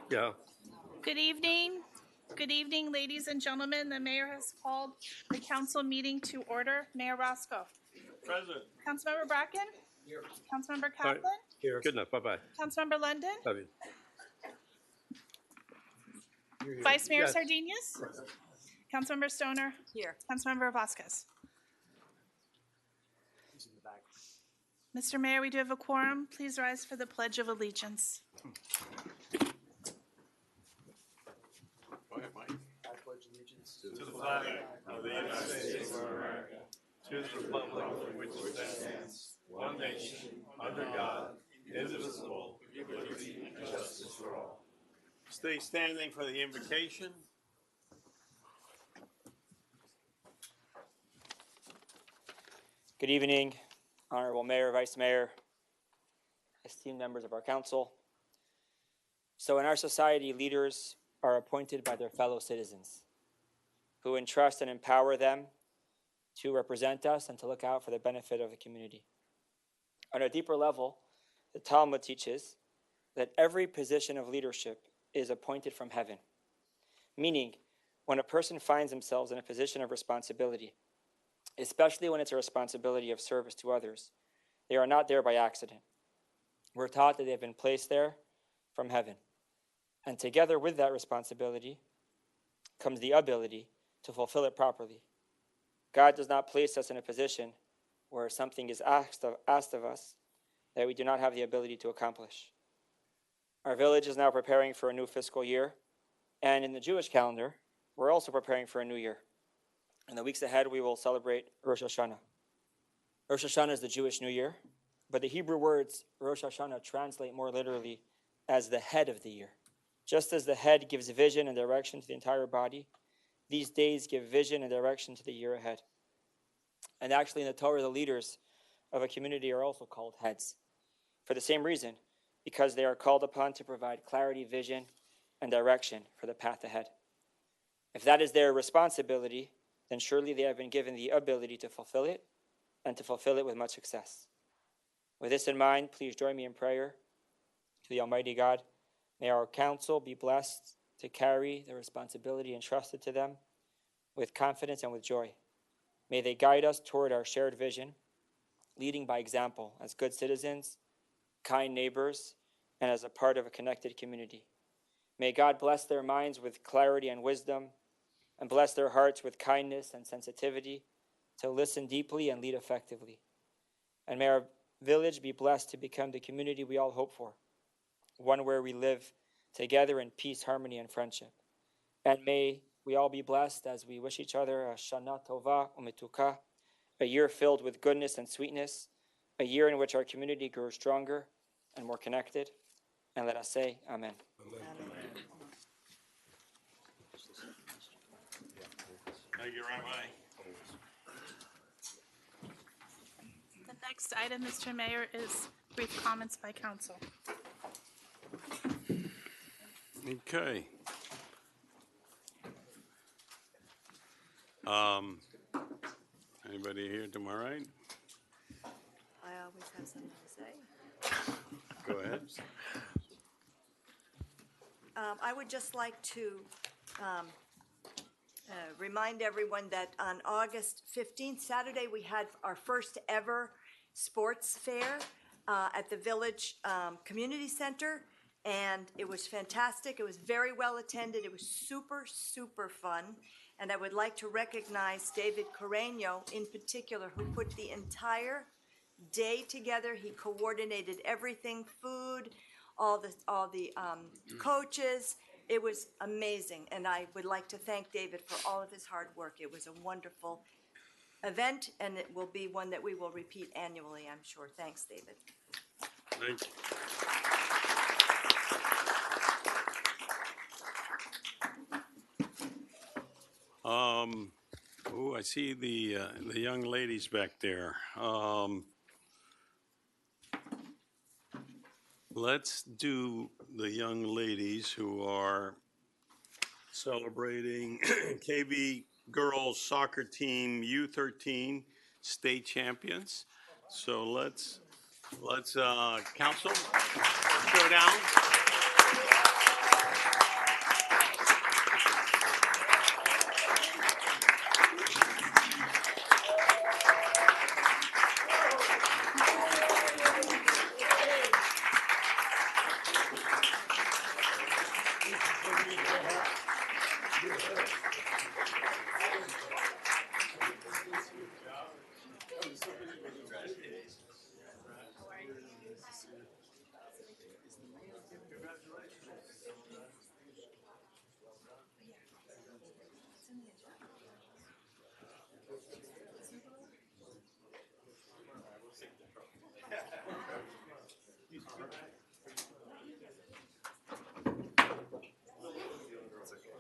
Yeah. Good evening. Good evening, ladies and gentlemen. The mayor has called the council meeting to order. Mayor Roscoe. Present. Councilmember Bracken. Here. Councilmember All right. Kaplan. Here. Good enough. Bye-bye. Councilmember London. Love you. Vice Mayor Yes. Sardinius. Councilmember Stoner. Here. Councilmember Vasquez. Mr. Mayor, we do have a quorum. Please rise for the Pledge of Allegiance. Go ahead, Mike. I pledge allegiance to the flag of the United States of America, to the republic for which it stands, one nation, under God, indivisible, with liberty and justice for all. Stay standing for the invocation. Good evening, Honorable Mayor, Vice Mayor, esteemed members of our council. So in our society, leaders are appointed by their fellow citizens who entrust and empower them to represent us and to look out for the benefit of the community. On a deeper level, the Talmud teaches that every position of leadership is appointed from heaven, meaning when a person finds themselves in a position of responsibility, especially when it's a responsibility of service to others, they are not there by accident. We're taught that they've been placed there from heaven. And together with that responsibility comes the ability to fulfill it properly. God does not place us in a position where something is asked of us that we do not have the ability to accomplish. Our village is now preparing for a new fiscal year, and in the Jewish calendar, we're also preparing for a new year. In the weeks ahead, we will celebrate Rosh Hashanah. Rosh Hashanah is the Jewish New Year, but the Hebrew words Rosh Hashanah translate more literally as the head of the year. Just as the head gives vision and direction to the entire body, these days give vision and direction to the year ahead. And actually in the Torah, the leaders of a community are also called heads for the same reason, because they are called upon to provide clarity, vision, and direction for the path ahead. If that is their responsibility, then surely they have been given the ability to fulfill it, and to fulfill it with much success. With this in mind, please join me in prayer to the Almighty God. May our council be blessed to carry the responsibility entrusted to them with confidence and with joy. May they guide us toward our shared vision, leading by example as good citizens, kind neighbors, and as a part of a connected community. May God bless their minds with clarity and wisdom, and bless their hearts with kindness and sensitivity to listen deeply and lead effectively. And may our village be blessed to become the community we all hope for, one where we live together in peace, harmony, and friendship. And may we all be blessed as we wish each other a Shana Tova Umetuka, a year filled with goodness and sweetness, a year in which our community grows stronger and more connected. And let us say Amen. Amen. Thank you, Rabbi. The next item, Mr. Mayor, is brief comments by council. Okay. Anybody here to my right? I always have something to say. Go ahead. I would just like to remind everyone that on August 15th, Saturday, we had our first ever sports fair at the Village Community Center, and it was fantastic. It was very well attended. It was super, super fun. And I would like to recognize David Carreño in particular, who put the entire day together. He coordinated everything, food, all the coaches. It was amazing, and I would like to thank David for all of his hard work. It was a wonderful event, and it will be one that we will repeat annually, I'm sure. Thanks, David. Thank you. I see the young ladies back there. Let's do the young ladies who are celebrating KB girls soccer team U13 state champions. So let's council go down.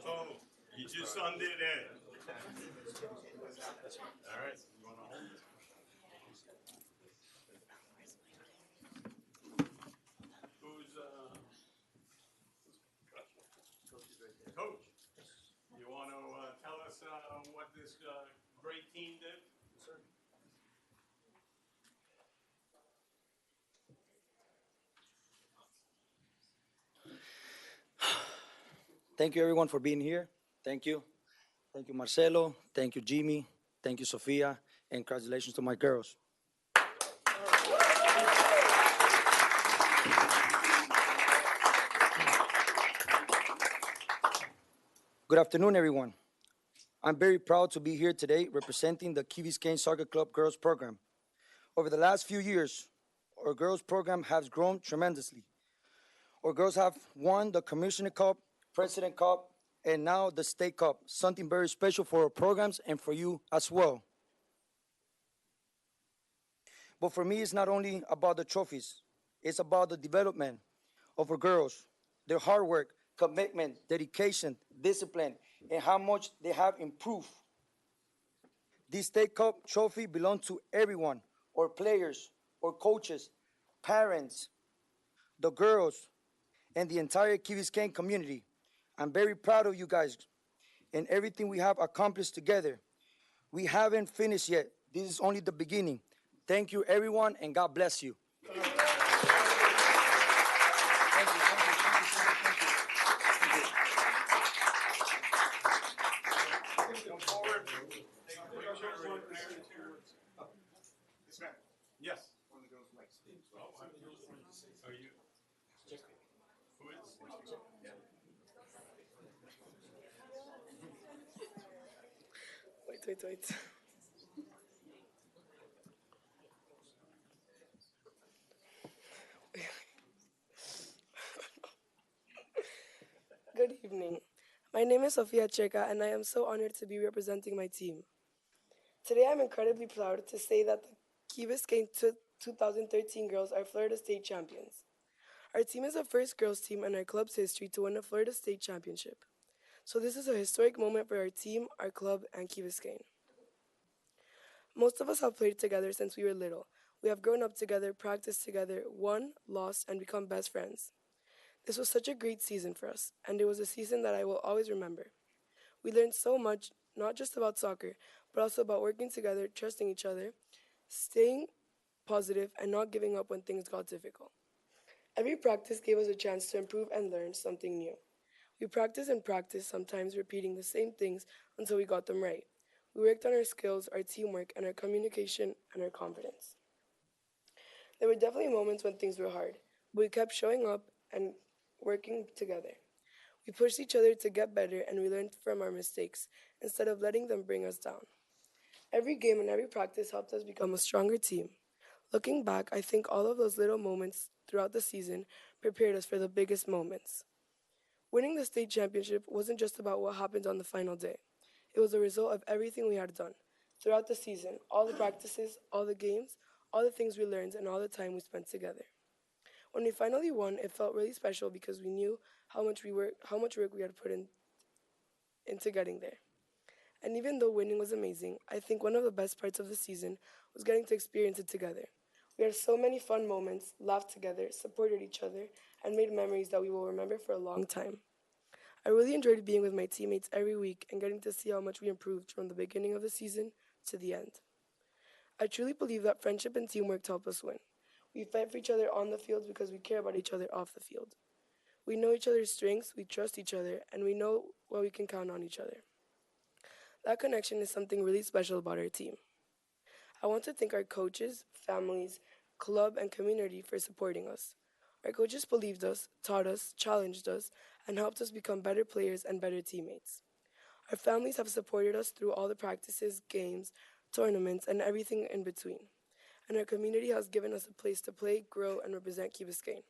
Oh, you just undid it. All right. You want to hold it? Who's coach? You want to tell us what this great team did? Thank you, everyone, for being here. Thank you. Thank you, Marcelo. Thank you, Jimmy. Thank you, Sofia. And congratulations to my girls. Good afternoon, everyone. I'm very proud to be here today representing the Key Biscayne Soccer Club Girls Program. Over the last few years, our girls program has grown tremendously. Our girls have won the Commissioner Cup, President Cup, and now the State Cup, something very special for our programs and for you as well. But for me, it's not only about the trophies. It's about the development of our girls, their hard work, commitment, dedication, discipline, and how much they have improved. This State Cup trophy belongs to everyone, our players, our coaches, parents, the girls, and the entire Key Biscayne community. I'm very proud of you guys and everything we have accomplished together. We haven't finished yet. This is only the beginning. Thank you, everyone, and God bless you. Come forward. Take a picture right there. Yes. Oh, you? Who is? Wait. Good evening. My name is Sofia Checa, and I am so honored to be representing my team. Today, I'm incredibly proud to say that the Key Biscayne 2013 girls are Florida State champions. Our team is the first girls team in our club's history to win a Florida State championship. So this is a historic moment for our team, our club, and Key Biscayne. Most of us have played together since we were little. We have grown up together, practiced together, won, lost, and become best friends. This was such a great season for us, and it was a season that I will always remember. We learned so much, not just about soccer, but also about working together, trusting each other, staying positive, and not giving up when things got difficult. Every practice gave us a chance to improve and learn something new. We practiced and practiced, sometimes repeating the same things until we got them right. We worked on our skills, our teamwork, and our communication and our confidence. There were definitely moments when things were hard, but we kept showing up and working together. We pushed each other to get better, and we learned from our mistakes instead of letting them bring us down. Every game and every practice helped us become a stronger team. Looking back, I think all of those little moments throughout the season prepared us for the biggest moments. Winning the state championship wasn't just about what happened on the final day. It was a result of everything we had done throughout the season, all the practices, all the games, all the things we learned, and all the time we spent together. When we finally won, it felt really special because we knew how much work we had put into getting there. And even though winning was amazing, I think one of the best parts of the season was getting to experience it together. We had so many fun moments, laughed together, supported each other, and made memories that we will remember for a long time. I really enjoyed being with my teammates every week and getting to see how much we improved from the beginning of the season to the end. I truly believe that friendship and teamwork help us win. We fight for each other on the field because we care about each other off the field. We know each other's strengths, we trust each other, and we know what we can count on each other. That connection is something really special about our team. I want to thank our coaches, families, club, and community for supporting us. Our coaches believed us, taught us, challenged us, and helped us become better players and better teammates. Our families have supported us through all the practices, games, tournaments, and everything in between. And our community has given us a place to play, grow, and represent Key Biscayne.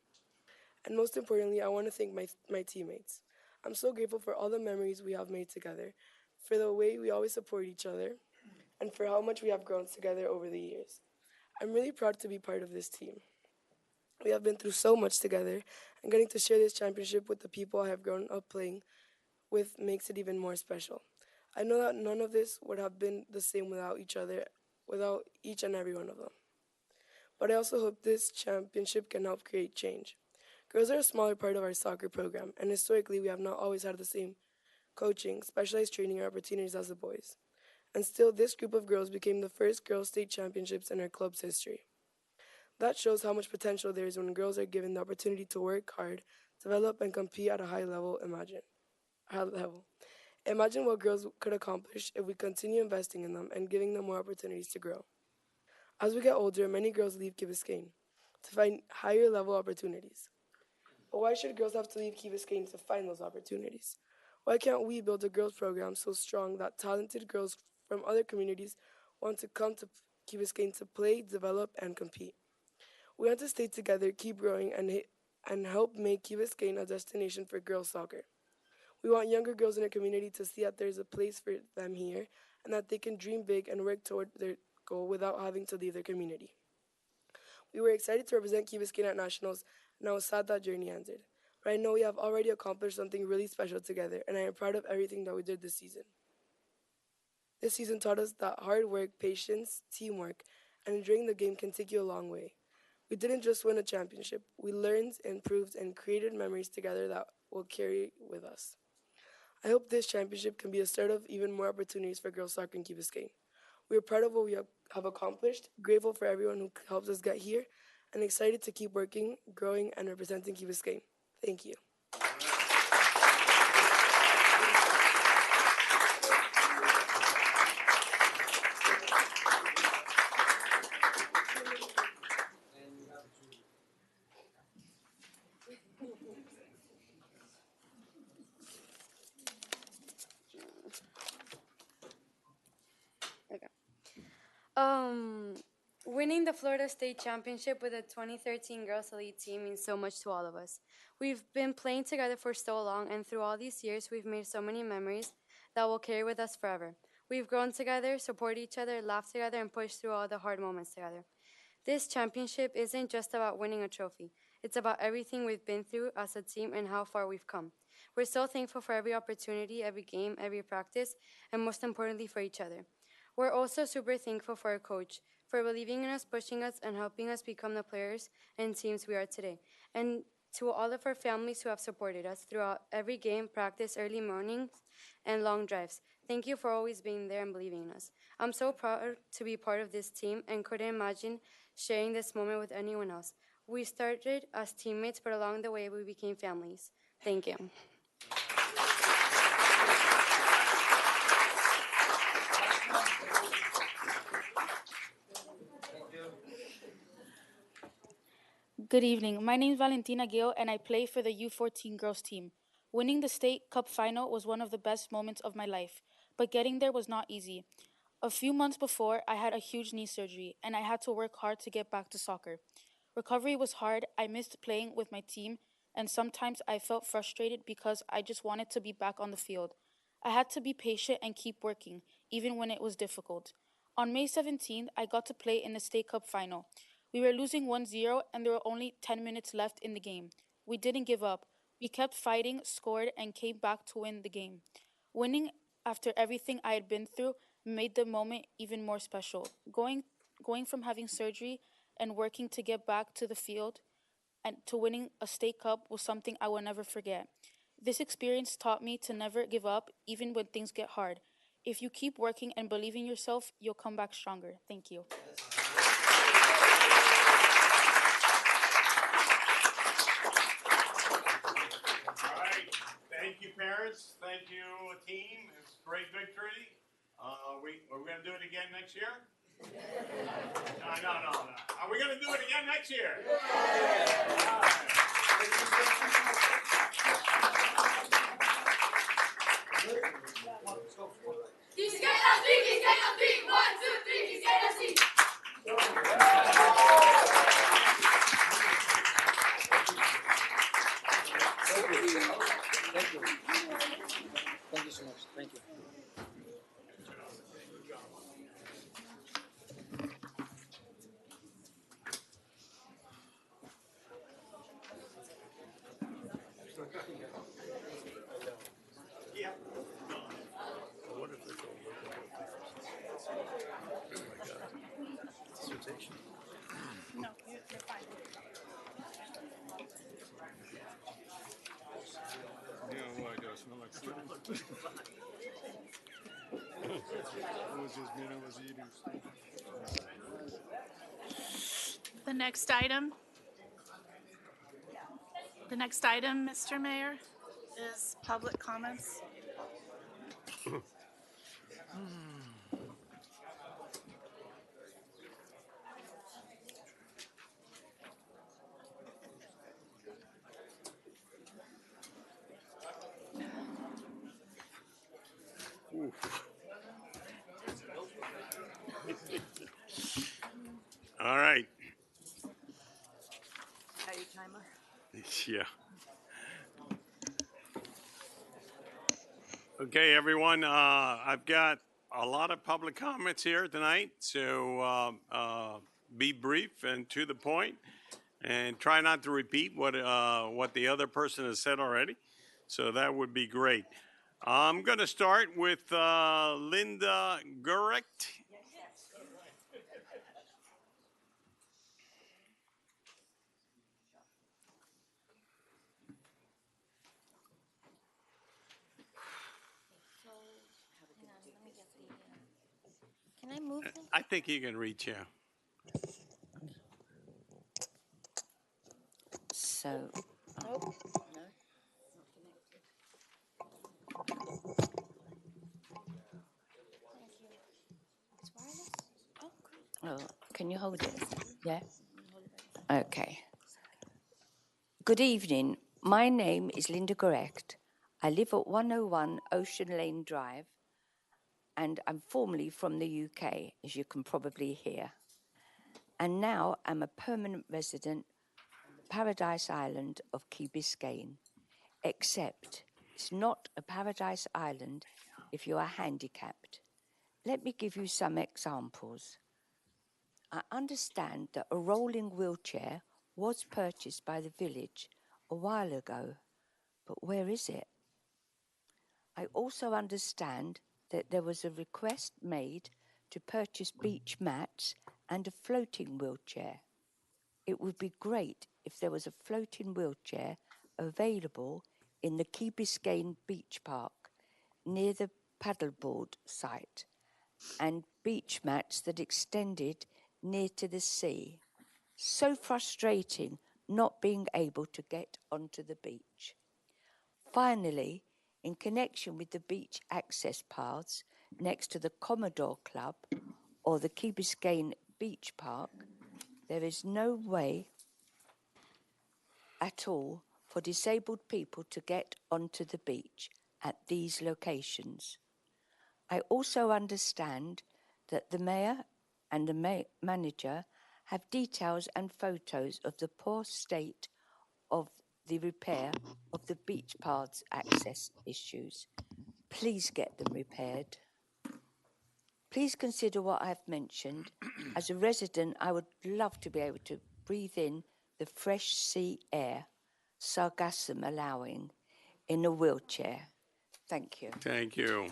And most importantly, I want to thank my teammates. I'm so grateful for all the memories we have made together, for the way we always support each other, and for how much we have grown together over the years. I'm really proud to be part of this team. We have been through so much together, and getting to share this championship with the people I have grown up playing with makes it even more special. I know that none of this would have been the same without each other, without each and every one of them. But I also hope this championship can help create change. Girls are a smaller part of our soccer program, and historically we have not always had the same coaching, specialized training, or opportunities as the boys. And still, this group of girls became the first girls' state championships in our club's history. That shows how much potential there is when girls are given the opportunity to work hard, develop, and compete at a high level. Imagine what girls could accomplish if we continue investing in them and giving them more opportunities to grow. As we get older, many girls leave Key Biscayne to find higher level opportunities. But why should girls have to leave Key Biscayne to find those opportunities? Why can't we build a girls program so strong that talented girls from other communities want to come to Key Biscayne to play, develop, and compete? We want to stay together, keep growing, and help make Key Biscayne a destination for girls soccer. We want younger girls in our community to see that there's a place for them here and that they can dream big and work toward their goal without having to leave their community. We were excited to represent Key Biscayne at Nationals, and I was sad that journey ended. But I know we have already accomplished something really special together, and I am proud of everything that we did this season. This season taught us that hard work, patience, teamwork, and enjoying the game can take you a long way. We didn't just win a championship. We learned, improved, and created memories together that will carry with us. I hope this championship can be a start of even more opportunities for girls soccer in Key Biscayne. We are proud of what we have accomplished, grateful for everyone who helped us get here, and excited to keep working, growing, and representing Key Biscayne. Thank you. Winning the Florida State Championship with the 2013 Girls Elite team means so much to all of us. We've been playing together for so long, and through all these years, we've made so many memories that will carry with us forever. We've grown together, supported each other, laughed together, and pushed through all the hard moments together. This championship isn't just about winning a trophy. It's about everything we've been through as a team and how far we've come. We're so thankful for every opportunity, every game, every practice, and most importantly for each other. We're also super thankful for our coach, for believing in us, pushing us, and helping us become the players and teams we are today. And to all of our families who have supported us throughout every game, practice, early mornings, and long drives. Thank you for always being there and believing in us. I'm so proud to be part of this team and couldn't imagine sharing this moment with anyone else. We started as teammates, but along the way we became families. Thank you. Good evening. My name is Valentina Gil, and I play for the U14 girls team. Winning the state cup final was one of the best moments of my life, but getting there was not easy. A few months before, I had a huge knee surgery, and I had to work hard to get back to soccer. Recovery was hard. I missed playing with my team, and sometimes I felt frustrated because I just wanted to be back on the field. I had to be patient and keep working, even when it was difficult. On May 17th, I got to play in the state cup final. We were losing 1-0, and there were only 10 minutes left in the game. We didn't give up. We kept fighting, scored, and came back to win the game. Winning after everything I had been through made the moment even more special. Going from having surgery and working to get back to the field and to winning a state cup was something I will never forget. This experience taught me to never give up, even when things get hard. If you keep working and believe in yourself, you'll come back stronger. Thank you. Thank you, parents. Thank you, team. It's a great victory. Are we going to do it again next year? No. Are we going to do it again next year? Yeah. Thank you. Thank you so much. Thank you. What if it's all dissertation? No, you're fine. Yeah, well, I gotta smell like food. It was just me, I was eating. The next item, Mr. Mayor, is public comments. All right, Got your timer? yeah. Okay, everyone, I've got a lot of public comments here tonight, so be brief and to the point, and try not to repeat what the other person has said already. So that would be great. I'm going to start with Linda Gurek. Can I move this? I think you can reach out. So. Nope. Oh, can you hold it? Yeah? Okay. Good evening. My name is Linda Gorecht. I live at 101 Ocean Lane Drive, and I'm formerly from the UK, as you can probably hear. And now I'm a permanent resident on the Paradise Island of Key Biscayne, except it's not a paradise island if you are handicapped. Let me give you some examples. I understand that a rolling wheelchair was purchased by the village a while ago, but where is it? I also understand that there was a request made to purchase beach mats and a floating wheelchair. It would be great if there was a floating wheelchair available in the Key Biscayne Beach Park near the paddleboard site, and beach mats that extended near to the sea. So frustrating not being able to get onto the beach. Finally, in connection with the beach access paths next to the Commodore Club or the Key Biscayne Beach Park, there is no way at all for disabled people to get onto the beach at these locations. I also understand that the mayor and the manager have details and photos of the poor state of the repair of the beach paths access issues. Please get them repaired. Please consider what I've mentioned. As a resident, I would love to be able to breathe in the fresh sea air, sargassum allowing, in a wheelchair. Thank you. Thank you.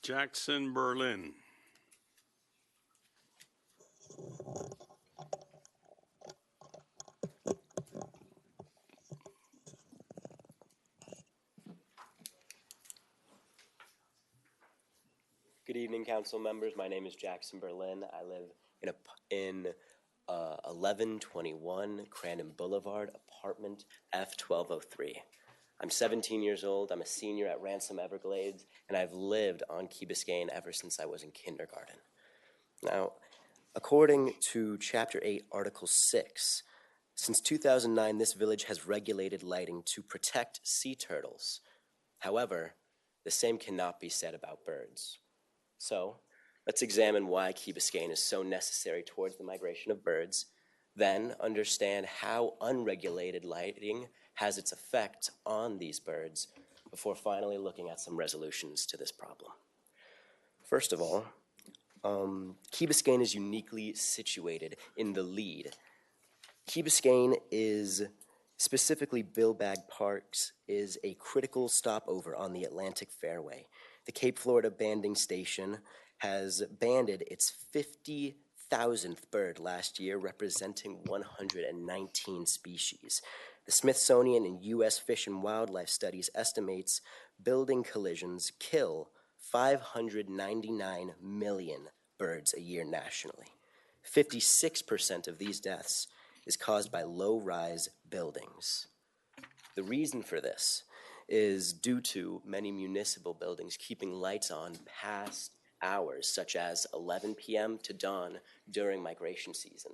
Jackson Berlin. Good evening, council members. My name is Jackson Berlin. I live in 1121 Crandon Boulevard, apartment F1203. I'm 17 years old. I'm a senior at Ransom Everglades, and I've lived on Key Biscayne ever since I was in kindergarten. Now, according to Chapter 8, Article 6, since 2009, this village has regulated lighting to protect sea turtles. However, the same cannot be said about birds. So, Let's examine why Key Biscayne is so necessary towards the migration of birds, then understand how unregulated lighting has its effect on these birds, before finally looking at some resolutions to this problem. First of all, Key Biscayne is uniquely situated in the lead. Key Biscayne is, specifically Billbag Parks, is a critical stopover on the Atlantic Fairway. The Cape Florida Banding Station has banded its 50,000th bird last year, representing 119 species. The Smithsonian and U.S. Fish and Wildlife Studies estimates building collisions kill 599 million birds a year nationally. 56% of these deaths is caused by low-rise buildings. The reason for this is due to many municipal buildings keeping lights on past hours, such as 11 p.m. to dawn during migration season.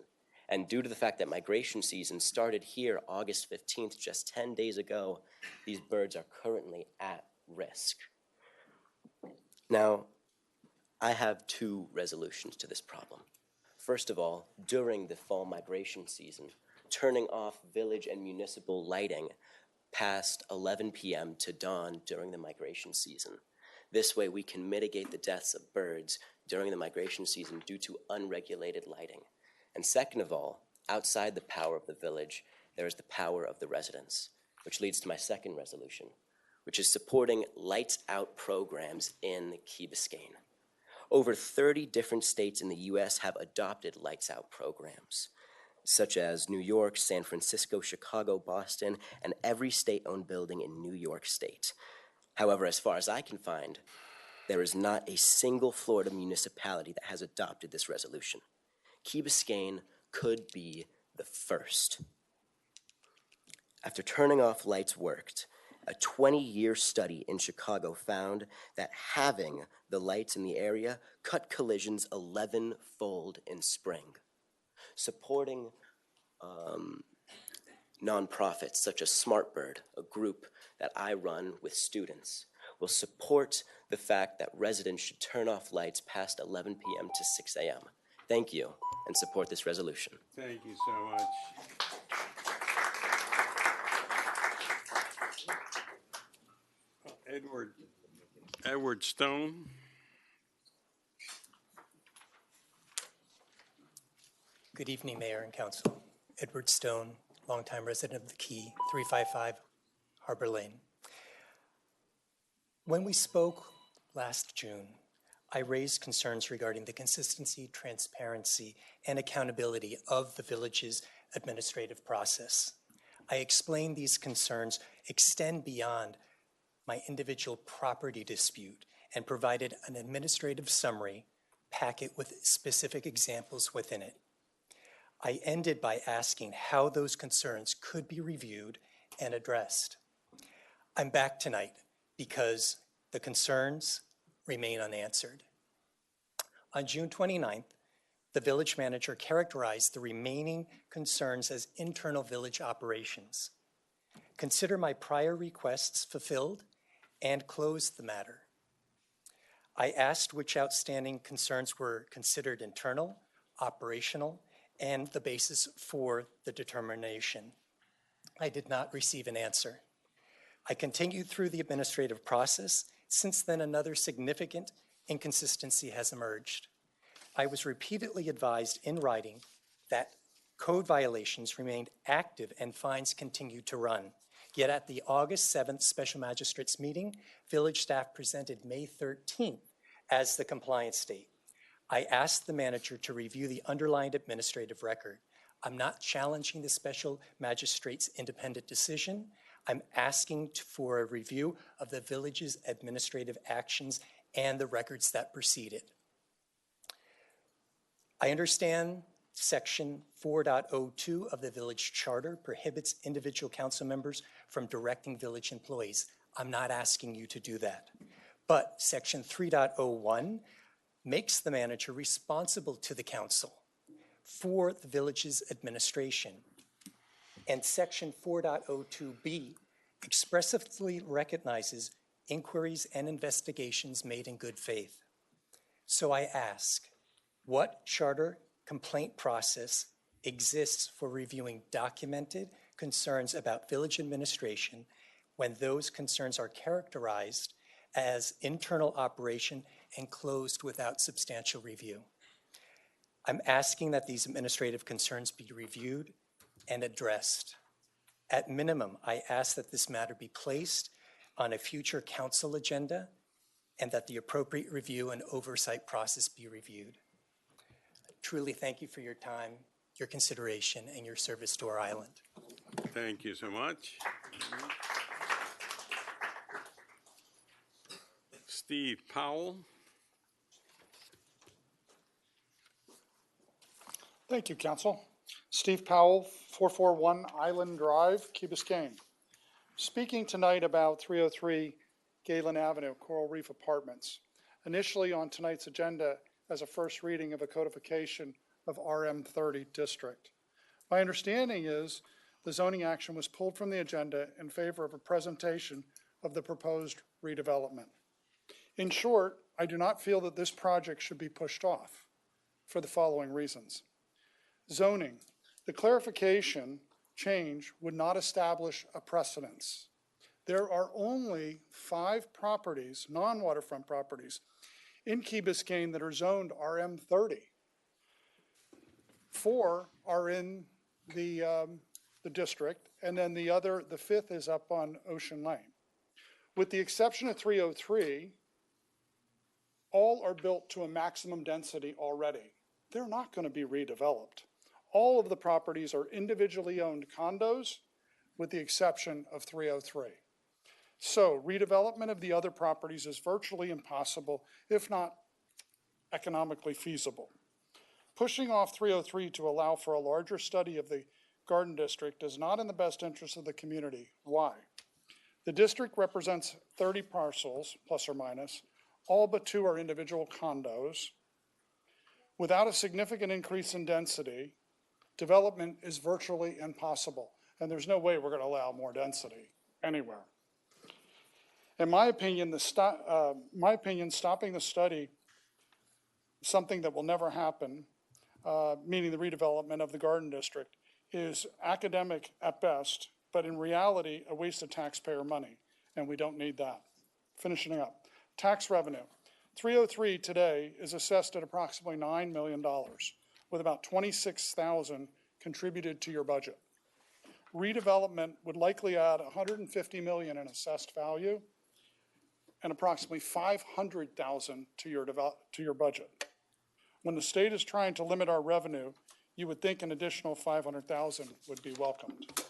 And due to the fact that migration season started here August 15th, just 10 days ago, these birds are currently at risk. Now, I have two resolutions to this problem. First of all, during the fall migration season, turning off village and municipal lighting past 11 p.m. to dawn during the migration season. This way we can mitigate the deaths of birds during the migration season due to unregulated lighting. And second of all, outside the power of the village, there is the power of the residents, which leads to my second resolution, which is supporting lights out programs in Key Biscayne. Over 30 different states in the U.S. have adopted lights out programs, such as New York, San Francisco, Chicago, Boston, and every state-owned building in New York State. However, as far as I can find, there is not a single Florida municipality that has adopted this resolution. Key Biscayne could be the first. After turning off lights worked, a 20-year study in Chicago found that having the lights in the area cut collisions 11-fold in spring. Supporting nonprofits such as SmartBird, a group that I run with students, will support the fact that residents should turn off lights past 11 p.m. to 6 a.m. Thank you, and support this resolution. Thank you so much. Edward Stone. Good evening, Mayor and Council. Edward Stone, longtime resident of the Key, 355 Harbor Lane. When we spoke last June, I raised concerns regarding the consistency, transparency, and accountability of the village's administrative process. I explained these concerns extend beyond my individual property dispute and provided an administrative summary packet with specific examples within it. I ended by asking how those concerns could be reviewed and addressed. I'm back tonight because the concerns remain unanswered. On June 29th, the village manager characterized the remaining concerns as internal village operations. Consider my prior requests fulfilled and close the matter. I asked which outstanding concerns were considered internal, operational, and the basis for the determination. I did not receive an answer. I continued through the administrative process. Since then, another significant inconsistency has emerged. I was repeatedly advised in writing that code violations remained active and fines continued to run. Yet at the August 7th Special Magistrates meeting, village staff presented May 13th as the compliance date. I asked the manager to review the underlying administrative record. I'm not challenging the Special Magistrate's independent decision. I'm asking for a review of the village's administrative actions and the records that preceded. I understand Section 4.02 of the village charter prohibits individual council members from directing village employees. I'm not asking you to do that. But Section 3.01 makes the manager responsible to the council for the village's administration. And Section 4.02b expressively recognizes inquiries and investigations made in good faith. So I ask, what charter complaint process exists for reviewing documented concerns about village administration when those concerns are characterized as internal operation and closed without substantial review? I'm asking that these administrative concerns be reviewed and addressed. At minimum, I ask that this matter be placed on a future council agenda and that the appropriate review and oversight process be reviewed. Truly thank you for your time, your consideration, and your service to our island. Thank you so much. Steve Powell. Thank you, Council. Steve Powell, 441 Island Drive, Key Biscayne. Speaking tonight about 303 Galen Avenue, Coral Reef Apartments. Initially on tonight's agenda as a first reading of a codification of RM30 district. My understanding is the zoning action was pulled from the agenda in favor of a presentation of the proposed redevelopment. In short, I do not feel that this project should be pushed off for the following reasons. Zoning. The clarification change would not establish a precedence. There are only 5 properties, non-waterfront properties, in Key Biscayne that are zoned RM30. 4 are in the district, and then the 5th is up on Ocean Lane. With the exception of 303, all are built to a maximum density already. They're not going to be redeveloped. All of the properties are individually owned condos, with the exception of 303. So redevelopment of the other properties is virtually impossible, if not economically feasible. Pushing off 303 to allow for a larger study of the Garden District is not in the best interest of the community. Why? The district represents 30 parcels, plus or minus. All but 2 are individual condos. Without a significant increase in density, development is virtually impossible, and there's no way we're going to allow more density anywhere. In my opinion, stopping the study, something that will never happen, meaning the redevelopment of the Garden District, is academic at best, but in reality, a waste of taxpayer money, and we don't need that. Finishing up, tax revenue. 303 today is assessed at approximately $9 million, with about $26,000 contributed to your budget. Redevelopment would likely add $150 million in assessed value and approximately $500,000 to your budget. When the state is trying to limit our revenue, you would think an additional $500,000 would be welcomed.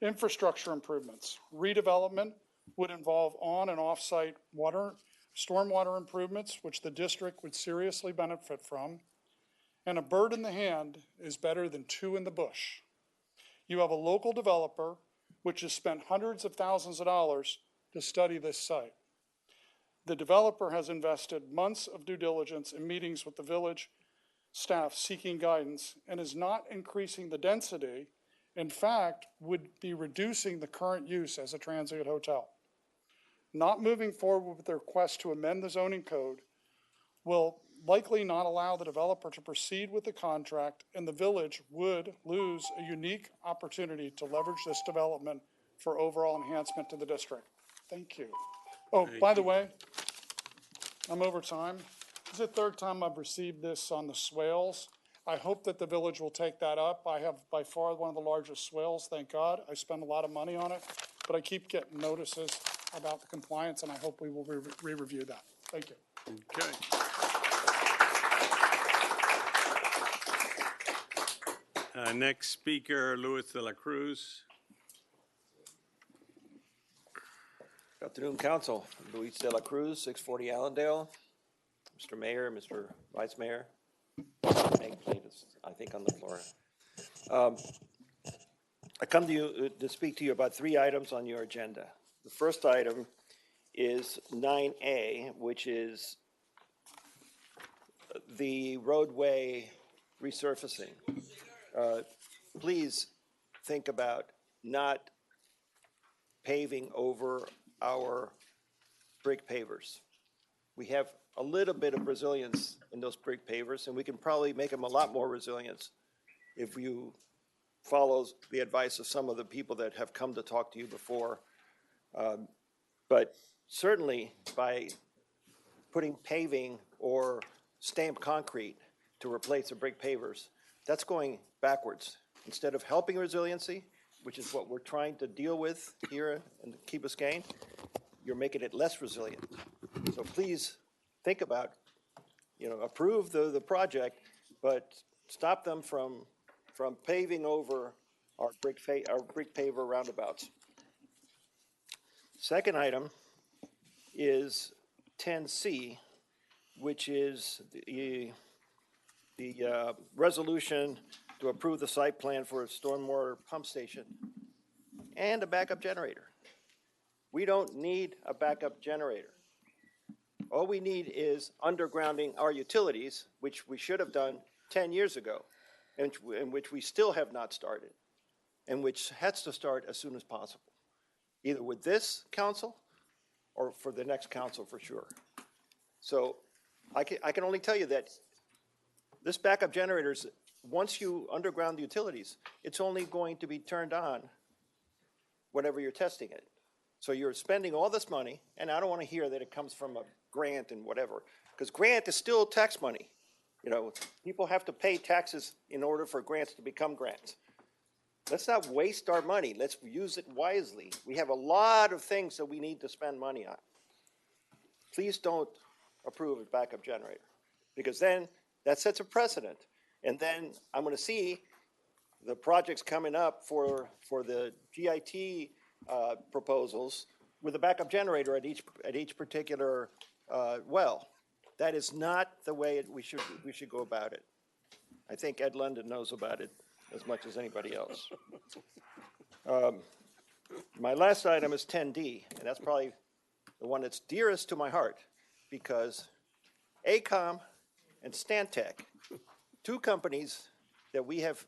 Infrastructure improvements. Redevelopment would involve on and off-site stormwater improvements, which the district would seriously benefit from. And a bird in the hand is better than 2 in the bush. You have a local developer which has spent hundreds of thousands of dollars to study this site. The developer has invested months of due diligence in meetings with the village staff seeking guidance and is not increasing the density. In fact, would be reducing the current use as a transient hotel. Not moving forward with their request to amend the zoning code will likely not allow the developer to proceed with the contract, and the village would lose a unique opportunity to leverage this development for overall enhancement to the district. Thank you. Oh, by the way, I'm over time. This is the 3rd time I've received this on the swales. I hope that the village will take that up. I have by far one of the largest swales, thank God. I spend a lot of money on it, but I keep getting notices about the compliance, and I hope we will re-review that. Thank you. Okay. Next speaker, Luis de la Cruz. Good afternoon, Council. Luis de la Cruz, 640 Allendale. Mr. Mayor, Mr. Vice Mayor. Meg is, I think, on the floor. I come to you to speak to you about 3 items on your agenda. The first item is 9A, which is the roadway resurfacing. Please think about not paving over our brick pavers. We have a little bit of resilience in those brick pavers, and we can probably make them a lot more resilient if you follow the advice of some of the people that have come to talk to you before. But certainly by putting paving or stamped concrete to replace the brick pavers, that's going backwards. Instead of helping resiliency, which is what we're trying to deal with here in Key Biscayne, you're making it less resilient. So please think about, approve the project, but stop them from paving over our brick paver roundabouts. Second item is 10C, which is the resolution to approve the site plan for a stormwater pump station and a backup generator. We don't need a backup generator. All we need is undergrounding our utilities, which we should have done 10 years ago, and which we still have not started, and which has to start as soon as possible, either with this council or for the next council for sure. So I can only tell you that this backup generator is, once you underground the utilities, it's only going to be turned on whenever you're testing it. So you're spending all this money, and I don't want to hear that it comes from a grant and whatever, because grant is still tax money. People have to pay taxes in order for grants to become grants. Let's not waste our money. Let's use it wisely. We have a lot of things that we need to spend money on. Please don't approve a backup generator, because then that sets a precedent. And then I'm going to see the projects coming up for the GIT proposals with a backup generator at each particular well. That is not the way we should go about it. I think Ed London knows about it as much as anybody else. My last item is 10D, and that's probably the one that's dearest to my heart, because AECOM and Stantec, two companies that we have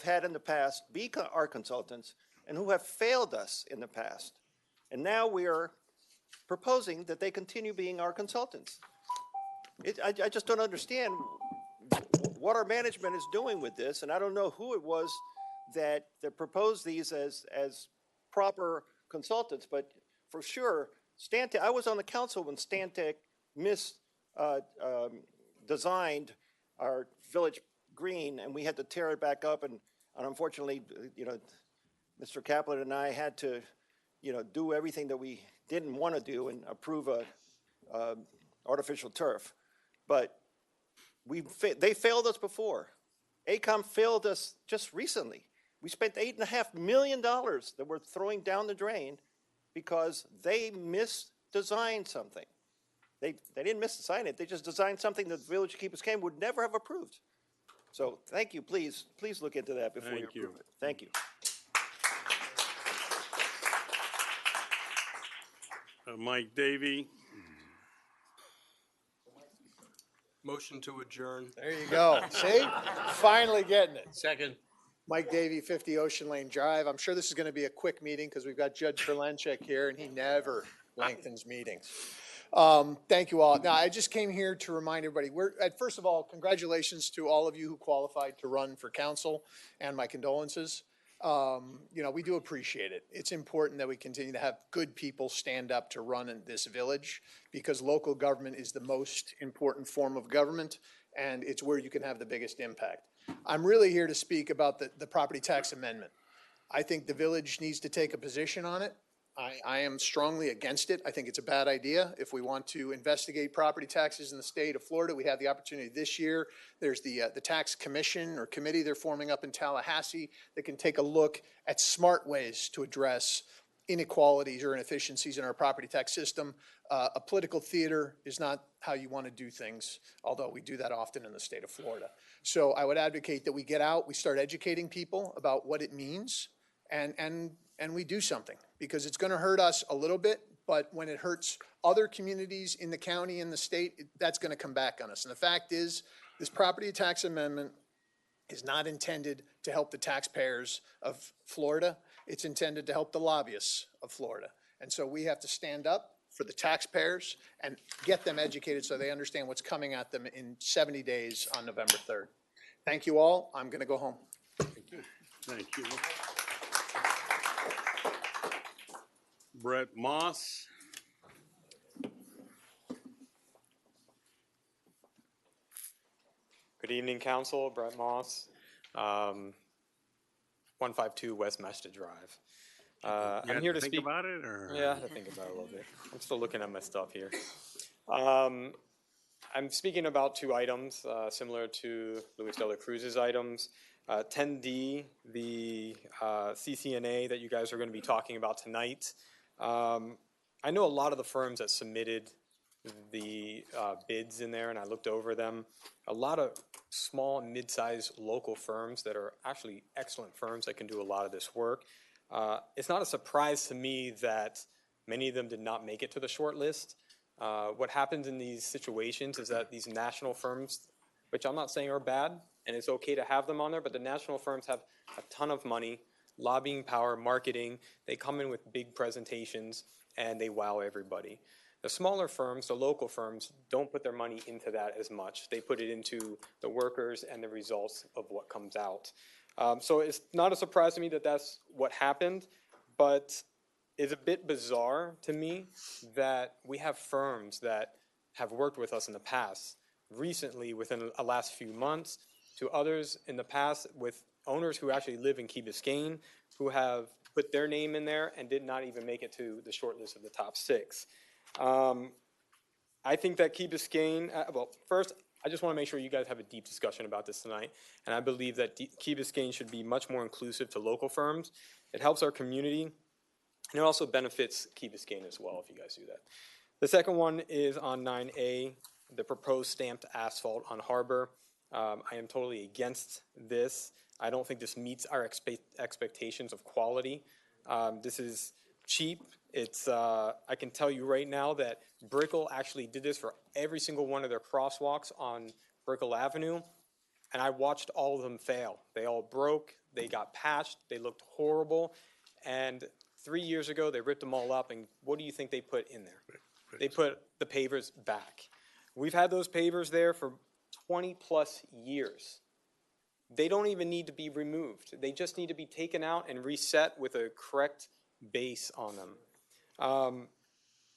had in the past be our consultants and who have failed us in the past. And now we are proposing that they continue being our consultants. I just don't understand what our management is doing with this, and I don't know who it was that proposed these as proper consultants, but for sure, Stantec, I was on the council when Stantec designed our village green, and we had to tear it back up, and unfortunately, Mr. Kaplan and I had to, do everything that we didn't want to do and approve a artificial turf. But they failed us before. AECOM failed us just recently. We spent $8.5 million that we're throwing down the drain because they misdesigned something. They didn't misdesign it. They just designed something that the Village of Key Biscayne would never have approved. So thank you. Please look into that before you approve it. Thank you. Mike Davey. Motion to adjourn. There you go. See? Finally getting it. Second. Mike Davey, 50 Ocean Lane Drive. I'm sure this is going to be a quick meeting because we've got Judge Berlenchek here, and he never lengthens meetings. Thank you all. Now, I just came here to remind everybody, first of all, congratulations to all of you who qualified to run for council, and my condolences. We do appreciate it. It's important that we continue to have good people stand up to run in this village, because local government is the most important form of government, and it's where you can have the biggest impact. I'm really here to speak about the property tax amendment. I think the village needs to take a position on it. I am strongly against it. I think it's a bad idea. If we want to investigate property taxes in the state of Florida, we have the opportunity this year. There's the tax commission or committee they're forming up in Tallahassee that can take a look at smart ways to address inequalities or inefficiencies in our property tax system. A political theater is not how you want to do things, although we do that often in the state of Florida. So I would advocate that we get out, we start educating people about what it means, and we do something, because it's going to hurt us a little bit, but when it hurts other communities in the county and the state, that's going to come back on us. And the fact is, this property tax amendment is not intended to help the taxpayers of Florida. It's intended to help the lobbyists of Florida. And so we have to stand up for the taxpayers and get them educated so they understand what's coming at them in 70 days on November 3rd. Thank you all. I'm going to go home. Thank you. Brett Moss. Good evening, Council. Brett Moss, 152 West Mesta Drive. I'm here to think speak about it, or Yeah, I have to think about it a little bit. I'm still looking at my stuff here. I'm speaking about two items similar to Luis de la Cruz's items. 10D, the CCNA that you guys are going to be talking about tonight. I know a lot of the firms that submitted the bids in there, and I looked over them. A lot of small and mid-sized local firms that are actually excellent firms that can do a lot of this work. It's not a surprise to me that many of them did not make it to the short list. What happens in these situations is that these national firms, which I'm not saying are bad, and it's okay to have them on there, but the national firms have a ton of money, lobbying power, marketing. They come in with big presentations, and they wow everybody. The smaller firms, the local firms, don't put their money into that as much. They put it into the workers and the results of what comes out. So it's not a surprise to me that that's what happened, but it's a bit bizarre to me that we have firms that have worked with us in the past, recently within the last few months, to others in the past with owners who actually live in Key Biscayne, who have put their name in there and did not even make it to the short list of the top 6. I think that Key Biscayne, well, first, I just want to make sure you guys have a deep discussion about this tonight, and I believe that Key Biscayne should be much more inclusive to local firms. It helps our community, and it also benefits Key Biscayne as well if you guys do that. The second one is on 9A, the proposed stamped asphalt on Harbor. I am totally against this. I don't think this meets our expectations of quality. This is cheap. It's I can tell you right now that Brickell actually did this for every single one of their crosswalks on Brickell Avenue, and I watched all of them fail. They all broke, they got patched, they looked horrible, and 3 years ago they ripped them all up, and what do you think they put in there? They put the pavers back. We've had those pavers there for 20 plus years. They don't even need to be removed. They just need to be taken out and reset with a correct base on them.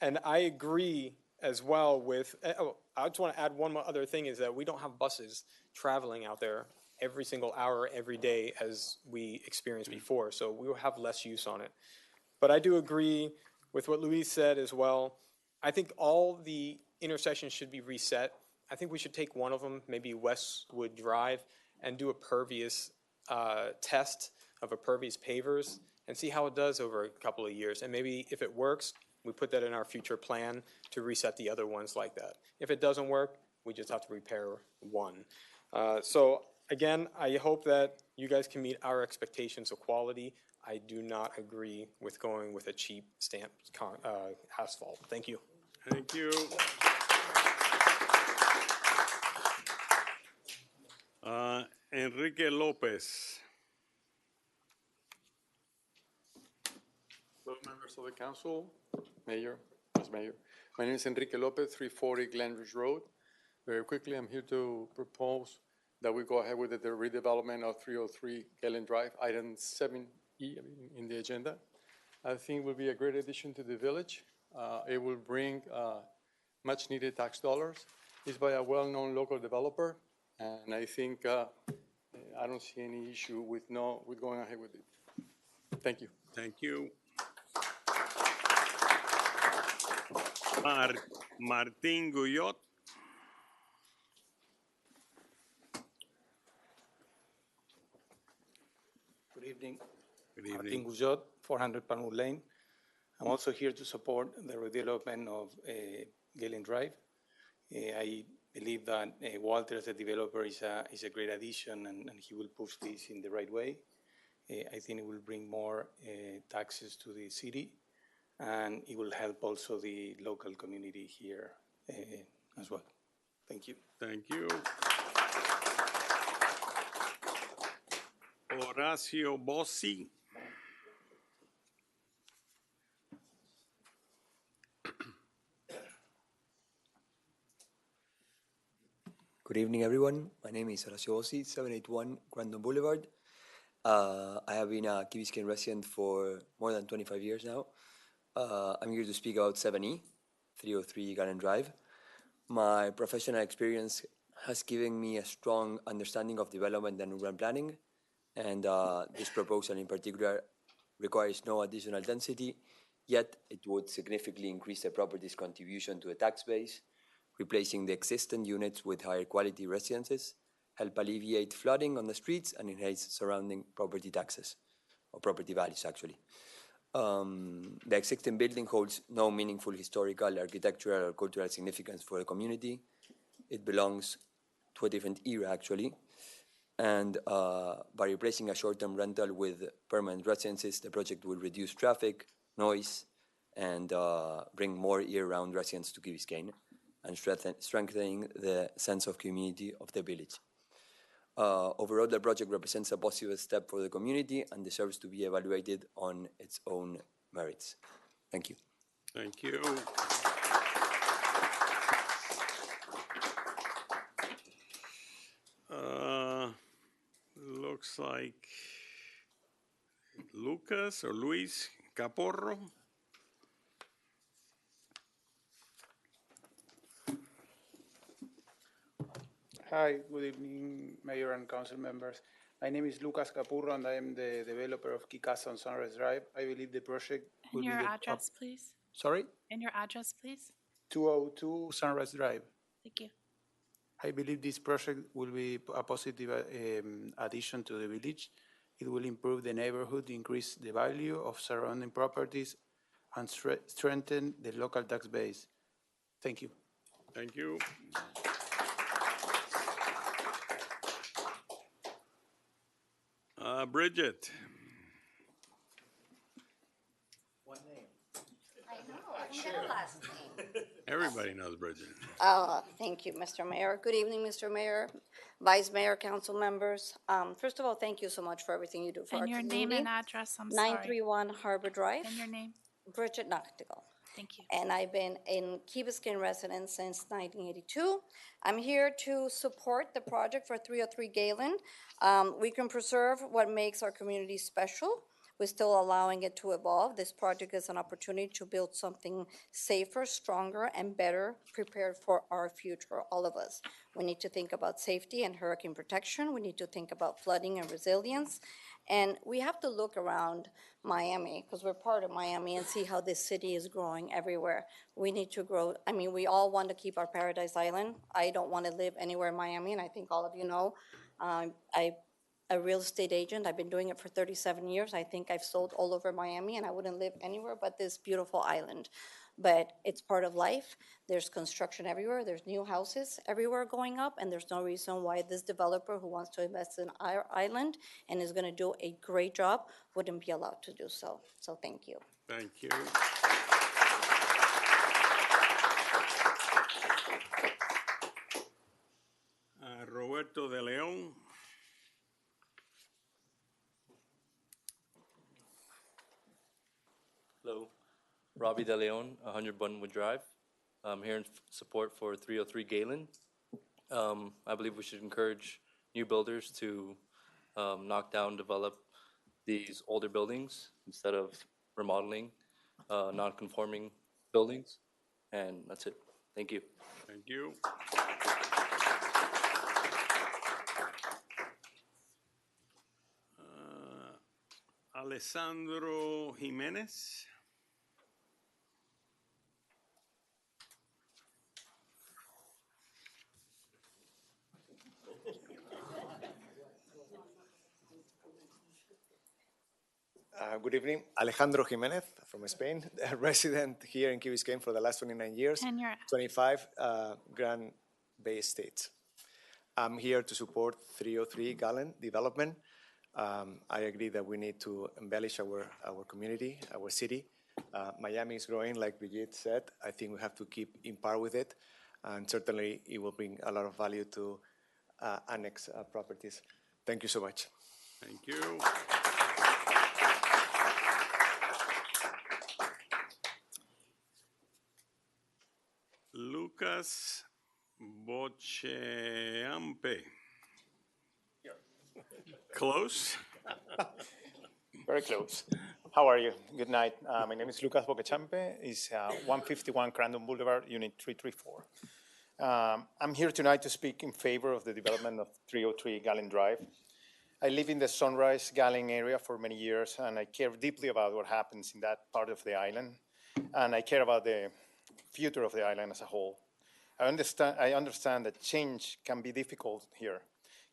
And I agree as well with, I just want to add one more other thing is that we don't have buses traveling out there every single hour, every day as we experienced before. So we will have less use on it. But I do agree with what Luis said as well. I think all the intersections should be reset. I think we should take one of them, maybe Westwood Drive, and do a pervious test of a pervious pavers and see how it does over a couple of years. And maybe if it works, we put that in our future plan to reset the other ones like that. If it doesn't work, we just have to repair one. So again, I hope that you guys can meet our expectations of quality. I do not agree with going with a cheap stamped asphalt. Thank you. Thank you. Enrique Lopez. Hello, members of the council, Mayor, Vice Mayor. My name is Enrique Lopez, 340 Glenridge Road. Very quickly, I'm here to propose that we go ahead with the redevelopment of 303 Galen Drive, item 7E in the agenda. I think it will be a great addition to the village. It will bring much needed tax dollars. It's by a well-known local developer, and I think I don't see any issue with going ahead with it. Thank you. Thank you. Martin Guyot. Good evening. Good evening. Martin Guyot, 400 Palmwood Lane. I'm also here to support the redevelopment of Galen Drive. I believe that Walter, as a developer, is a great addition, and he will push this in the right way. I think it will bring more taxes to the city, and it will help also the local community here as well. Thank you. Thank you. Horacio Bossi. evening, everyone. My name is Horacio Bossi, 781 Grandon Boulevard. I have been a Key Biscayne resident for more than 25 years now. I'm here to speak about 7E, 303 Garden Drive. My professional experience has given me a strong understanding of development and urban planning, and this proposal in particular requires no additional density, yet it would significantly increase the property's contribution to the tax base, replacing the existing units with higher quality residences, help alleviate flooding on the streets, and enhance surrounding property taxes, or property values actually. The existing building holds no meaningful historical, architectural, or cultural significance for the community. It belongs to a different era actually, and by replacing a short-term rental with permanent residences, the project will reduce traffic, noise, and bring more year-round residents to Key Biscayne, and strengthening the sense of community of the village. Overall, the project represents a positive step for the community and deserves to be evaluated on its own merits. Thank you. Thank you. Looks like Lucas or Luis Caporro. Hi, good evening, Mayor and Council members. My name is Lucas Capurro, and I am the developer of Key Casa on Sunrise Drive. I believe the project will And be your the address, please. Sorry? And your address, please. 202 Sunrise Drive. Thank you. I believe this project will be a positive addition to the village. It will improve the neighborhood, increase the value of surrounding properties, and strengthen the local tax base. Thank you. Thank you. Bridget. One name. I know, I didn't get a last name. Everybody knows Bridget. Thank you, Mr. Mayor. Good evening, Mr. Mayor, Vice Mayor, council members. First of all, thank you so much for everything you do for our And your community. name and address, I'm sorry. 931 Harbor Drive. And your name? Bridget Nachtigal. Thank you. And I've been in Key Biscayne resident since 1982. I'm here to support the project for 303 Galen. We can preserve what makes our community special. We're still allowing it to evolve. This project is an opportunity to build something safer, stronger, and better prepared for our future, all of us. We need to think about safety and hurricane protection. We need to think about flooding and resilience. And we have to look around Miami, because we're part of Miami, and see how this city is growing everywhere. We need to grow. I mean, we all want to keep our Paradise Island. I don't want to live anywhere in Miami, and I think all of you know. I'm a real estate agent. I've been doing it for 37 years. I think I've sold all over Miami, and I wouldn't live anywhere but this beautiful island. But it's part of life. There's construction everywhere. There's new houses everywhere going up, and there's no reason why this developer who wants to invest in our island and is going to do a great job wouldn't be allowed to do so. So thank you. Thank you. Roberto de Leon. Hello, Robbie De Leon, 100 Bunwood Drive. I'm here in support for 303 Galen. I believe we should encourage new builders to knock down, develop these older buildings instead of remodeling non-conforming buildings. And that's it. Thank you. Thank you. Alessandro Jimenez. Good evening. Alejandro Jimenez from Spain, a resident here in Key Biscayne for the last 29 years, And your 25 Grand Bay Estates. I'm here to support 303 Galen development. I agree that we need to embellish our community, our city. Miami is growing, like Brigitte said. I think we have to keep in par with it, and certainly it will bring a lot of value to annex properties. Thank you so much. Thank you. Lucas Bocheampe. Close? Very close. How are you? Good night. My name is Lucas Boquechampe. It's 151 Crandon Boulevard, Unit 334. I'm here tonight to speak in favor of the development of 303 Galen Drive. I live in the Sunrise Galen area for many years, and I care deeply about what happens in that part of the island, and I care about the future of the island as a whole. I understand that change can be difficult here.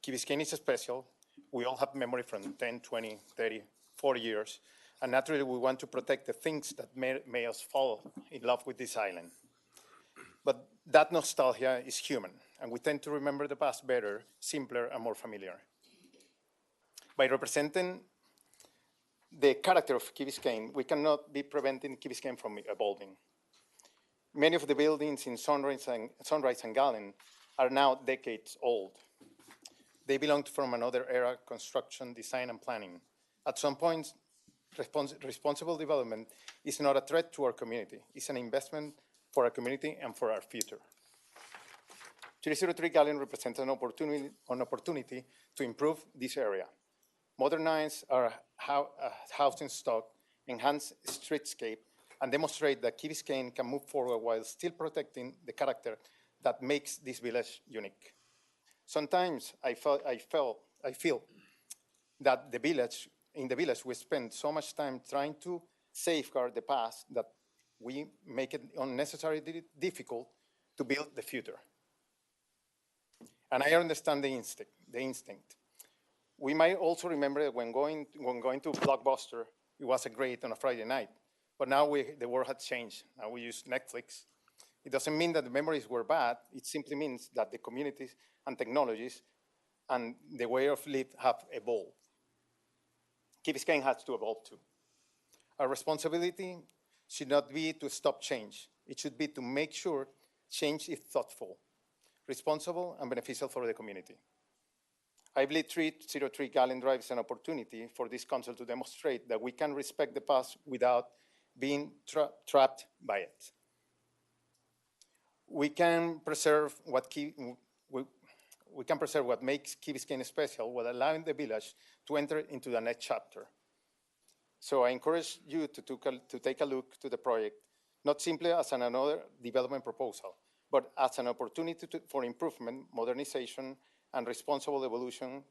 Key Biscayne is special. We all have memory from 10, 20, 30, 40 years, and naturally we want to protect the things that made us fall in love with this island. But that nostalgia is human, and we tend to remember the past better, simpler, and more familiar. By representing the character of Key Biscayne, we cannot be preventing Key Biscayne from evolving. Many of the buildings in Sunrise and Galen are now decades old. They belong from another era, construction, design, and planning. At some point, responsible development is not a threat to our community. It's an investment for our community and for our future. 303 Galen represents an opportunity to improve this area, modernize our housing stock, enhance streetscape, and demonstrate that Key Biscayne can move forward while still protecting the character that makes this village unique. Sometimes I feel that in the village we spend so much time trying to safeguard the past that we make it unnecessarily difficult to build the future. And I understand the instinct. We might also remember that when going to Blockbuster, it was great on a Friday night. But now the world has changed. Now we use Netflix. It doesn't mean that the memories were bad. It simply means that the communities and technologies and the way of life have evolved. Key Biscayne has to evolve too. Our responsibility should not be to stop change. It should be to make sure change is thoughtful, responsible, and beneficial for the community. I believe 303 Galen Drive is an opportunity for this council to demonstrate that we can respect the past without being trapped by it. We can preserve what makes Key Biscayne special while allowing the village to enter into the next chapter. So I encourage you to take a look to the project, not simply as another development proposal, but as an opportunity for improvement, modernization, and responsible evolution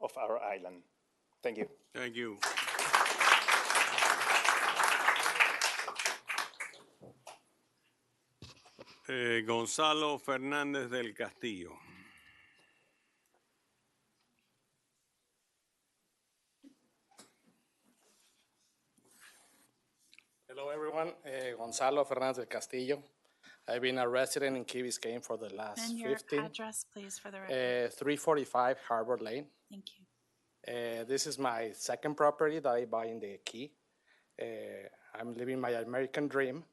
of our island. Thank you. Thank you. Gonzalo Fernández del Castillo. Hello, everyone. Gonzalo Fernández del Castillo. I've been a resident in Key Biscayne for the last And your 15. address, please, for the record. 345 Harbor Lane. Thank you. This is my second property that I buy in the Key. I'm living my American dream.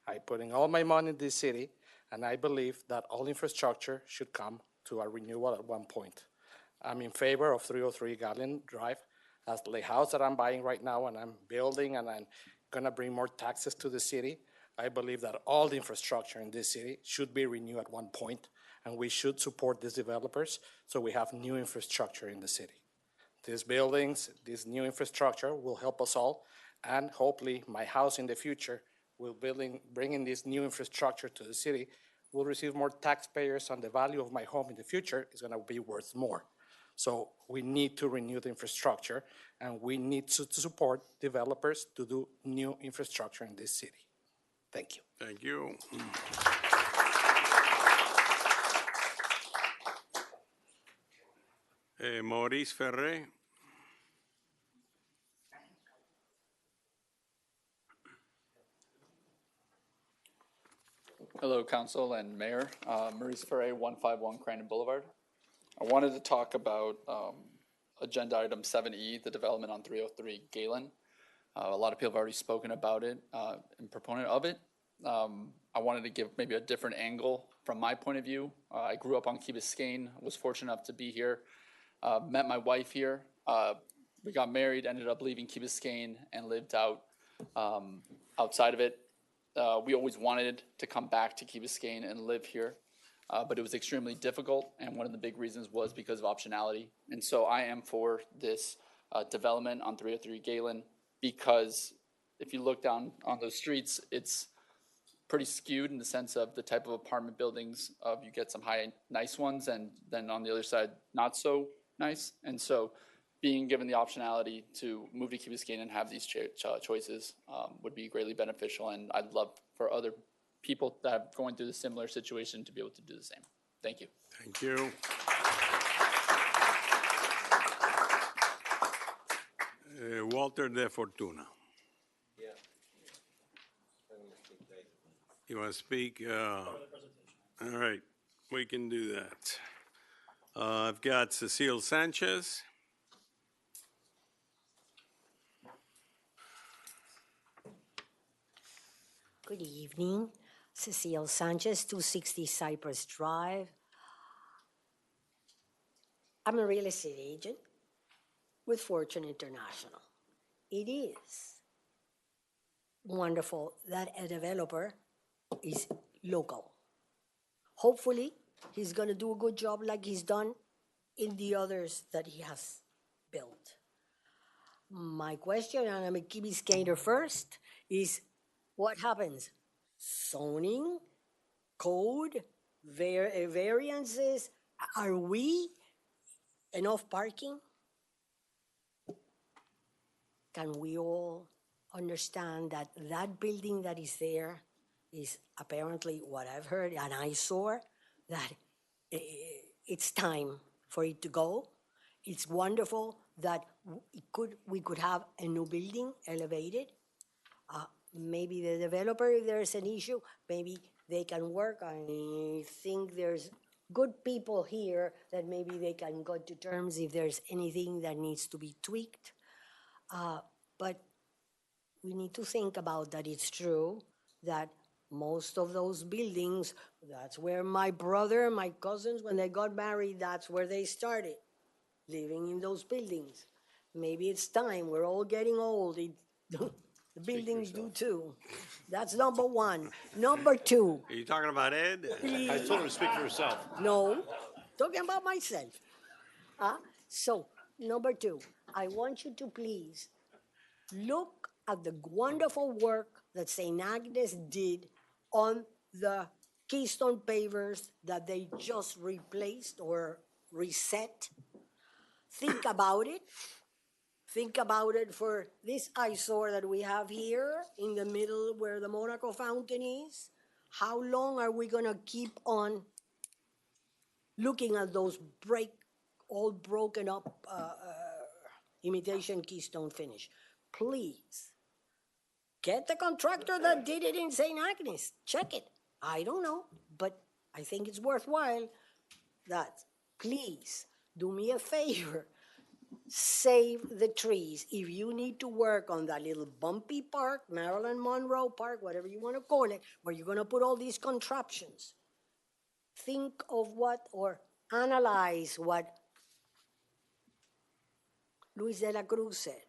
I put in all my money in this city, and I believe that all infrastructure should come to a renewal at one point. I'm in favor of 303 Galen Drive. As the house that I'm buying right now, and I'm building, and I'm gonna bring more taxes to the city, I believe that all the infrastructure in this city should be renewed at one point, and we should support these developers so we have new infrastructure in the city. These buildings, this new infrastructure will help us all, and hopefully my house in the future will bringing this new infrastructure to the city will receive more taxpayers, and the value of my home in the future is gonna be worth more. So we need to renew the infrastructure, and we need to support developers to do new infrastructure in this city. Thank you. Thank you. Maurice Ferré. Hello, Council and Mayor. Maurice Ferre, 151 Crandon Boulevard. I wanted to talk about agenda item 7E, the development on 303 Galen. A lot of people have already spoken about it and proponent of it. I wanted to give maybe a different angle from my point of view. I grew up on Key Biscayne, was fortunate enough to be here, met my wife here. We got married, ended up leaving Key Biscayne and lived outside of it. We always wanted to come back to Key Biscayne and live here. but it was extremely difficult, and one of the big reasons was because of optionality. And so I am for this development on 303 Galen, because if you look down on those streets, it's pretty skewed in the sense of the type of apartment buildings. You get some high, nice ones, and then on the other side, not so nice. And so being given the optionality to move to Key Biscayne and have these choices would be greatly beneficial, and I'd love for other people that are going through the similar situation to be able to do the same. Thank you. Thank you. Walter De Fortuna. You want to speak? All right, we can do that. I've got Cecile Sanchez. Good evening. Cecile Sanchez, 260 Cypress Drive. I'm a real estate agent with Fortune International. It is wonderful that a developer is local. Hopefully, he's going to do a good job like he's done in the others that he has built. My question, and I'm a Key Biscayner first, is what happens? Zoning, code, variances, are we enough parking? Can we all understand that that building that is there is apparently what I've heard, an eyesore, that it's time for it to go? It's wonderful that we could have a new building elevated. Maybe the developer, if there's an issue, maybe they can work. I think there's good people here that maybe they can go to terms if there's anything that needs to be tweaked. But we need to think about that it's true that most of those buildings, that's where my brother, my cousins, when they got married, that's where they started, living in those buildings. Maybe it's time. We're all getting old. The buildings do too. That's number one. Number two. Are you talking about Ed? I told him to speak for himself. No, talking about myself. So, number two, I want you to please look at the wonderful work that St. Agnes did on the Keystone pavers that they just replaced or reset. Think about it. Think about it for this eyesore that we have here in the middle where the Monaco fountain is. How long are we going to keep on looking at those all broken up imitation Keystone finish? Please, get the contractor that did it in St. Agnes. Check it. I don't know, but I think it's worthwhile that, please, do me a favor. Save the trees. If you need to work on that little bumpy park, Marilyn Monroe Park, whatever you want to call it, where you're going to put all these contraptions, think of what, or analyze what Luis de la Cruz said.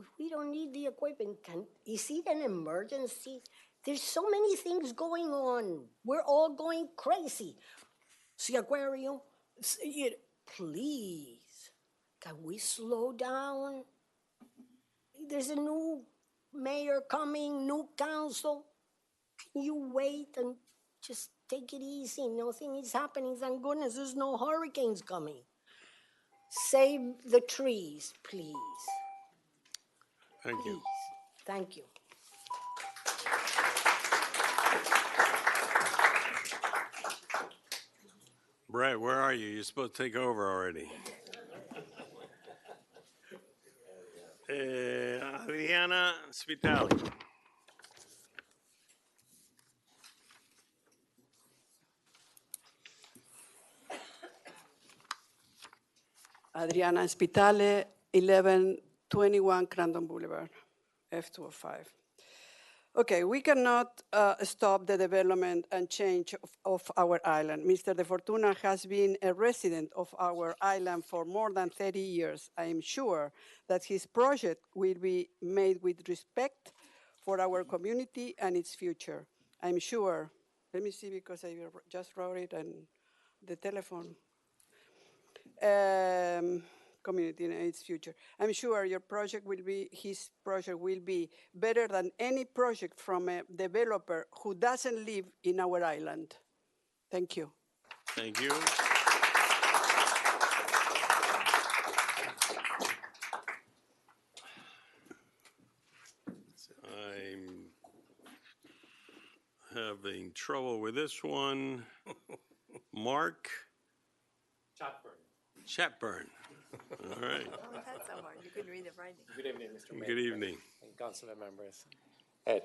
If we don't need the equipment, is it an emergency? There's so many things going on. We're all going crazy. See aquarium? Please, can we slow down? There's a new mayor coming, new council. Can you wait and just take it easy? Nothing is happening. Thank goodness there's no hurricanes coming. Save the trees, please. Thank you. Thank you. Brett, where are you? You're supposed to take over already. Adriana Spitali. Adriana Spitale, 1121 Crandon Boulevard, F205. Okay, we cannot stop the development and change of our island. Mr. De Fortuna has been a resident of our island for more than 30 years. I am sure that his project will be made with respect for our community and its future. I'm sure Let me see because I just wrote it on the telephone. Community in its future. I'm sure his project will be better than any project from a developer who doesn't live in our island. Thank you. Thank you. I'm having trouble with this one. Mark Chatburn. All right. That's somewhere. You could read the writing. Good evening, Mr. Mayor. Good evening. And councilor members. Ed,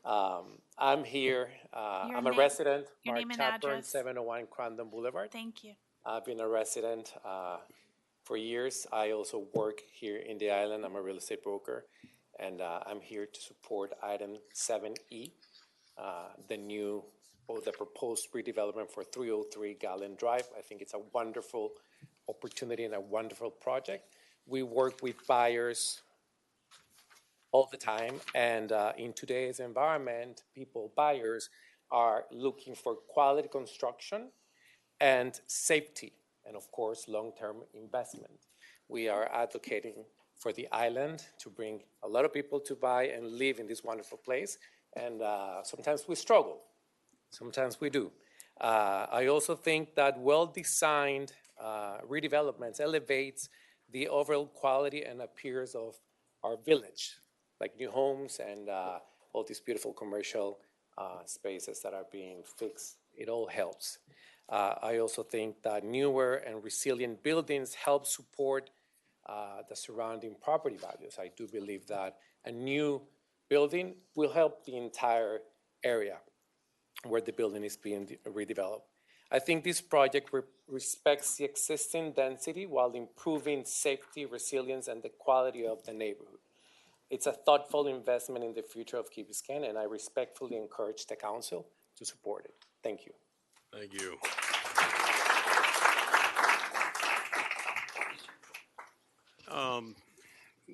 I'm here. Your I'm a name- resident. your Mark name and Chatburn, address. 701 Crandon Boulevard. Thank you. I've been a resident for years. I also work here in the island. I'm a real estate broker. And I'm here to support item 7E, the proposed redevelopment for 303 Gallon Drive. I think it's a wonderful opportunity and a wonderful project. We work with buyers all the time, and in today's environment, buyers are looking for quality construction and safety, and of course, long-term investment. We are advocating for the island to bring a lot of people to buy and live in this wonderful place, and sometimes we struggle. Sometimes we do. I also think that well-designed redevelopments elevates the overall quality and appearance of our village, like new homes and all these beautiful commercial spaces that are being fixed. It all helps. I also think that newer and resilient buildings help support the surrounding property values. I do believe that a new building will help the entire area where the building is being redeveloped. I think this project respects the existing density while improving safety, resilience, and the quality of the neighborhood. It's a thoughtful investment in the future of Key Biscayne, and I respectfully encourage the council to support it. Thank you. Thank you.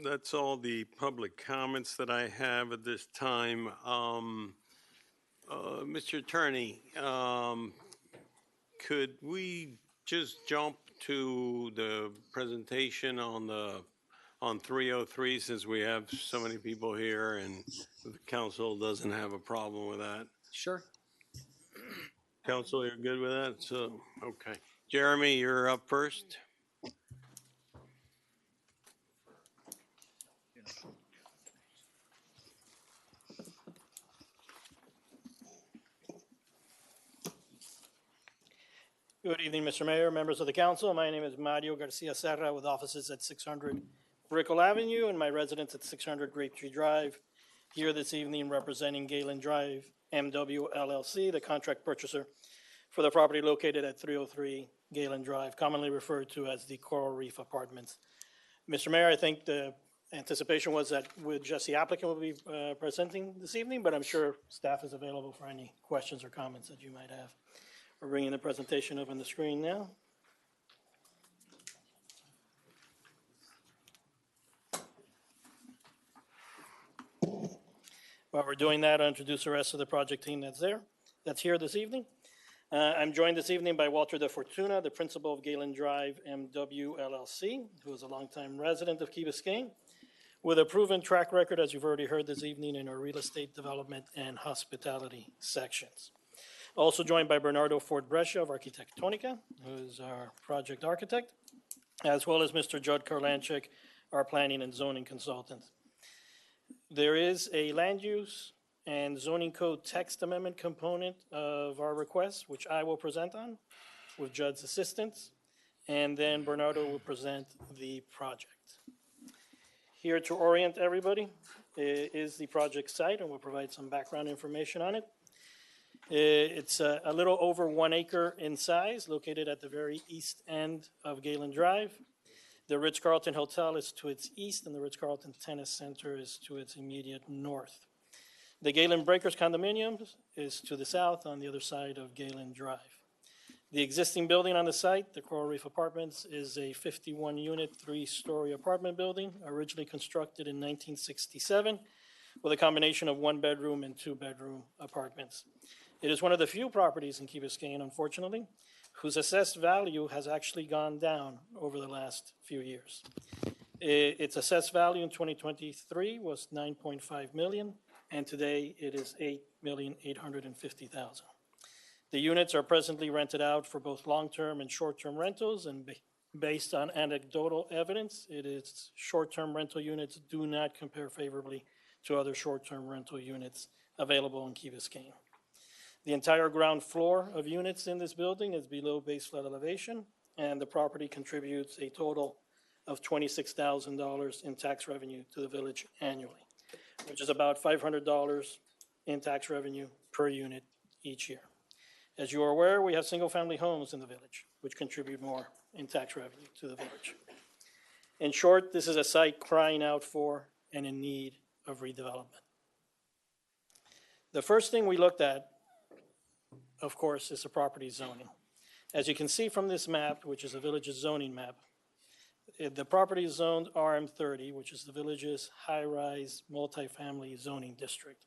That's all the public comments that I have at this time. Mr. Attorney, could we just jump to the presentation on 303 since we have so many people here and the council doesn't have a problem with that? Sure. Council, you're good with that? So, okay. Jeremy, you're up first. Good evening, Mr. Mayor, members of the council. My name is Mario Garcia Serra with offices at 600 Brickell Avenue and my residence at 600 Grape Tree Drive. Here this evening representing Galen Drive MW LLC, the contract purchaser for the property located at 303 Galen Drive, commonly referred to as the Coral Reef Apartments. Mr. Mayor, I think the anticipation was that just the applicant will be presenting this evening, but I'm sure staff is available for any questions or comments that you might have. We're bringing the presentation up on the screen now. While we're doing that, I'll introduce the rest of the project team that's here this evening. I'm joined this evening by Walter De Fortuna, the principal of Galen Drive MW LLC, who is a longtime resident of Key Biscayne, with a proven track record, as you've already heard this evening, in our real estate development and hospitality sections. Also joined by Bernardo Ford Brescia of Arquitectonica, who is our project architect, as well as Mr. Judd Karlanchik, our planning and zoning consultant. There is a land use and zoning code text amendment component of our request, which I will present on with Judd's assistance, and then Bernardo will present the project. Here to orient everybody is the project site, and we'll provide some background information on it. It's a little over 1 acre in size, located at the very east end of Galen Drive. The Ritz-Carlton Hotel is to its east, and the Ritz-Carlton Tennis Center is to its immediate north. The Galen Breakers condominiums is to the south on the other side of Galen Drive. The existing building on the site, the Coral Reef Apartments, is a 51-unit, 3-story apartment building, originally constructed in 1967, with a combination of 1-bedroom and 2-bedroom apartments. It is one of the few properties in Key Biscayne, unfortunately, whose assessed value has actually gone down over the last few years. Its assessed value in 2023 was 9.5 million, and today it is 8,850,000. The units are presently rented out for both long-term and short-term rentals, and based on anecdotal evidence, short-term rental units do not compare favorably to other short-term rental units available in Key Biscayne. The entire ground floor of units in this building is below base flood elevation, and the property contributes a total of $26,000 in tax revenue to the village annually, which is about $500 in tax revenue per unit each year. As you are aware, we have single-family homes in the village, which contribute more in tax revenue to the village. In short, this is a site crying out for and in need of redevelopment. The first thing we looked at, of course, is the property zoning. As you can see from this map, which is a village's zoning map, the property is zoned RM30, which is the village's high-rise multifamily zoning district.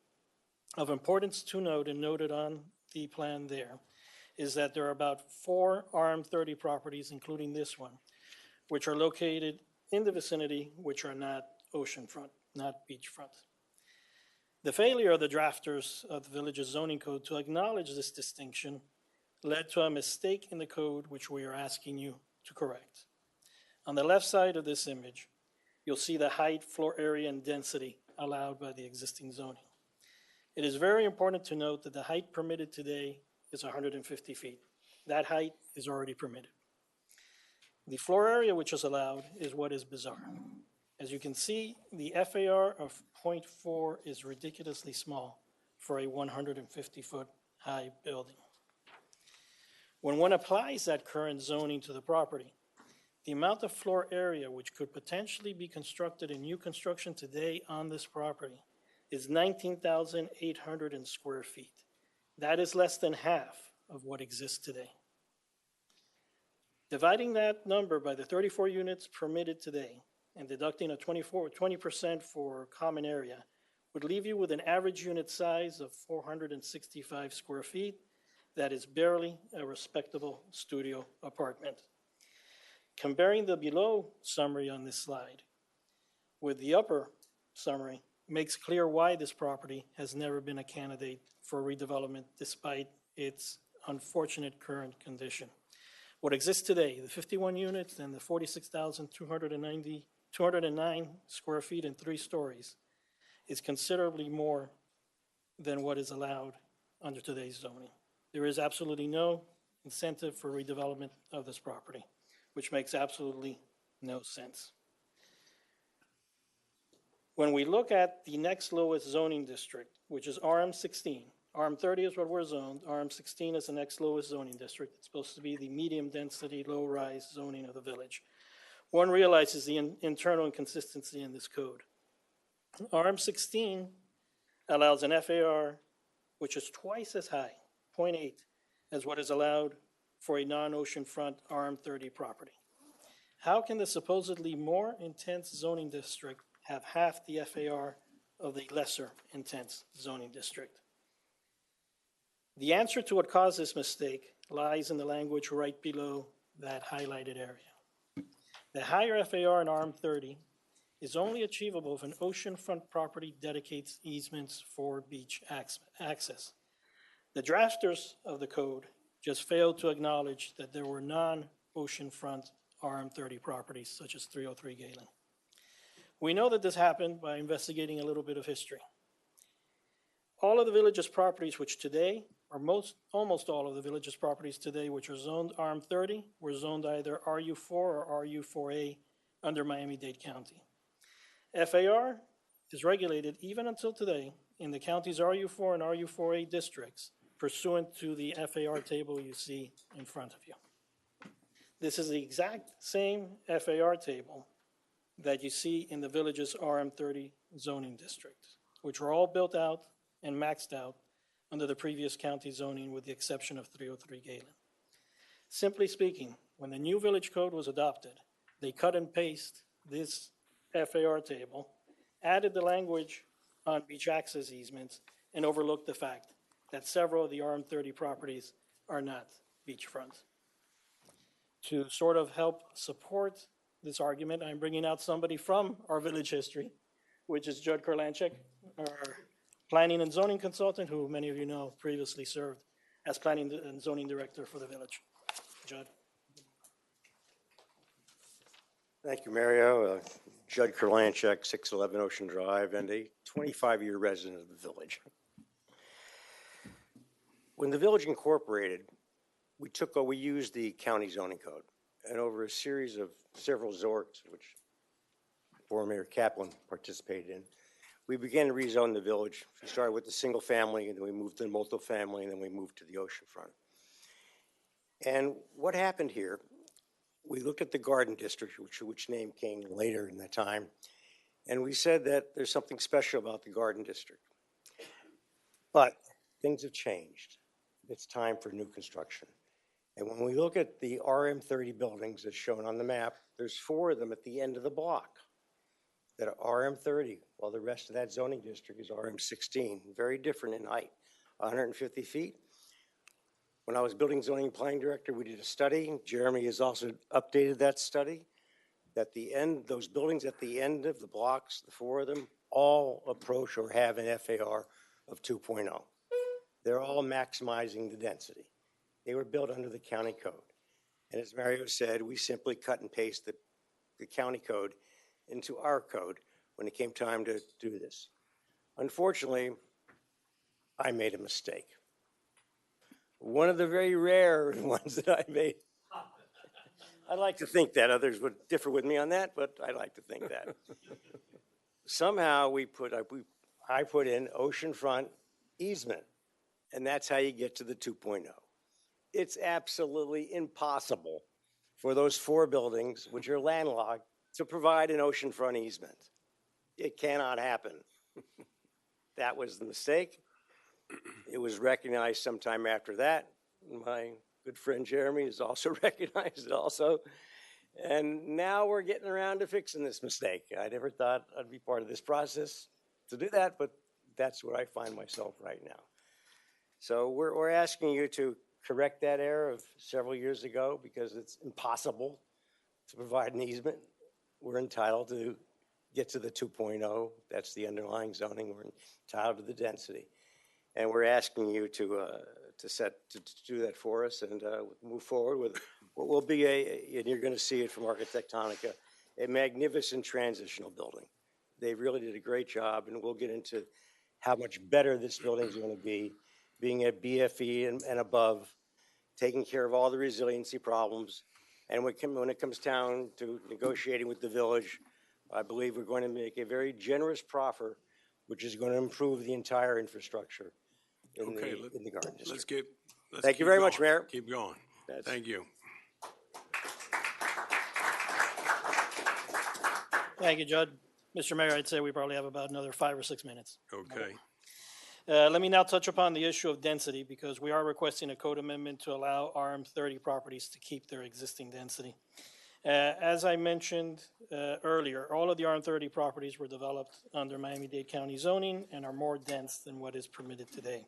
Of importance to note, and noted on the plan there, is that there are about 4 RM30 properties, including this one, which are located in the vicinity, which are not oceanfront, not beachfront. The failure of the drafters of the village's zoning code to acknowledge this distinction led to a mistake in the code, which we are asking you to correct. On the left side of this image, you'll see the height, floor area, and density allowed by the existing zoning. It is very important to note that the height permitted today is 150 feet. That height is already permitted. The floor area which is allowed is what is bizarre. As you can see, the FAR of 0.4 is ridiculously small for a 150-foot high building. When one applies that current zoning to the property, the amount of floor area which could potentially be constructed in new construction today on this property is 19,800 square feet. That is less than half of what exists today. Dividing that number by the 34 units permitted today and deducting a 20% for common area would leave you with an average unit size of 465 square feet. That is barely a respectable studio apartment. Comparing the below summary on this slide with the upper summary makes clear why this property has never been a candidate for redevelopment despite its unfortunate current condition. What exists today, the 51 units and the 46,209 square feet and 3 stories, is considerably more than what is allowed under today's zoning. There is absolutely no incentive for redevelopment of this property, which makes absolutely no sense. When we look at the next lowest zoning district, which is RM16, RM30 is what we're zoned, RM16 is the next lowest zoning district. It's supposed to be the medium density, low rise zoning of the village. One realizes the internal inconsistency in this code. RM16 allows an FAR which is twice as high, 0.8, as what is allowed for a non-ocean front RM30 property. How can the supposedly more intense zoning district have half the FAR of the lesser intense zoning district? The answer to what caused this mistake lies in the language right below that highlighted area. The higher FAR in RM30 is only achievable if an oceanfront property dedicates easements for beach access. The drafters of the code just failed to acknowledge that there were non-oceanfront RM30 properties such as 303 Galen. We know that this happened by investigating a little bit of history. All of the village's properties which today, or almost all of the village's properties today which are zoned RM30 were zoned either RU4 or RU4A under Miami-Dade County. FAR is regulated even until today in the county's RU4 and RU4A districts pursuant to the FAR table you see in front of you. This is the exact same FAR table that you see in the village's RM30 zoning district, which were all built out and maxed out under the previous county zoning with the exception of 303 Galen. Simply speaking, when the new village code was adopted, they cut and paste this FAR table, added the language on beach access easements, and overlooked the fact that several of the RM30 properties are not beachfront. To sort of help support this argument, I'm bringing out somebody from our village history, which is Judd Kurlanchek, our planning and zoning consultant, who many of you know previously served as planning and zoning director for the village. Judd. Thank you, Mario. Judd Kurlanchek, 611 Ocean Drive, and a 25-year resident of the village. When the village incorporated, we used the county zoning code, and over a series of several ZORCs, which former Mayor Kaplan participated in, we began to rezone the village. We started with the single family, and then we moved to multifamily, and then we moved to the oceanfront. And what happened here, we looked at the Garden District, which name came later in that time, and we said that there's something special about the Garden District. But things have changed. It's time for new construction. And when we look at the RM30 buildings as shown on the map, there's 4 of them at the end of the block that are RM30, while the rest of that zoning district is RM16, very different in height, 150 feet. When I was building zoning and planning director, we did a study. Jeremy has also updated that study, that those buildings at the end of the blocks, the 4 of them, all approach or have an FAR of 2.0. They're all maximizing the density. They were built under the county code. And as Mario said, we simply cut and paste the county code into our code when it came time to do this. Unfortunately, I made a mistake. One of the very rare ones that I made. I'd like to think that others would differ with me on that, but I like to think that. Somehow I put in oceanfront easement, and that's how you get to the 2.0. It's absolutely impossible for those 4 buildings, which are landlocked, to provide an oceanfront easement. It cannot happen. That was the mistake. It was recognized sometime after that. My good friend Jeremy has also recognized it also. And now we're getting around to fixing this mistake. I never thought I'd be part of this process to do that, but that's where I find myself right now. So we're asking you to correct that error of several years ago, because it's impossible to provide an easement. We're entitled to get to the 2.0. That's the underlying zoning. We're entitled to the density. And we're asking you to do that for us and move forward with what will be and you're going to see it from Architectonica, a magnificent transitional building. They really did a great job, and we'll get into how much better this building is going to be, being at BFE and above, taking care of all the resiliency problems. And when it comes down to negotiating with the village, I believe we're going to make a very generous proffer, which is going to improve the entire infrastructure in the Garden District. Thank you very much, Mayor. Keep going. Thank you. Thank you, Judd. Mr. Mayor, I'd say we probably have about another 5 or 6 minutes. Okay. Let me now touch upon the issue of density, because we are requesting a code amendment to allow RM30 properties to keep their existing density. As I mentioned earlier, all of the RM30 properties were developed under Miami-Dade County zoning and are more dense than what is permitted today.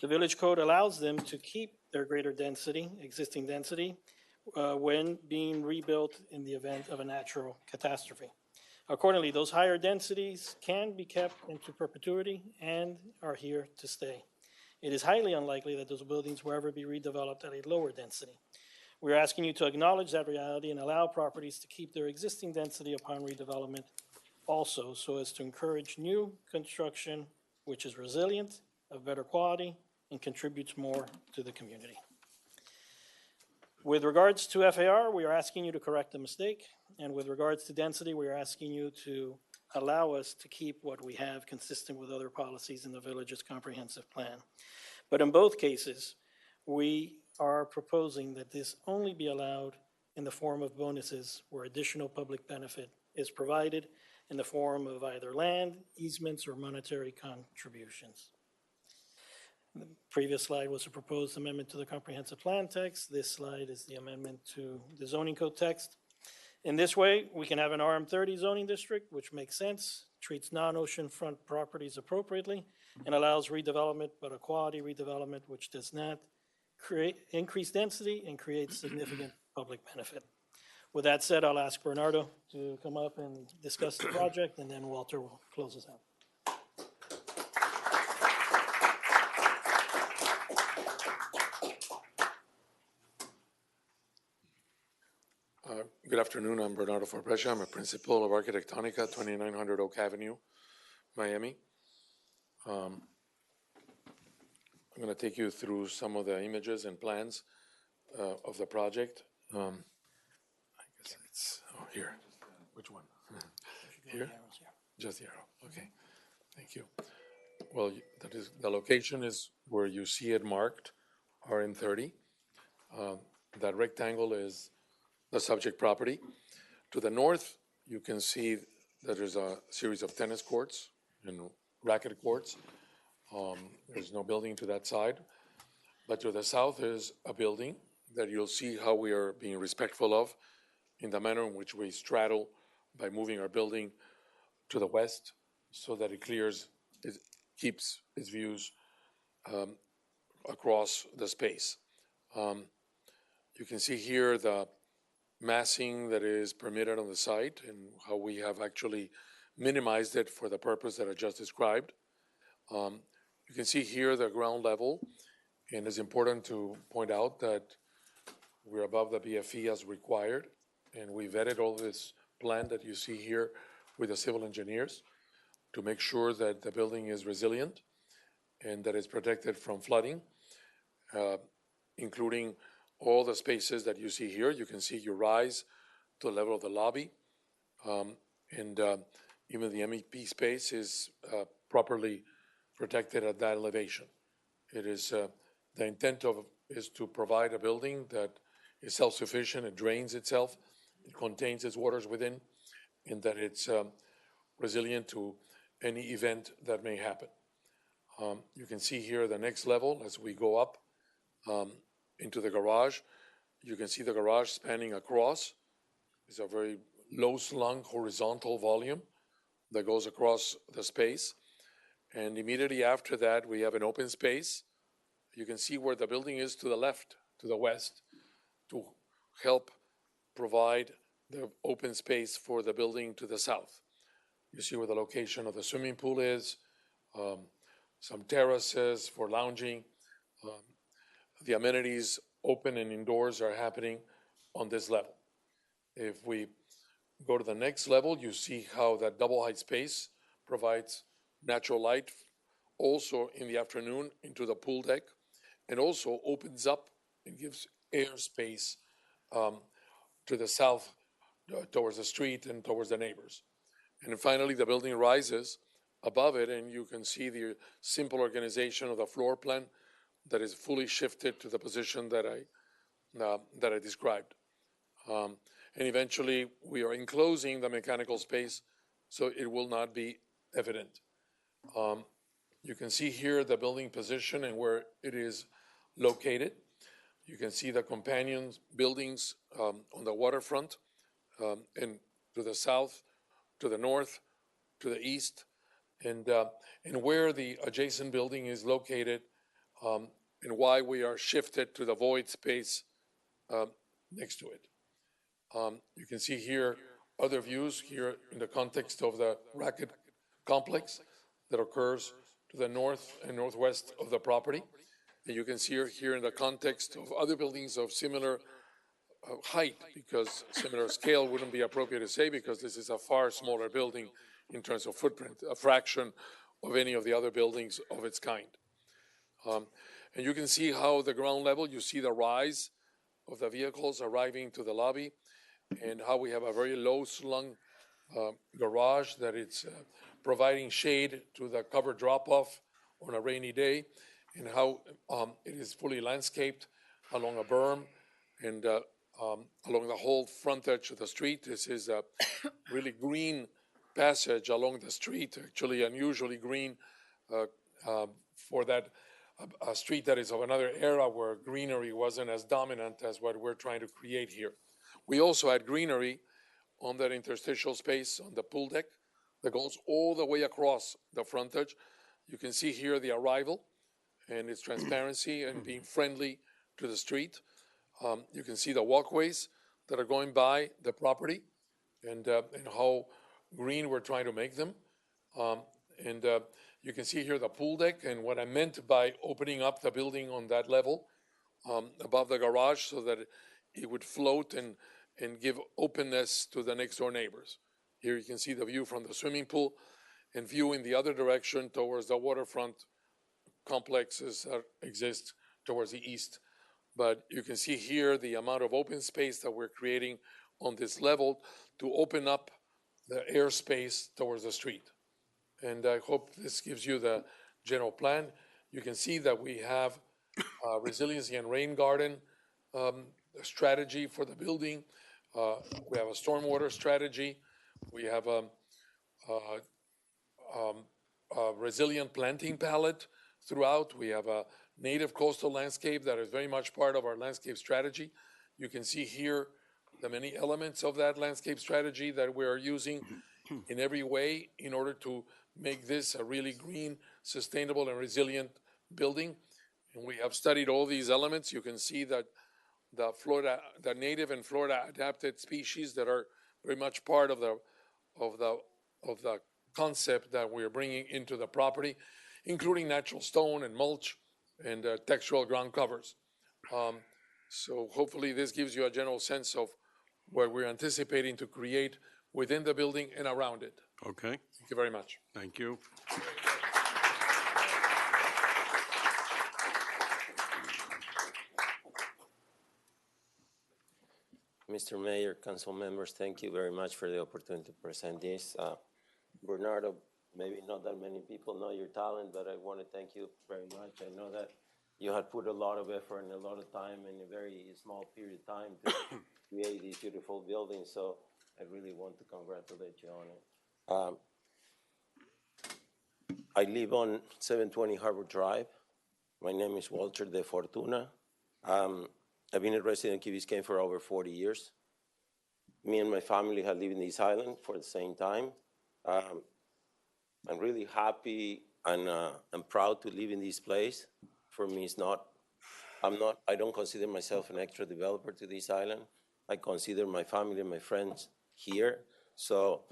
The village code allows them to keep their greater density, existing density, when being rebuilt in the event of a natural catastrophe. Accordingly, those higher densities can be kept into perpetuity and are here to stay. It is highly unlikely that those buildings will ever be redeveloped at a lower density. We're asking you to acknowledge that reality and allow properties to keep their existing density upon redevelopment also, so as to encourage new construction, which is resilient, of better quality, and contributes more to the community. With regards to FAR, we are asking you to correct the mistake. And with regards to density, we are asking you to allow us to keep what we have consistent with other policies in the village's comprehensive plan. But in both cases, we are proposing that this only be allowed in the form of bonuses where additional public benefit is provided in the form of either land, easements, or monetary contributions. The previous slide was a proposed amendment to the comprehensive plan text. This slide is the amendment to the zoning code text. In this way, we can have an RM30 zoning district, which makes sense treats non-oceanfront properties appropriately, and allows redevelopment, but a quality redevelopment which does not create increased density and creates significant public benefit. With that said, I'll ask Bernardo to come up and discuss the project, and then Walter will close us out. Good afternoon, I'm Bernardo Forbrescia. I'm a principal of Architectonica, 2900 Oak Avenue, Miami. I'm going to take you through some of the images and plans of the project. I guess it's, here. Which one? Here? Just the arrow, okay. Thank you. Well, that is, the location is where you see it marked, RN30. That rectangle is the subject property. To the north, you can see that there's a series of tennis courts and racket courts. There's no building to that side. But to the south is a building that you'll see how we are being respectful of in the manner in which we straddle by moving our building to the west so that it clears, it keeps its views across the space. You can see here the massing that is permitted on the site and how we have actually minimized it for the purpose that I just described. You can see here the ground level, and it's important to point out that we're above the BFE as required, and we vetted all this plan that you see here with the civil engineers to make sure that the building is resilient and that it's protected from flooding, including all the spaces that you see here. You can see you rise to the level of the lobby, and even the MEP space is properly protected at that elevation. It is, the intent of is to provide a building that is self-sufficient, it drains itself, it contains its waters within, and that it's resilient to any event that may happen. You can see here the next level as we go up into the garage. You can see the garage spanning across. It's a very low slung horizontal volume that goes across the space. And immediately after that, we have an open space. You can see where the building is to the left, to the west, to help provide the open space for the building to the south. You see where the location of the swimming pool is, some terraces for lounging. The amenities, open and indoors, are happening on this level. If we go to the next level, you see how that double height space provides natural light also in the afternoon into the pool deck, and also opens up and gives air space to the south towards the street and towards the neighbors. And finally, the building rises above it, and you can see the simple organization of the floor plan that is fully shifted to the position that I described. And eventually, we are enclosing the mechanical space so it will not be evident. You can see here the building position and where it is located. You can see the companion buildings on the waterfront, and to the south, to the north, to the east, and where the adjacent building is located, and why we are shifted to the void space next to it. You can see here other views here in the context of the racket complex that occurs to the north and northwest of the property. And you can see here in the context of other buildings of similar height, because similar scale wouldn't be appropriate to say, because this is a far smaller building in terms of footprint, a fraction of any of the other buildings of its kind. And you can see how the ground level, you see the rise of the vehicles arriving to the lobby, and how we have a very low slung garage that it's providing shade to the covered drop-off on a rainy day, and how it is fully landscaped along a berm and along the whole frontage of the street. This is a really green passage along the street, actually unusually green for that a street that is of another era where greenery wasn't as dominant as what we're trying to create here. We also had greenery on that interstitial space on the pool deck that goes all the way across the frontage. You can see here the arrival and its transparency and being friendly to the street. You can see the walkways that are going by the property and how green we're trying to make them. You can see here the pool deck and what I meant by opening up the building on that level above the garage so that it would float and give openness to the next door neighbors. Here you can see the view from the swimming pool and view in the other direction towards the waterfront complexes that exist towards the east. But you can see here the amount of open space that we're creating on this level to open up the airspace towards the street. And I hope this gives you the general plan. You can see that we have resiliency and rain garden strategy for the building. We have a stormwater strategy. We have a resilient planting palette throughout. We have a native coastal landscape that is very much part of our landscape strategy. You can see here the many elements of that landscape strategy that we are using in every way in order to make this a really green, sustainable, and resilient building. And we have studied all these elements. You can see that the native and Florida adapted species that are very much part of the concept that we're bringing into the property, including natural stone and mulch and textural ground covers. So hopefully this gives you a general sense of what we're anticipating to create within the building and around it. Okay. Thank you very much. Thank you. Mr. Mayor, council members, thank you very much for the opportunity to present this. Bernardo, maybe not that many people know your talent, but I want to thank you very much. I know that you had put a lot of effort and a lot of time in a very small period of time to create these beautiful buildings, so I really want to congratulate you on it. I live on 720 Harbor Drive. My name is Walter De Fortuna. I've been a resident of Key Biscayne for over 40 years. Me and my family have lived in this island for the same time. I'm really happy and I'm proud to live in this place. For me, I don't consider myself an extra developer to this island. I consider my family and my friends here. So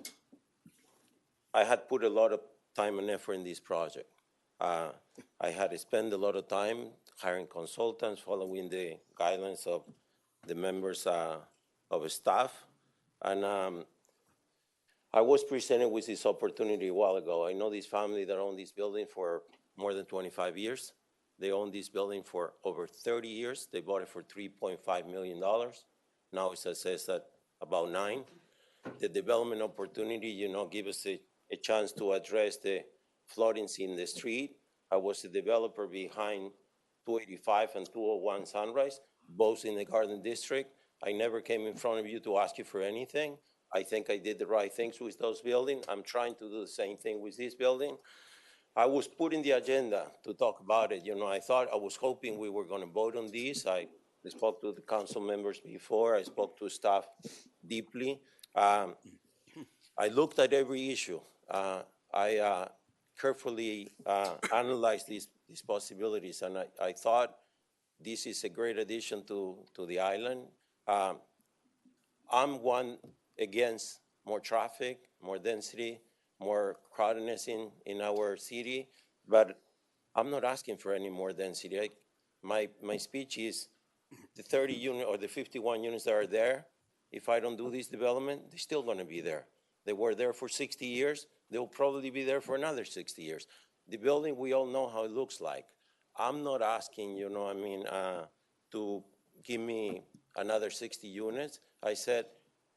I had put a lot of time and effort in this project. I had spent a lot of time hiring consultants, following the guidelines of the members of staff. And I was presented with this opportunity a while ago. I know this family that owned this building for more than 25 years. They owned this building for over 30 years. They bought it for $3.5 million. Now it's assessed at about $9 million. The development opportunity, give us a chance to address the floodings in the street. I was a developer behind 285 and 201 Sunrise, both in the Garden District. I never came in front of you to ask you for anything. I think I did the right things with those buildings. I'm trying to do the same thing with this building. I was put in the agenda to talk about it. I was hoping we were going to vote on this. I spoke to the council members before. I spoke to staff deeply. I looked at every issue. I carefully analyzed these possibilities, and I thought this is a great addition to the island. I'm one against more traffic, more density, more crowdedness in our city, but I'm not asking for any more density. My speech is the 30 units or the 51 units that are there, if I don't do this development, they're still going to be there. They were there for 60 years. They'll probably be there for another 60 years. The building, we all know how it looks like. I'm not asking, to give me another 60 units. I said,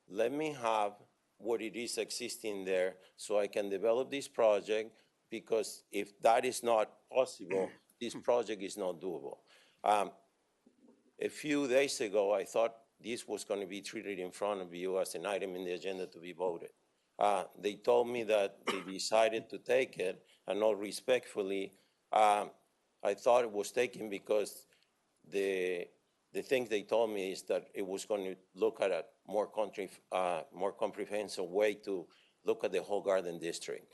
let me have what it is existing there so I can develop this project, because if that is not possible, this project is not doable. A few days ago, I thought this was going to be treated in front of you as an item in the agenda to be voted. They told me that they decided to take it, and all respectfully, I thought it was taken because the thing they told me is that it was going to look at a more comprehensive way to look at the whole garden district.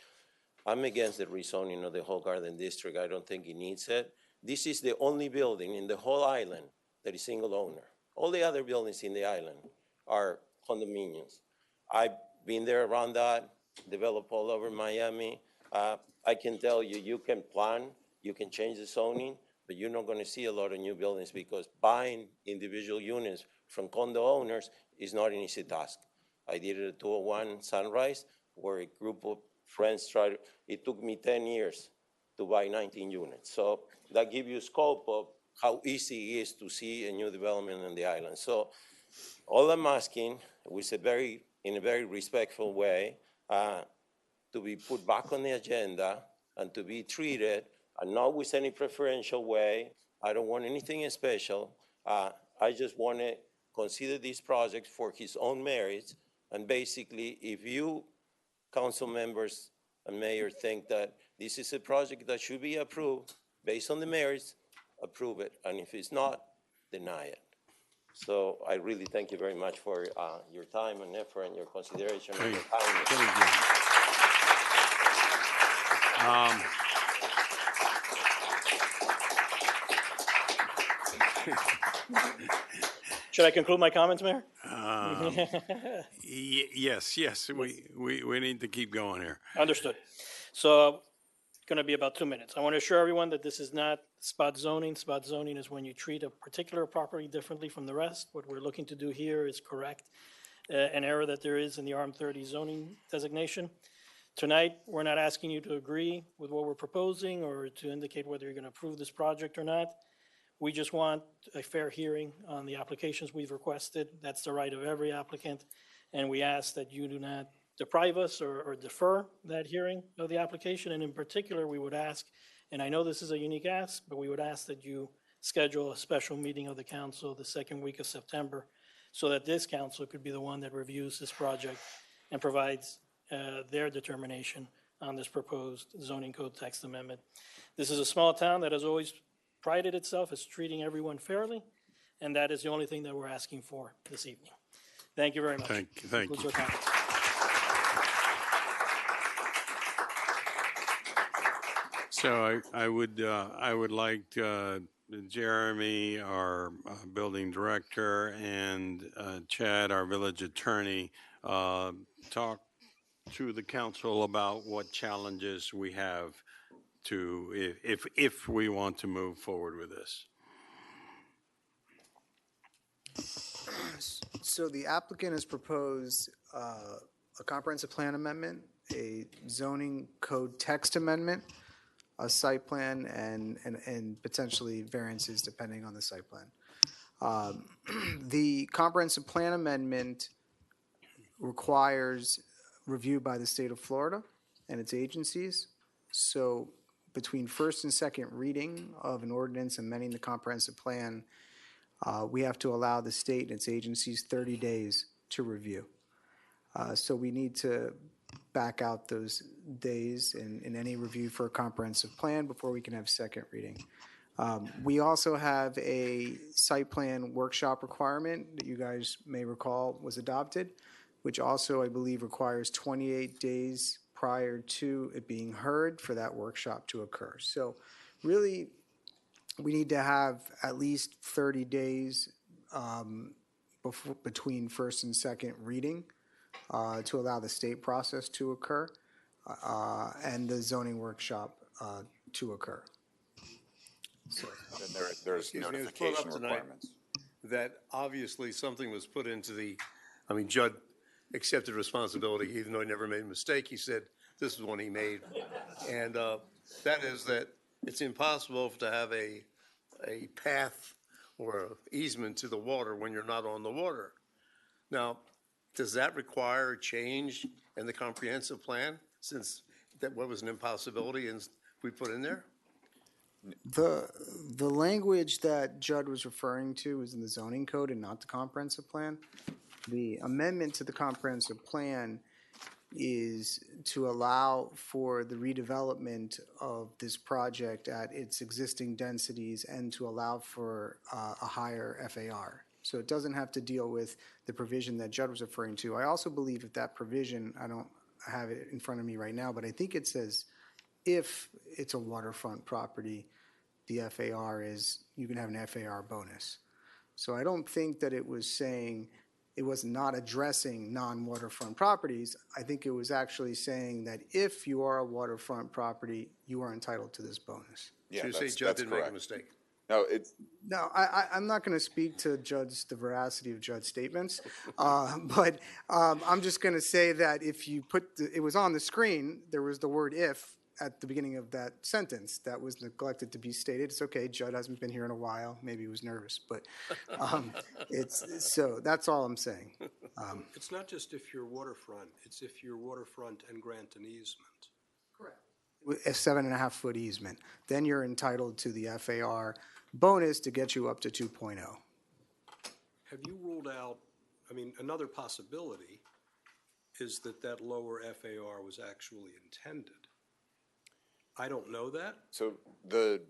I'm against the rezoning of the whole garden district. I don't think it needs it. This is the only building in the whole island that is single owner. All the other buildings in the island are condominiums. I've been there around that, developed all over Miami. I can tell you, you can plan, you can change the zoning, but you're not going to see a lot of new buildings because buying individual units from condo owners is not an easy task. I did it at 201 Sunrise, where a group of friends tried. It took me 10 years to buy 19 units. So that gives you scope of how easy it is to see a new development on the island. So all I'm asking was in a very respectful way to be put back on the agenda and to be treated, and not with any preferential way. I don't want anything special. I just want to consider this project for his own merits. And basically, if you, council members and mayor, think that this is a project that should be approved based on the merits, approve it. And if it's not, deny it. So I really thank you very much for your time and effort and your consideration and your kindness. Should I conclude my comments, Mayor? Yes, we need to keep going here. Understood. So it's going to be about 2 minutes. I want to assure everyone that this is not spot zoning. Spot zoning is when you treat a particular property differently from the rest. What we're looking to do here is correct an error that there is in the RM30 zoning designation. Tonight, we're not asking you to agree with what we're proposing or to indicate whether you're going to approve this project or not. We just want a fair hearing on the applications we've requested. That's the right of every applicant. And we ask that you do not deprive us or defer that hearing of the application. And in particular, we would ask, and I know this is a unique ask, but we would ask that you schedule a special meeting of the council the second week of September so that this council could be the one that reviews this project and provides their determination on this proposed zoning code text amendment. This is a small town that has always prided itself as treating everyone fairly, and that is the only thing that we're asking for this evening. Thank you very much. Thank you. Concludes our comments. So I would like Jeremy, our building director, and Chad, our village attorney, talk to the council about what challenges we have to, if we want to move forward with this. So the applicant has proposed a comprehensive plan amendment, a zoning code text amendment, a site plan, and potentially variances depending on the site plan. The comprehensive plan amendment requires review by the state of Florida and its agencies. So between first and second reading of an ordinance amending the comprehensive plan, we have to allow the state and its agencies 30 days to review. So we need to back out those days in any review for a comprehensive plan before we can have second reading. We also have a site plan workshop requirement that you guys may recall was adopted, which also, I believe, requires 28 days prior to it being heard for that workshop to occur. So really, we need to have at least 30 days between first and second reading to allow the state process to occur and the zoning workshop to occur. So, and there's notification requirements. That obviously something was put into Judd accepted responsibility, even though he never made a mistake. He said this is one he made. And that is that it's impossible to have a path or easement to the water when you're not on the water. Now, does that require a change in the comprehensive plan, since that what was an impossibility and we put in there? The language that Judd was referring to is in the zoning code and not the comprehensive plan. The amendment to the comprehensive plan is to allow for the redevelopment of this project at its existing densities and to allow for a higher FAR. So it doesn't have to deal with the provision that Judd was referring to. I also believe that that provision, have it in front of me right now, but I think it says if it's a waterfront property, the FAR is, you can have an FAR bonus. So I don't think that it was saying, it was not addressing non-waterfront properties. I think it was actually saying that if you are a waterfront property, you are entitled to this bonus. So you say Judd didn't make a mistake? No, it's, No, I'm not going to speak to the veracity of Judd's statements, but I'm just going to say that if you it was on the screen, there was the word if at the beginning of that sentence that was neglected to be stated. It's okay, Judd hasn't been here in a while, maybe he was nervous, but so that's all I'm saying. It's not just if you're waterfront, it's if you're waterfront and grant an easement. A 7.5-foot easement, then you're entitled to the FAR bonus to get you up to 2.0. Have you ruled out, I mean, another possibility is that that lower FAR was actually intended. I don't know that. so the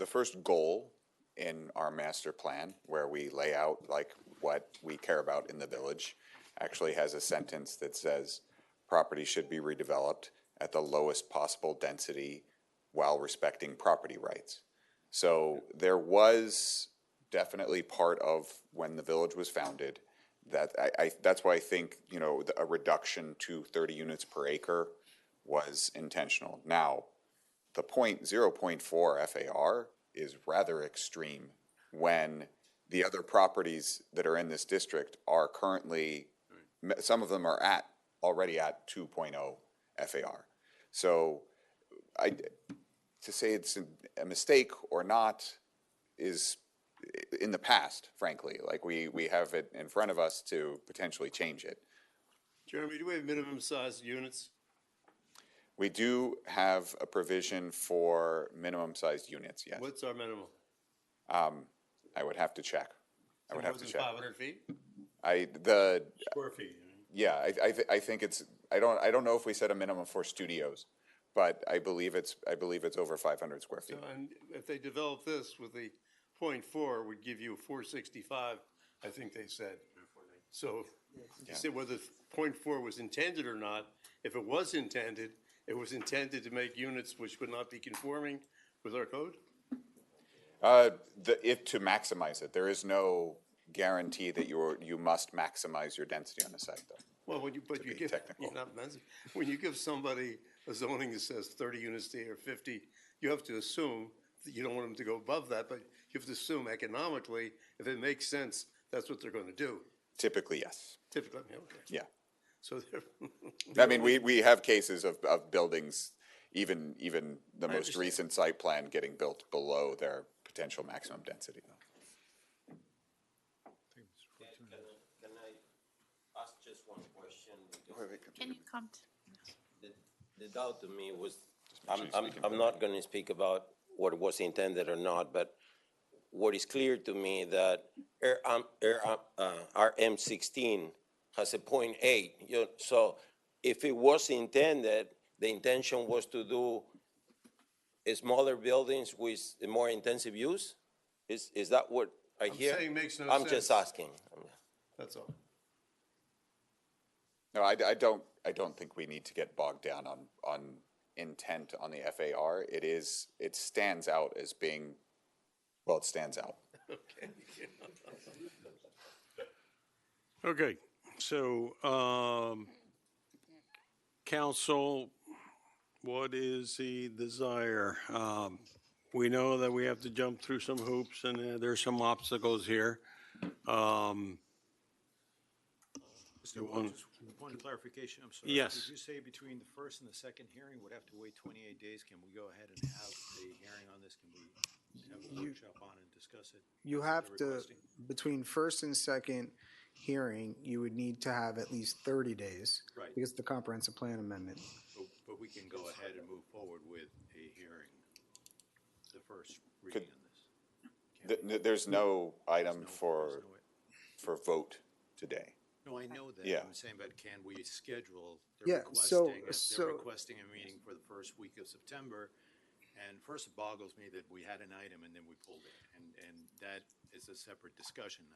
first goal in our master plan, where we lay out like what we care about in the village, actually has a sentence that says property should be redeveloped at the lowest possible density while respecting property rights. So there was definitely part of when the village was founded that that's why I think, you know, a reduction to 30 units per acre was intentional. Now, the 0.4 FAR is rather extreme when the other properties that are in this district are currently, some of them are already at 2.0 FAR. So to say it's a mistake or not is in the past, frankly. Like we have it in front of us to potentially change it. Jeremy, do we have minimum size units? We do have a provision for minimum sized units, yes. What's our minimum? I would have to check. I would have to check. 500 feet? Square feet. Yeah, I think it's, I don't know if we set a minimum for studios, but I believe it's over 500 square feet. So, and if they develop this with the 0.4, would give you 465, I think they said. So you say whether 0.4 was intended or not, if it was intended, it was intended to make units which would not be conforming with our code? To maximize it, there is no guarantee that you must maximize your density on the site, though. Well, when you give somebody a zoning that says 30 units to or 50, you have to assume that you don't want them to go above that, but you have to assume economically, if it makes sense, that's what they're going to do. Typically, yes. Typically, okay. Yeah. So I mean, we have cases of buildings, even the most recent site plan getting built below their potential maximum density. Can I ask just one question? Can you come? The doubt to me was, I'm not going to speak about what was intended or not, but what is clear to me that RM16 has a 0.8. So if it was intended, the intention was to do smaller buildings with a more intensive use? Is that what I hear? I'm saying makes no I'm sense. just asking. That's all. No, I don't think we need to get bogged down on intent on the FAR. It stands out as being, well, it stands out. Okay. Okay, so, council, what is the desire? We know that we have to jump through some hoops and there's some obstacles here. Mr. Wall, just one clarification, I'm sorry. Yes. Did you say between the first and the second hearing, would have to wait 28 days? Can we go ahead and have a hearing on this? Can we have a workshop on and discuss it? You have to, between first and second hearing, you would need to have at least 30 days. Right. Because of the comprehensive plan amendment. But we can go ahead and move forward with a hearing, the first reading on this. There's no item for vote today. No, I know that. Yeah. I'm saying, but can we schedule, Yeah, they're requesting a meeting for the first week of September. And first, it boggles me that we had an item and then we pulled it, and that is a separate discussion.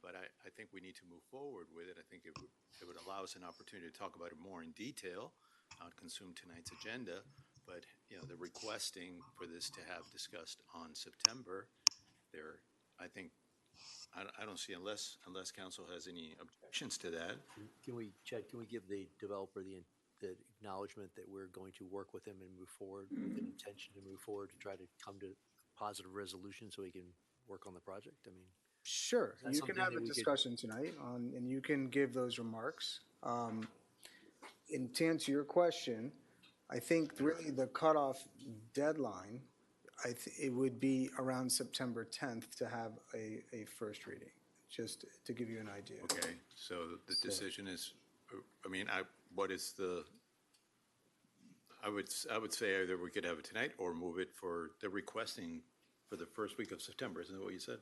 But I think we need to move forward with it. I think it would allow us an opportunity to talk about it more in detail, not consume tonight's agenda. But, you know, the requesting for this to have discussed on September, I think, I don't see, unless council has any objections to that. Can we, Chad, can we give the developer the acknowledgement that we're going to work with him and move forward with an intention to move forward to try to come to a positive resolution so he can work on the project? I mean, Sure, That's you can something have that a we could- discussion tonight and you can give those remarks. And to answer your question, I think really the cutoff deadline, it would be around September 10th to have a first reading, just to give you an idea. Okay, so the decision is, I mean, what is the, I would say either we could have it tonight or move it for the requesting for the first week of September, isn't that what you said?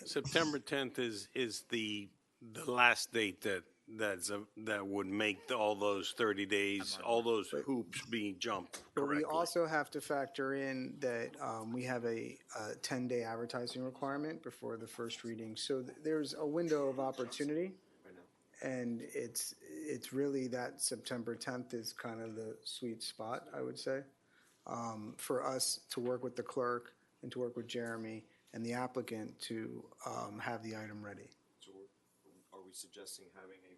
September 10th is the last date that would make all those 30 days, all those hoops being jumped But we correctly. also have to factor in that we have a 10-day advertising requirement before the first reading. So there's a window of opportunity. And it's really that September 10th is kind of the sweet spot, I would say, for us to work with the clerk and to work with Jeremy and the applicant to have the item ready. So are we suggesting having a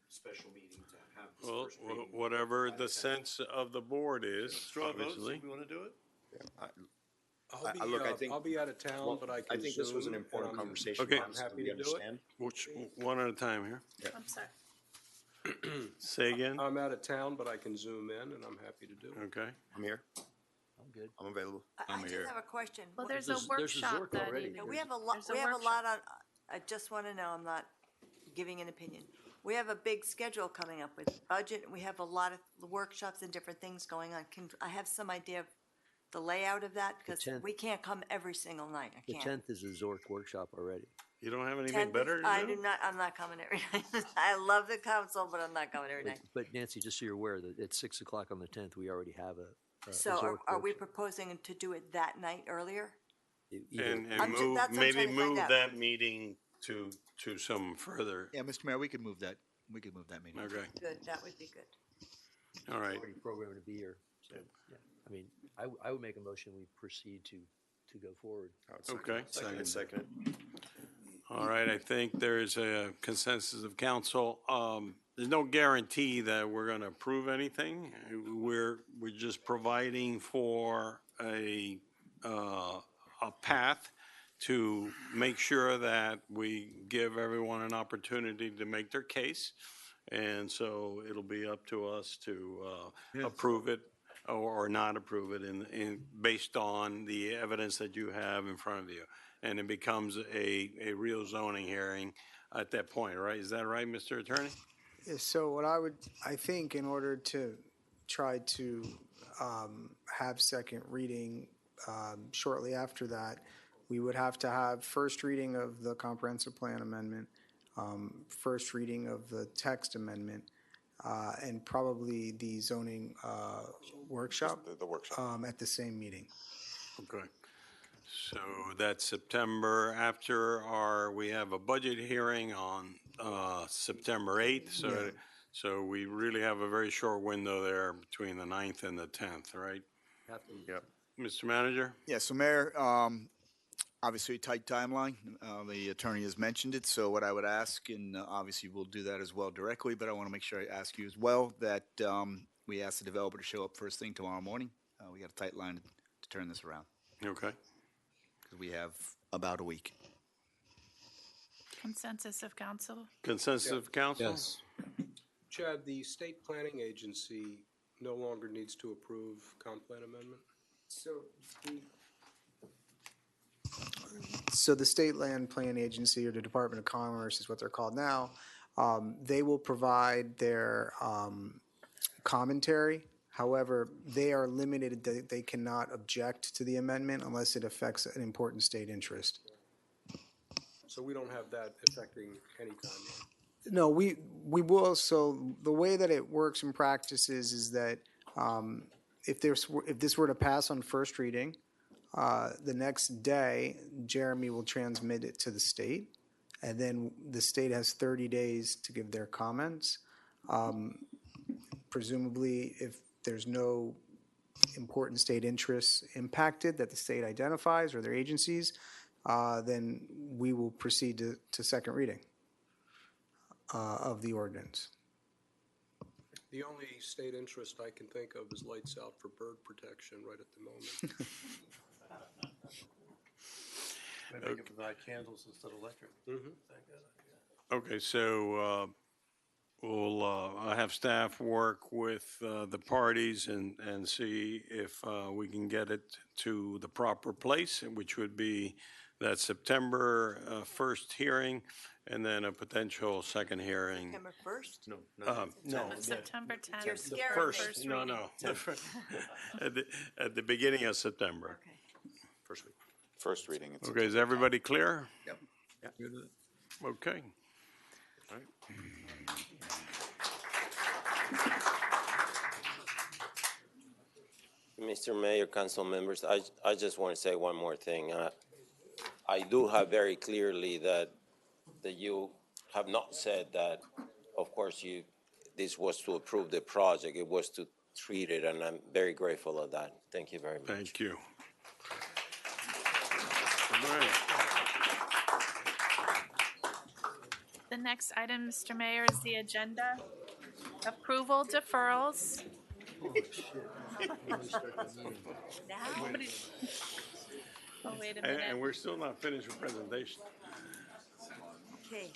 special meeting to have this Well, first reading? whatever the sense of the board is, Straw votes, obviously. if we want to do it? I'll be out of town, but I can I think this was an Zoom, important and I'm- conversation. Okay. I'm happy We to do it. understand. One at a time here. I'm sorry. Say again? I'm out of town, but I can Zoom in, and I'm happy to do it. Okay. I'm here. I'm good. I'm available. I just have a question. Well, What- there's a workshop that evening. Yeah, we have a lot, There's a we have a workshop. lot on, I just want to know, I'm not giving an opinion. We have a big schedule coming up with budget, and we have a lot of workshops and different things going on. Can I have some idea of the layout of that? Because 10th. we can't come every single night. I The can't. 10th is the Zork workshop already. You don't have anything 10th is- better to I do? do not, I'm not coming every night. I love the council, but I'm not coming every night. But Nancy, just so you're aware that at 6 o'clock on the 10th, we already have a So Zork are we workshop. proposing to do it that night earlier? Either- And I'm ju- move, that's what I'm maybe trying to find move out. that meeting to some further. Yeah, Mr. Mayor, we could move that. We could move that meeting. Okay, Good, that would be good. all right. Already programmed to be here, so, yeah. I mean, I would make a motion, we proceed to go forward. Okay. Second. All right, I think there's a consensus of council. There's no guarantee that we're going to approve anything. We're just providing for a path to make sure that we give everyone an opportunity to make their case. And so it'll be up to us to approve it or not approve it based on the evidence that you have in front of you. And it becomes a real zoning hearing at that point, right? Is that right, Mr. Attorney? Yeah, so I think in order to try to have second reading shortly after that, we would have to have first reading of the comprehensive plan amendment, first reading of the text amendment, and probably the zoning workshop. The workshop. At the same meeting. Okay. So that's September after we have a budget hearing on September 8th. Yeah. So we really have a very short window there between the 9th and the 10th, right? Yep. Mr. Manager? Yeah, so Mayor, obviously a tight timeline. The attorney has mentioned it, so what I would ask, and obviously we'll do that as well directly, but I want to make sure I ask you as well, that we ask the developer to show up first thing tomorrow morning. We got a tight line to turn this around, Okay. because we have about a week. Consensus of council. Consensus of council? Chad, the state planning agency no longer needs to approve comp plan amendment? So the State Land Plan Agency, or the Department of Commerce is what they're called now, they will provide their commentary. However, they are limited, they cannot object to the amendment unless it affects an important state interest. So we don't have that affecting any time yet? No, we will, so the way that it works in practice is that if this were to pass on first reading, the next day, Jeremy will transmit it to the state, and then the state has 30 days to give their comments. Presumably, if there's no important state interests impacted that the state identifies or their agencies, then we will proceed to second reading of the ordinance. The only state interest I can think of is lights out for bird protection right at the moment. Maybe we can provide candles instead of electric. Okay, so we'll have staff work with the parties and see if we can get it to the proper place, which would be that September 1st hearing, and then a potential second hearing. September 1st? No. September 10th. You're the scaring first me. reading. At the beginning of September. First week. First reading. It's Okay, is everybody clear? Yep. Okay. Mr. Mayor, council members, I just want to say one more thing. I do have very clearly that you have not said that, of course, this was to approve the project, it was to treat it, and I'm very grateful of that. Thank you very much. Thank you. All right. The next item, Mr. Mayor, is the agenda. Approval deferrals. Oh, wait a minute. And we're still not finished with presentation. Okay.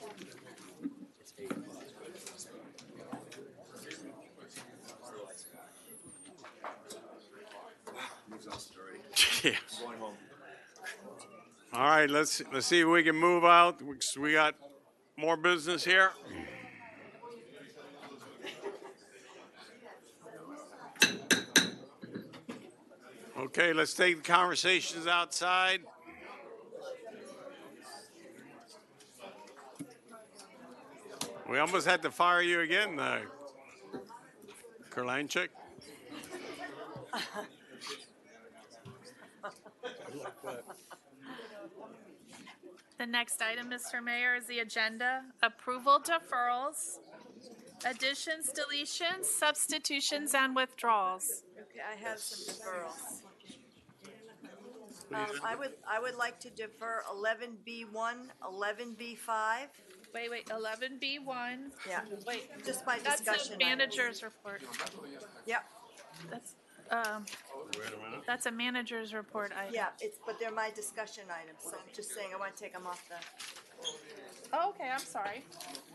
Yeah. All right, let's see if we can move out. We got more business here. Okay, let's take the conversations outside. We almost had to fire you again, Kurlanchik. The next item, Mr. Mayor, is the agenda. Approval deferrals, additions, deletions, substitutions, and withdrawals. Okay, I have some deferrals. I would like to defer 11B1, 11B5. Wait, 11B1. Yeah. Wait, Just by that's discussion. a manager's report. Yep. That's a manager's report item. Yeah, but they're my discussion items, so I'm just saying I want to take them off the. Oh, okay, I'm sorry.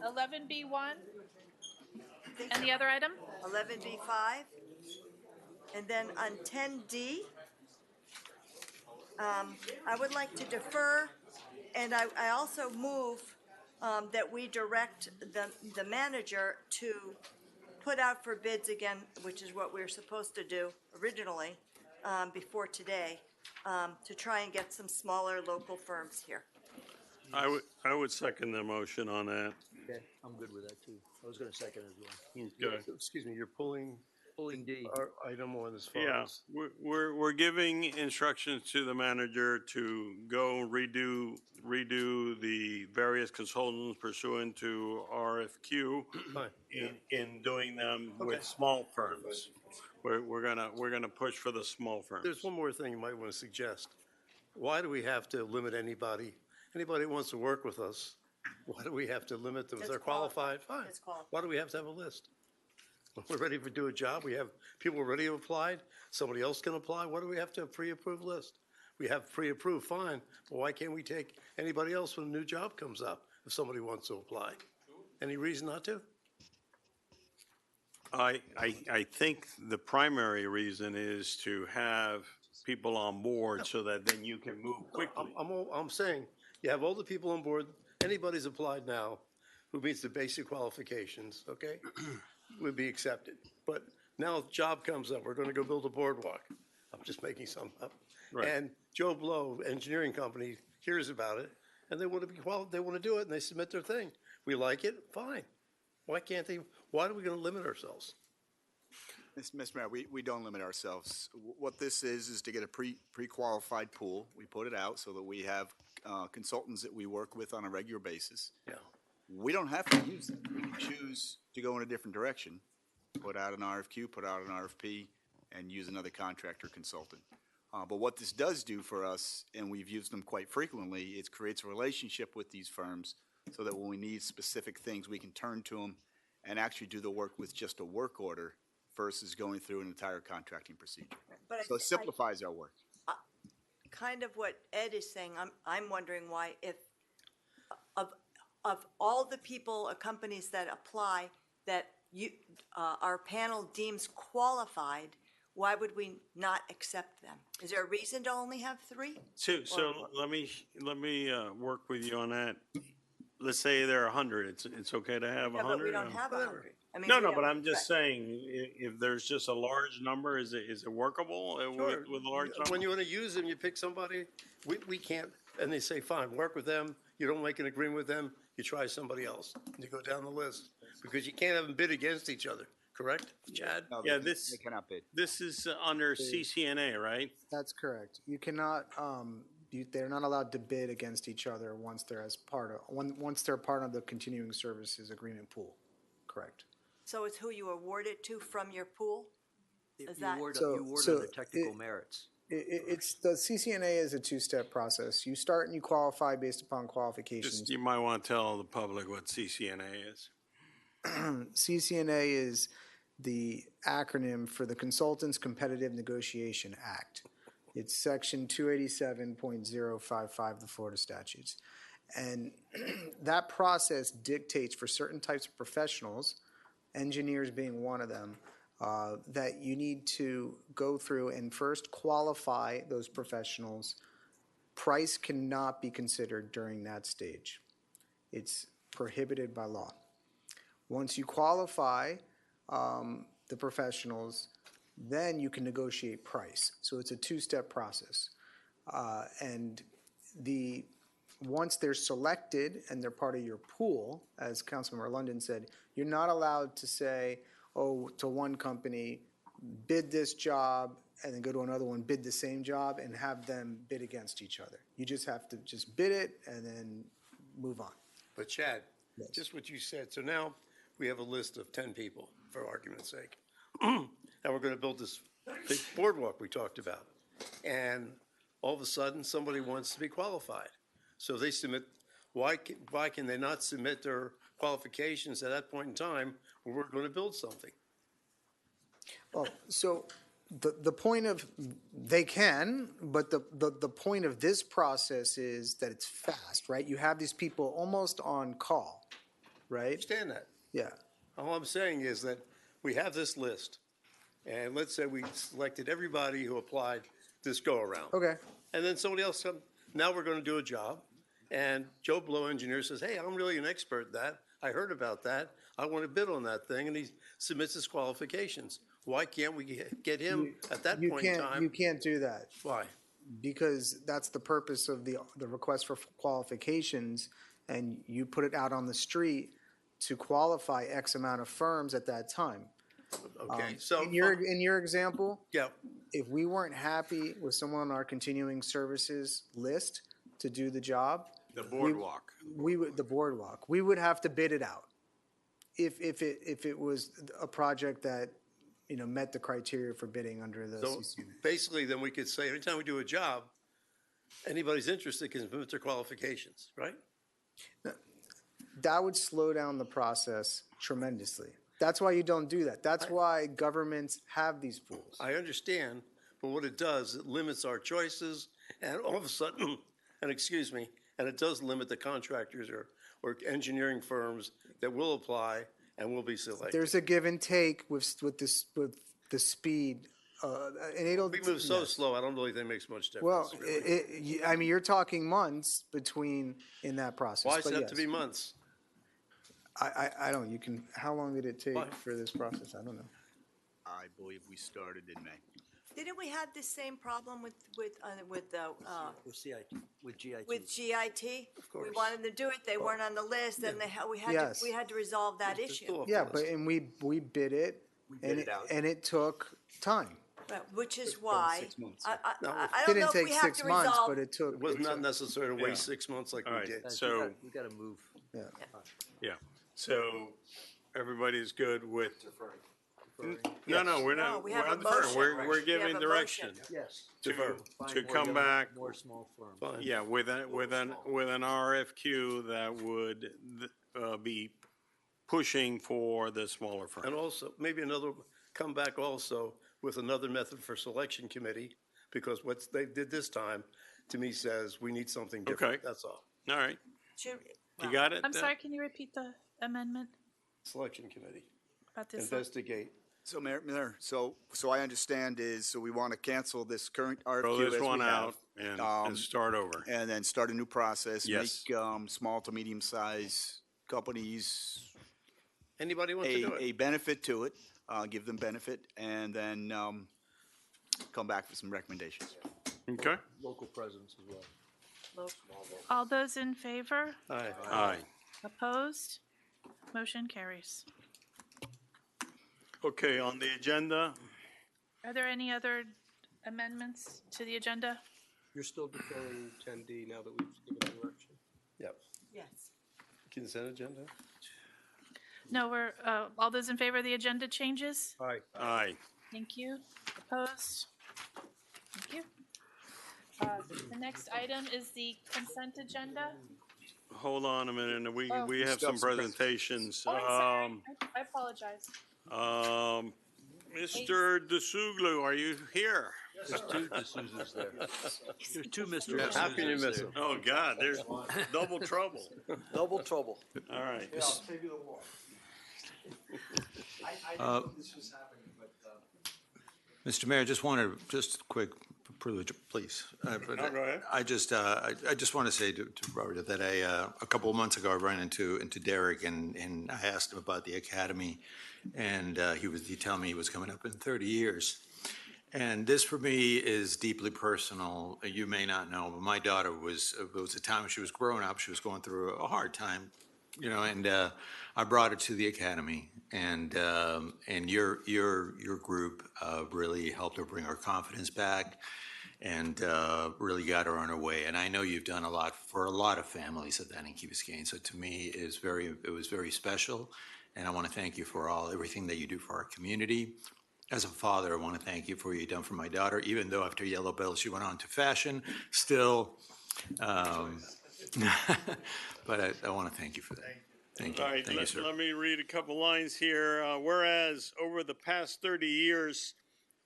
11B1. And the other item? 11B5. And then on 10D, I would like to defer, and I also move that we direct the manager to put out for bids again, which is what we were supposed to do originally before today, to try and get some smaller local firms here. I would second the motion on that. Okay, I'm good with that too. I was gonna second as well. Good. Excuse me, you're pulling D. our item on as far Yeah, as. we're giving instructions to the manager to go redo the various consultants pursuant to RFQ in doing them with small firms. We're gonna push for the small firms. There's one more thing you might want to suggest. Why do we have to limit anybody who wants to work with us? Why do we have to limit them? If It's they're qualified, fine. It's qualified. Why do we have to have a list? When we're ready to do a job, we have people ready to apply, somebody else can apply, why do we have to have a pre-approved list? We have pre-approved, fine, but why can't we take anybody else when a new job comes up if somebody wants to apply? Any reason not to? I think the primary reason is to have people on board so that then you can move quickly. I'm saying, you have all the people on board, anybody's applied now who meets the basic qualifications, okay, would be accepted. But now if job comes up, we're gonna go build a boardwalk. I'm just making some up. Right. And Joe Blow, engineering company, hears about it, and they want to be they want to do it, and they submit their thing. We like it, fine. Why can't they, why are we gonna limit ourselves? Mr. Mayor, we don't limit ourselves. What this is to get a pre-qualified pool. We put it out so that we have consultants that we work with on a regular basis. Yeah. We don't have to use them. We can choose to go in a different direction, put out an RFQ, put out an RFP, and use another contractor consultant. But what this does do for us, and we've used them quite frequently, it creates a relationship with these firms so that when we need specific things, we can turn to them and actually do the work with just a work order versus going through an entire contracting procedure. But So it simplifies our work. Kind of what Ed is saying, I'm wondering why if, of all the people or companies that apply that our panel deems qualified, why would we not accept them? Is there a reason to only have 3? So let me work with you on that. Let's say there are 100. It's okay to have 100? Yeah, but we don't have 100. I mean, No, we have- but I'm just right. saying, if there's just a large number, is it workable with a large number? When you want to use them, you pick somebody, we can't, and they say, fine, work with them, you don't make an agreement with them, you try somebody else, and you go down the list. Because you can't have them bid against each other, correct, Chad? No, Yeah, they cannot bid. This is under CCNA, right? That's correct. You cannot, they're not allowed to bid against each other once they're once they're part of the continuing services agreement pool. Correct. So it's who you award it to from your pool? Is You that? award So- on so the technical it- merits. It's, the CCNA is a 2-step process. You start and you qualify based upon qualifications. Just, you might want to tell the public what CCNA is. CCNA is the acronym for the Consultants Competitive Negotiation Act. It's section 287.055 of the Florida statutes. And that process dictates for certain types of professionals, engineers being one of them, that you need to go through and first qualify those professionals. Price cannot be considered during that stage. It's prohibited by law. Once you qualify the professionals, then you can negotiate price. So it's a 2-step process. And once they're selected and they're part of your pool, as Councilmember London said, you're not allowed to say, to one company, bid this job, and then go to another one, bid the same job, and have them bid against each other. You just have to just bid it and then move on. But Chad, just what you said, so now we have a list of 10 people, for argument's sake. And we're going to build this big boardwalk we talked about. And all of a sudden, somebody wants to be qualified. So they submit, why can they not submit their qualifications at that point in time when we're going to build something? Well, so the point of, they can, but the point of this process is that it's fast, right? You have these people almost on call, right? I understand that. Yeah. All I'm saying is that we have this list, and let's say we selected everybody who applied this go-around. Okay. And then somebody else comes, now we're going to do a job, and Joe Blow, engineer, says, hey, I'm really an expert at that. I heard about that. I want to bid on that thing, and he submits his qualifications. Why can't we get him at that point in time? You can't do that. Why? Because that's the purpose of the request for qualifications, and you put it out on the street to qualify X amount of firms at that time. Okay, so. In your example, Yeah, if we weren't happy with someone on our continuing services list to do the job. The boardwalk. The boardwalk, we would have to bid it out. If it was a project that, met the criteria for bidding under the so CCNA. basically then we could say, anytime we do a job, anybody's interested can submit their qualifications, right? That would slow down the process tremendously. That's why you don't do that. That's why governments have these pools. I understand, but what it does, it limits our choices, and all of a sudden, and it does limit the contractors or engineering firms that will apply and will be selected. There's a give and take with the speed, and it'll. We move so yes. slow, I don't really think it makes much difference. Well, really. you're talking months in that process. Why does but it have to yes. be months? I don't, how long did it take Why? for this process? I don't know. I believe we started in May. Didn't we have the same problem with With CIT, with GIT. with GIT? Of course. We wanted to do it, they weren't on the list, and we Yes. had to resolve that issue. Yeah, and we bid it, And it took time. Right, which is why, I No, don't Didn't know if take we have 6 to months, resolve. but it took. It was it not took- necessary to Yeah. wait 6 months like All we right, did. so, We gotta move. yeah, so everybody's good with? No, we're No, not, we we're have a not deferring. motion. We're We have giving a direction motion. Yes. Defer. to come back, More small firms. Fine. yeah, with an RFQ that would be pushing for the smaller firm. And also, maybe come back also with another method for selection committee, because what they did this time, to me, says we need something different, Okay. that's all. All right, Should- you well, got it? I'm sorry, can you repeat the amendment Selection committee, about this? investigate. So Mayor, so I understand is, so we want to cancel this current RFQ Throw as this we one have, out and start over. and then start a new process. Yes. Make small to medium-sized companies Anybody want to do a it? benefit to it, give them benefit, and then come back with some recommendations. Okay, Local presence as well. All those in favor? Aye. aye. Opposed? Motion carries. Okay, on the agenda, Are there any other amendments to the agenda? You're still deferring 10D now that we've given direction? Yep. Yes. Consent agenda? No, we're, all those in favor of the agenda changes? Aye. aye. Thank you. Opposed? Thank you. The next item is the consent agenda. Hold on a minute, we Oh. have some presentations. Oh, I'm sorry. I apologize. Mr. DeSuglu, are you here? There's two D'Souza's there. There's two Mr. Yeah, how can you D'Souza's miss there. him? Oh, God, there's double trouble. Double trouble. All right. Mr. Mayor, just a quick privilege, please. No, go ahead. I just want to say to Robert that a couple of months ago, I ran into Derek and I asked him about the academy, and he told me he was coming up in 30 years. And this for me is deeply personal. You may not know, but my daughter it was a time when she was growing up. She was going through a hard time, and I brought her to the academy, and your group really helped her bring her confidence back, and really got her on her way. And I know you've done a lot for a lot of families at that in Key Biscayne. So to me, it was very special, and I want to thank you for everything that you do for our community. As a father, I want to thank you for what you've done for my daughter, even though after Yellow Bell she went on to fashion, still. But I want to thank you for that. Thank you. All right, Thank you, sir. let me read a couple lines here. Whereas over the past 30 years,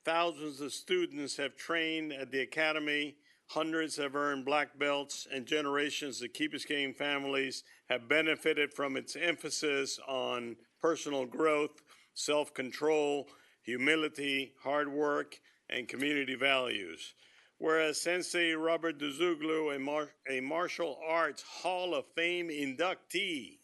thousands of students have trained at the academy, hundreds have earned black belts, and generations of Key Biscayne families have benefited from its emphasis on personal growth, self-control, humility, hard work, and community values. Whereas Sensei Robert DeSuglu, a martial arts Hall of Fame inductee,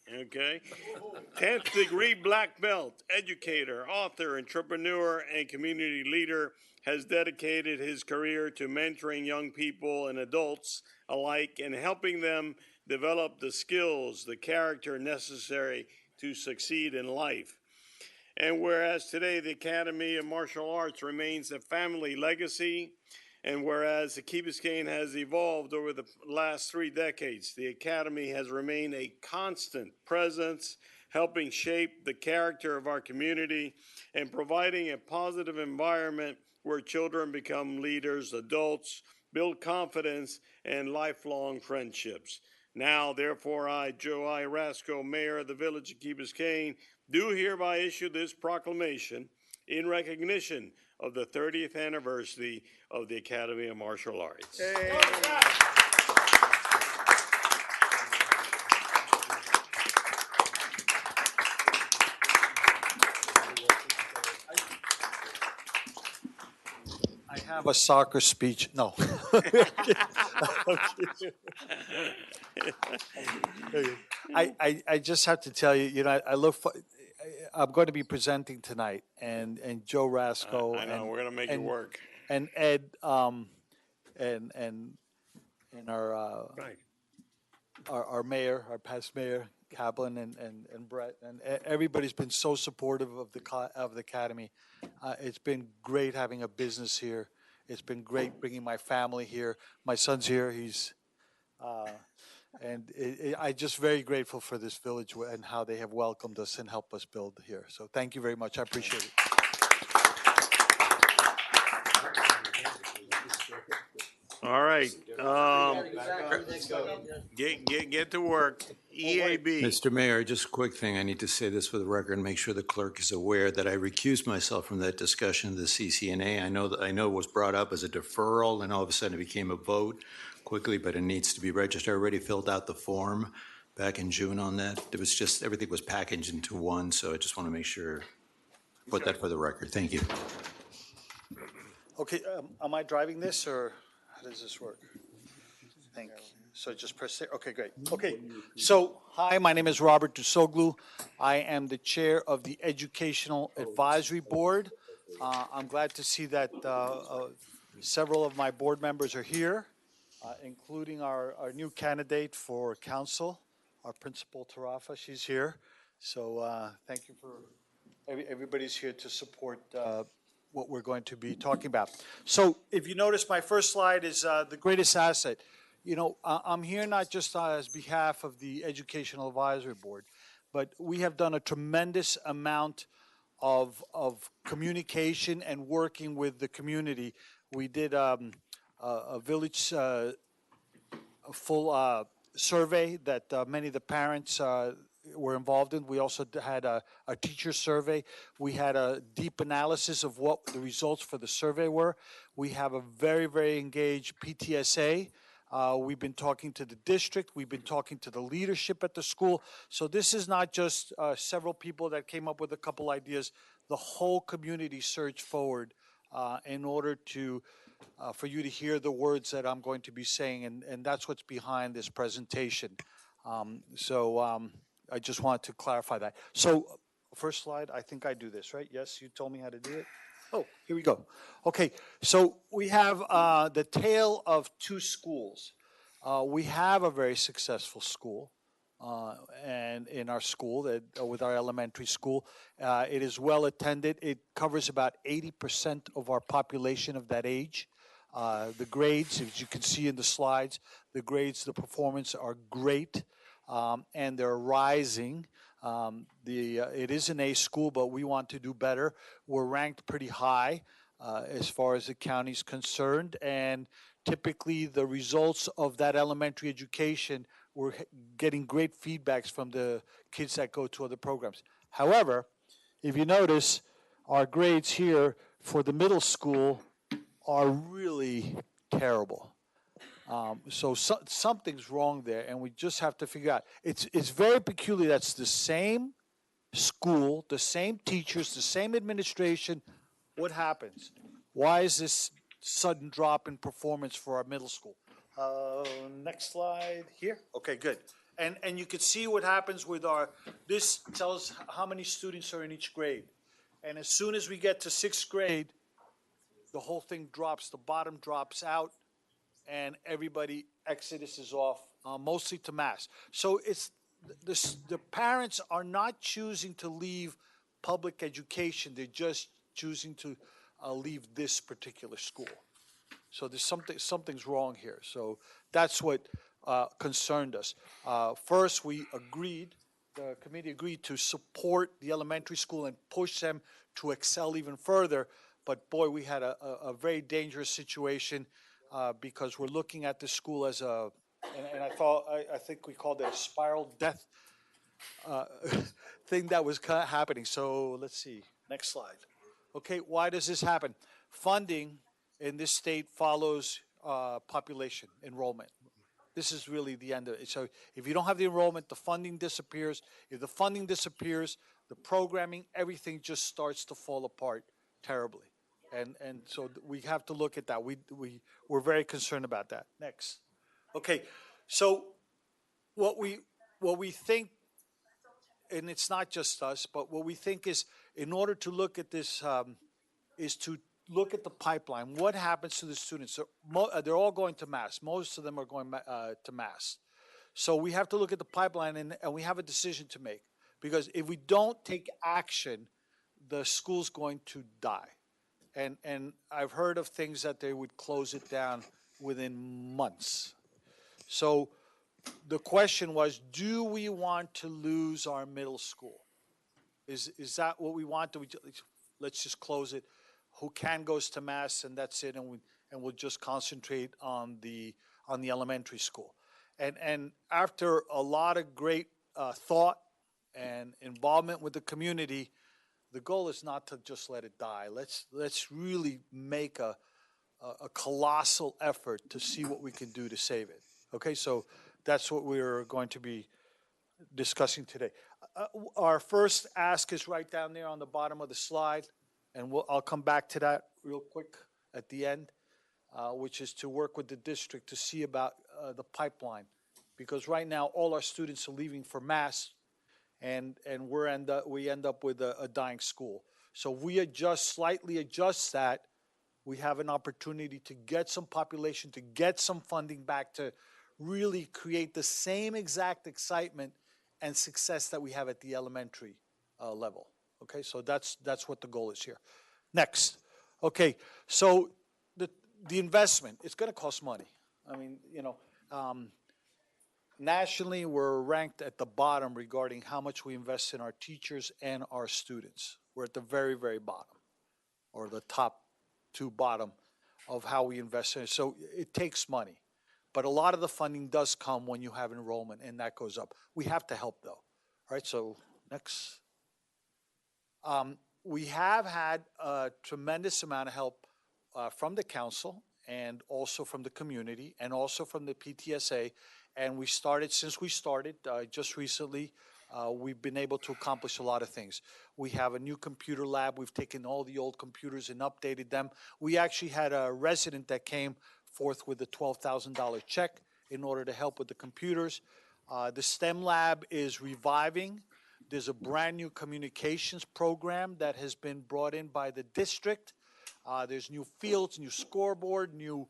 10th degree black belt, educator, author, entrepreneur, and community leader, has dedicated his career to mentoring young people and adults alike and helping them develop the skills, the character necessary to succeed in life. And whereas today the Academy of Martial Arts remains a family legacy, and whereas the Key Biscayne has evolved over the last 3 decades, the Academy has remained a constant presence, helping shape the character of our community and providing a positive environment where children become leaders, adults, build confidence, and lifelong friendships. Now, therefore, I, Joe I. Rasco, Mayor of the Village of Key Biscayne, do hereby issue this proclamation in recognition of the 30th anniversary of the Academy of Martial Arts. I have a soccer speech. No. I just have to tell you, I look for, I'm going to be presenting tonight, and Joe Rasco. I know, we're gonna make it work. And Ed, and our mayor, our past mayor, Kaplan and Brett, and everybody's been so supportive of the academy. It's been great having a business here. It's been great bringing my family here. My son's here. I'm just very grateful for this village and how they have welcomed us and helped us build here. So thank you very much. I appreciate it. All right. Get to work. EAB. Mr. Mayor, just a quick thing. I need to say this for the record and make sure the clerk is aware that I recused myself from that discussion of the CCNA. I know it was brought up as a deferral and all of a sudden it became a vote quickly, but it needs to be registered. I already filled out the form back in June on that. It was just, everything was packaged into one, so I just want to make sure, put that for the record. Thank you. Okay, am I driving this or how does this work? Thank you. So just press it. Okay, great. Okay, so hi, my name is Robert Dusoglu. I am the chair of the Educational Advisory Board. I'm glad to see that several of my board members are here, including our new candidate for council, our principal Tarafa. She's here. So thank you for everybody's here to support what we're going to be talking about. So if you notice, my first slide is the greatest asset. You know, I'm here not just as behalf of the Educational Advisory Board, but we have done a tremendous amount of communication and working with the community. We did a village a full survey that many of the parents were involved in. We also had a teacher survey. We had a deep analysis of what the results for the survey were. We have a very, very engaged PTSA. We've been talking to the district. We've been talking to the leadership at the school. So this is not just several people that came up with a couple ideas. The whole community surged forward in order to for you to hear the words that I'm going to be saying, and that's what's behind this presentation. I just wanted to clarify that. So first slide, I think I do this, right? Yes, you told me how to do it? Oh, here we go. Okay, so we have the tale of two schools. We have a very successful school, and in our school, with our elementary school, it is well attended. It covers about 80% of our population of that age. The grades, as you can see in the slides, the performance are great, and they're rising. It is an A school, but we want to do better. We're ranked pretty high as far as the county's concerned, and typically the results of that elementary education, we're getting great feedbacks from the kids that go to other programs. However, if you notice, our grades here for the middle school are really terrible. So something's wrong there, and we just have to figure out. It's very peculiar. That's the same school, the same teachers, the same administration. What happens? Why is this sudden drop in performance for our middle school? Next slide here. Okay, good. And you can see what happens with this tells how many students are in each grade. And as soon as we get to sixth grade, the whole thing drops, the bottom drops out, and everybody exoduses off, mostly to Mass. So the parents are not choosing to leave public education, they're just choosing to leave this particular school. So there's something's wrong here. So that's what concerned us. First, the committee agreed to support the elementary school and push them to excel even further. But boy, we had a very dangerous situation because we're looking at the school as and I think we called it a spiral death thing that was happening. So let's see, next slide. Okay, why does this happen? Funding in this state follows population enrollment. This is really the end of it. So if you don't have the enrollment, the funding disappears. If the funding disappears, the programming, everything just starts to fall apart terribly. And so we have to look at that. We're very concerned about that. Next. Okay, so what we think, and it's not just us, but what we think is, in order to look at this, is to look at the pipeline. What happens to the students? They're all going to Mass. Most of them are going to Mass. So we have to look at the pipeline and we have a decision to make. Because if we don't take action, the school's going to die. And I've heard of things that they would close it down within months. So the question was, do we want to lose our middle school? Is that what we want? Let's just close it. Who can goes to Mass, and that's it, and we'll just concentrate on the elementary school. And after a lot of great thought and involvement with the community, the goal is not to just let it die. Let's really make a colossal effort to see what we can do to save it. Okay, so that's what we're going to be discussing today. Our first ask is right down there on the bottom of the slide, and I'll come back to that real quick at the end, which is to work with the district to see about the pipeline. Because right now, all our students are leaving for Mass, and we end up with a dying school. So if we slightly adjust that, we have an opportunity to get some population, to get some funding back, to really create the same exact excitement and success that we have at the elementary level. Okay, so that's what the goal is here. Next. Okay, so the investment, it's going to cost money. I mean, nationally, we're ranked at the bottom regarding how much we invest in our teachers and our students. We're at the very, very bottom, or the top two bottom of how we invest in it. So it takes money. But a lot of the funding does come when you have enrollment, and that goes up. We have to help, though. All right, so next. We have had a tremendous amount of help from the council and also from the community and also from the PTSA. And since we started just recently, we've been able to accomplish a lot of things. We have a new computer lab. We've taken all the old computers and updated them. We actually had a resident that came forth with a $12,000 check in order to help with the computers. The STEM lab is reviving. There's a brand new communications program that has been brought in by the district. There's new fields, new scoreboard, new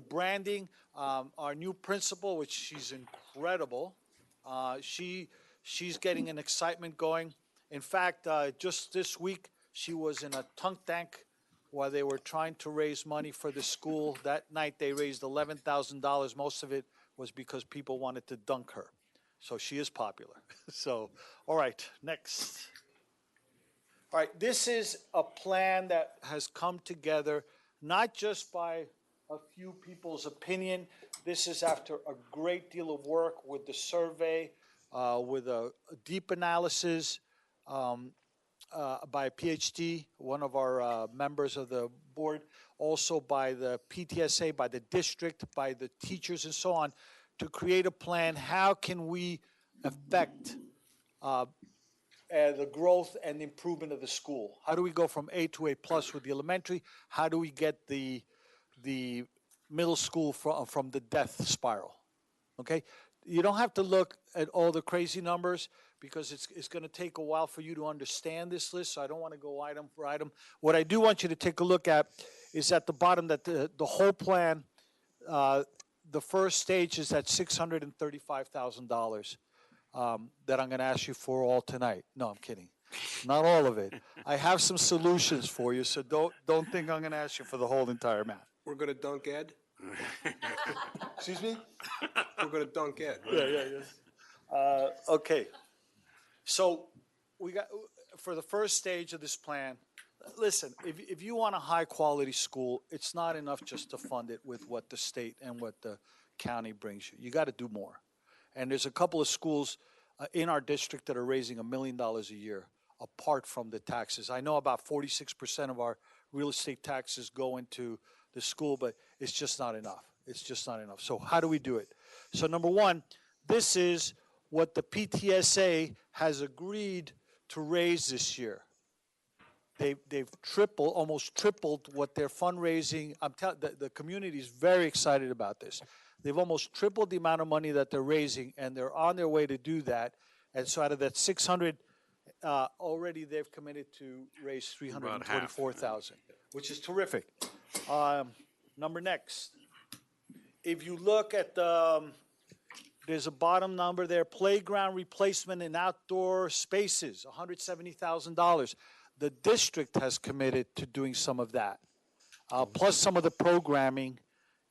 branding. Our new principal, which she's incredible, she's getting an excitement going. In fact, just this week, she was in a tunk tank while they were trying to raise money for the school. That night, they raised $11,000. Most of it was because people wanted to dunk her. So she is popular. So, all right, next. All right, this is a plan that has come together not just by a few people's opinion. This is after a great deal of work with the survey, with a deep analysis by a PhD, one of our members of the board, also by the PTSA, by the district, by the teachers and so on, to create a plan. How can we affect the growth and the improvement of the school? How do we go from A to A plus with the elementary? How do we get the middle school from the death spiral? Okay, you don't have to look at all the crazy numbers because it's going to take a while for you to understand this list. So I don't want to go item for item. What I do want you to take a look at is at the bottom that the whole plan. The first stage is at $635,000 that I'm going to ask you for all tonight. No, I'm kidding. Not all of it. I have some solutions for you, so don't think I'm going to ask you for the whole entire amount. We're going to dunk Ed? Excuse me? We're going to dunk Ed. Yeah. Okay. So we got for the first stage of this plan. Listen, if you want a high-quality school, it's not enough just to fund it with what the state and what the county brings you. You got to do more. And there's a couple of schools in our district that are raising $1 million a year apart from the taxes. I know about 46% of our real estate taxes go into the school, but it's just not enough. It's just not enough. So how do we do it? So number one, this is what the PTSA has agreed to raise this year. They've almost tripled what their fundraising. I'm telling the community is very excited about this. They've almost tripled the amount of money that they're raising, and they're on their way to do that. And so out of that 600, already they've committed to raise 344,000, which is terrific. Number next, if you look at the there's a bottom number there, playground replacement in outdoor spaces, $170,000. The district has committed to doing some of that, plus some of the programming,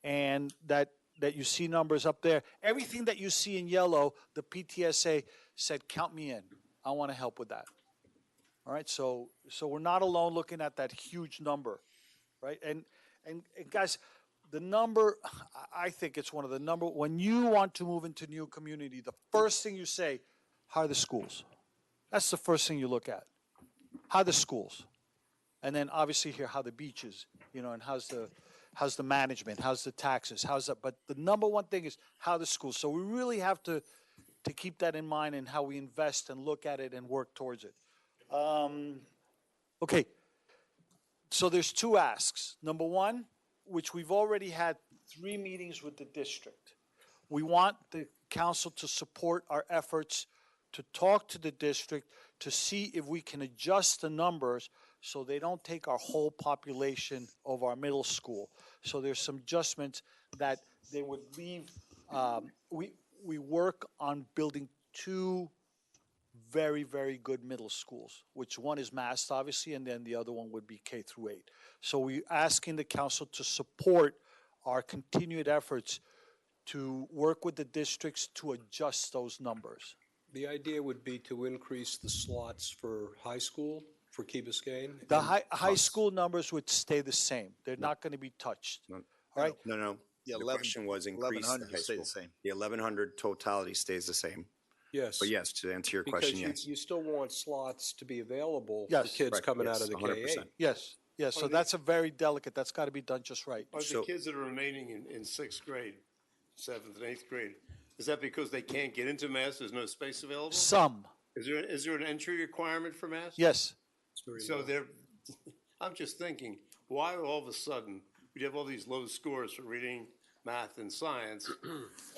and that you see numbers up there. Everything that you see in yellow, the PTSA said, count me in. I want to help with that. All right, so we're not alone looking at that huge number, right? And guys, the number, I think it's one of the number, when you want to move into new community, the first thing you say, how are the schools? That's the first thing you look at. How are the schools? And then obviously here, how the beaches, and how's the management, how's the taxes, how's that? But the number one thing is how the schools. So we really have to keep that in mind in how we invest and look at it and work towards it. Okay, so there's two asks. Number one, which we've already had 3 meetings with the district. We want the council to support our efforts to talk to the district to see if we can adjust the numbers so they don't take our whole population of our middle school. So there's some adjustments that they would leave. We work on building 2 very, very good middle schools, which one is Mast, obviously, and then the other one would be K-8. So we're asking the council to support our continued efforts to work with the districts to adjust those numbers. The idea would be to increase the slots for high school, for Key Biscayne. The high school numbers would stay the same. They're not going to be touched. No. All right? No. Yeah, The question was increase the 1,100 high stay the school. same. The 1,100 totality stays the same. Yes. But yes, to answer your question, yes. Because you still want slots to be available for Yes. kids Right, coming yes, out of the 100%. K-8. Yes. So that's a very delicate, that's got to be done just right. Are So- the kids that are remaining in sixth grade, seventh and eighth grade, is that because they can't get into Mass, there's no space available? Some, Is there an entry requirement for Mass? yes. So there, I'm just thinking, why all of a sudden, we have all these low scores for reading, math, and science,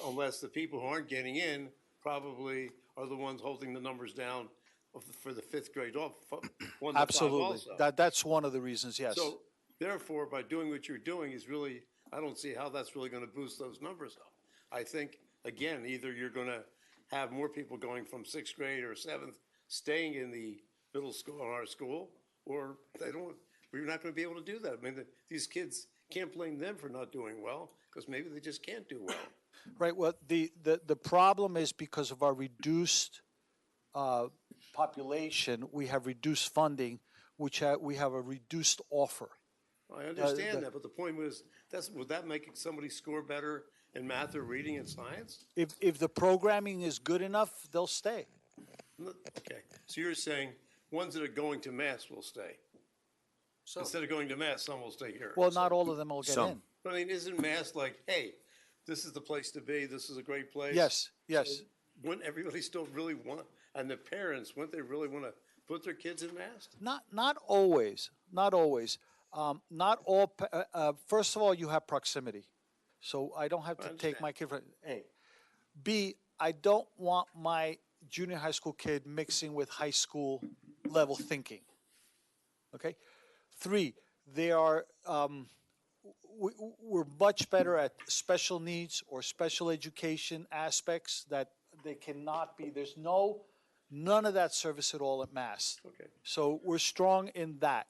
unless the people who aren't getting in probably are the ones holding the numbers down for the fifth grade off, 1 to 5 Absolutely. also. That's one of the reasons, yes. So therefore, by doing what you're doing is really, I don't see how that's really gonna boost those numbers up. I think, again, either you're gonna have more people going from sixth grade or seventh, staying in the middle school, in our school, or we're not gonna be able to do that. I mean, these kids, can't blame them for not doing well, because maybe they just can't do well. Right, well, the problem is because of our reduced population, we have reduced funding, we have a reduced offer. I understand that, but the point was, would that make somebody score better in math or reading and science? If the programming is good enough, they'll stay. Okay, so you're saying ones that are going to Mass will stay? Instead of going to Mass, some will stay here. Well, not all of them will get in. But I mean, isn't Mass like, hey, this is the place to be, this is a great place? Yes. So wouldn't everybody still really want, and the parents, wouldn't they really want to put their kids in Mass? Not always, not always. Not all, first of all, you have proximity. So I don't have to take my kid from A. B, I don't want my junior high school kid mixing with high school level thinking. Okay? 3, they are, we're much better at special needs or special education aspects that they cannot be, there's none of that service at all at Mass. Okay. So we're strong in that.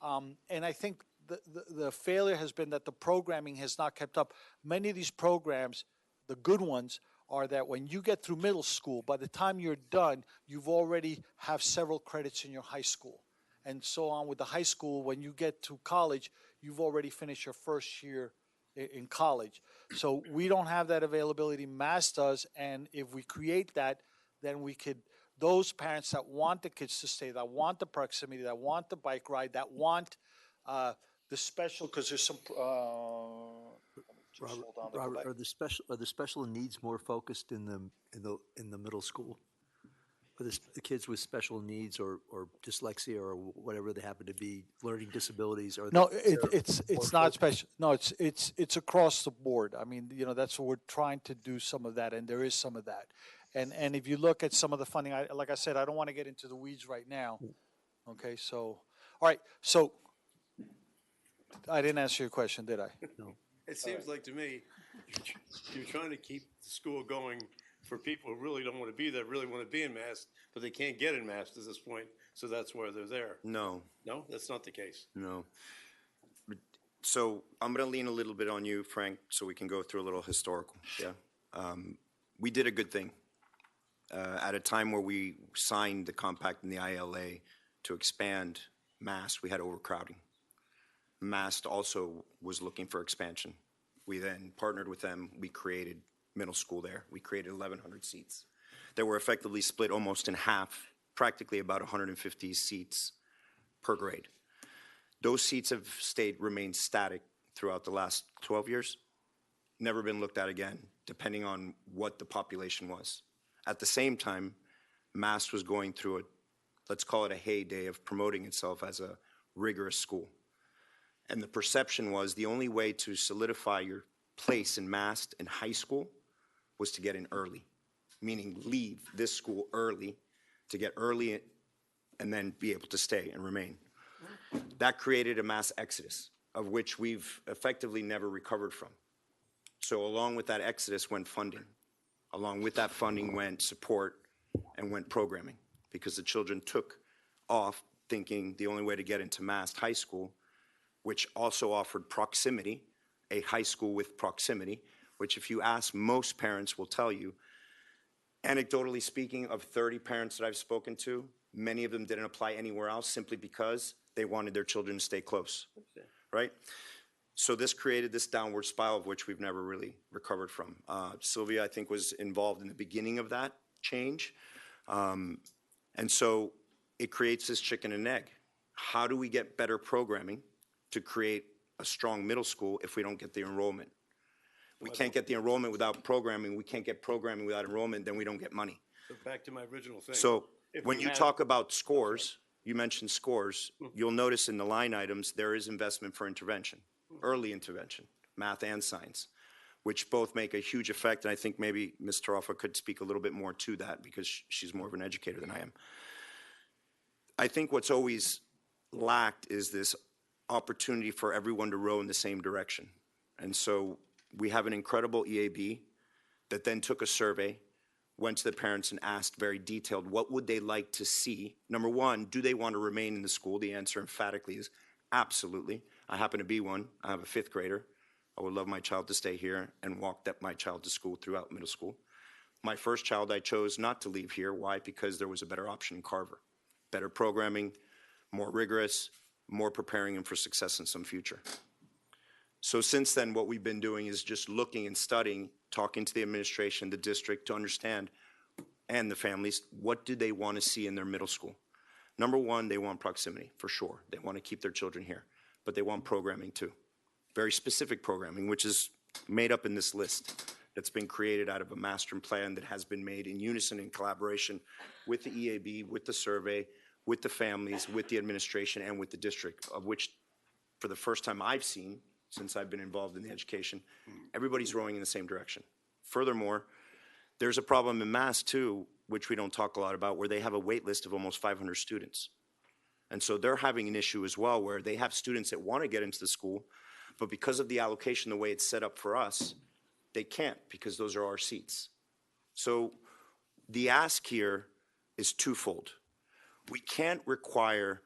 And I think the failure has been that the programming has not kept up. Many of these programs, the good ones, are that when you get through middle school, by the time you're done, you've already have several credits in your high school. And so on with the high school, when you get to college, you've already finished your first year in college. So we don't have that availability, Mass does, and if we create that, then we could, those parents that want the kids to stay, that want the proximity, that want the bike ride, that want the special, because there's some, Robert, are the special needs more focused in the middle school? Are the kids with special needs or dyslexia or whatever they happen to be, learning disabilities? No, it's not special. No, it's across the board. I mean, that's what we're trying to do, some of that, and there is some of that. And if you look at some of the funding, like I said, I don't want to get into the weeds right now. Okay, so, all right, so I didn't answer your question, did I? No. It seems like to me, you're trying to keep the school going for people who really don't want to be there, really want to be in Mass, but they can't get in Mass at this point, so that's why they're there. No, No, that's not the case. no. So I'm going to lean a little bit on you, Frank, so we can go through a little historical, yeah? We did a good thing. At a time where we signed the compact in the ILA to expand Mast, we had overcrowding. Mast also was looking for expansion. We then partnered with them. We created middle school there. We created 1,100 seats that were effectively split almost in half, practically about 150 seats per grade. Those seats have remained static throughout the last 12 years, never been looked at again, depending on what the population was. At the same time, Mast was going through let's call it a heyday of promoting itself as a rigorous school. And the perception was the only way to solidify your place in Mast in high school was to get in early, meaning leave this school early to get early and then be able to stay and remain. That created a mass exodus of which we've effectively never recovered from. So along with that exodus went funding. Along with that funding went support and went programming, because the children took off thinking the only way to get into Mast High School, which also offered proximity, a high school with proximity, which if you ask most parents will tell you, anecdotally speaking, of 30 parents that I've spoken to, many of them didn't apply anywhere else simply because they wanted their children to stay close, right? So this created this downward spiral of which we've never really recovered from. Sylvia, I think, was involved in the beginning of that change. And so it creates this chicken and egg. How do we get better programming to create a strong middle school if we don't get the enrollment? We can't get the enrollment without programming. We can't get programming without enrollment, then we don't get money. So back to my original thing. So If when we you have- talk about scores, you mentioned scores, you'll notice in the line items, there is investment for intervention, early intervention, math and science, which both make a huge effect. And I think maybe Ms. Tarafa could speak a little bit more to that because she's more of an educator than I am. I think what's always lacked is this opportunity for everyone to row in the same direction. And so we have an incredible EAB that then took a survey, went to the parents and asked very detailed, what would they like to see? Number one, do they want to remain in the school? The answer emphatically is absolutely. I happen to be one. I have a fifth grader. I would love my child to stay here and walk my child to school throughout middle school. My first child, I chose not to leave here. Why? Because there was a better option in Carver. Better programming, more rigorous, more preparing him for success in some future. So since then, what we've been doing is just looking and studying, talking to the administration, the district, to understand, and the families, what do they want to see in their middle school? Number one, they want proximity, for sure. They want to keep their children here, but they want programming too. Very specific programming, which is made up in this list that's been created out of a master plan that has been made in unison, in collaboration with the EAB, with the survey, with the families, with the administration, and with the district, of which, for the first time I've seen, since I've been involved in the education, everybody's rowing in the same direction. Furthermore, there's a problem in Mast too, which we don't talk a lot about, where they have a wait list of almost 500 students. And so they're having an issue as well, where they have students that want to get into the school, but because of the allocation, the way it's set up for us, they can't, because those are our seats. So the ask here is twofold. We can't require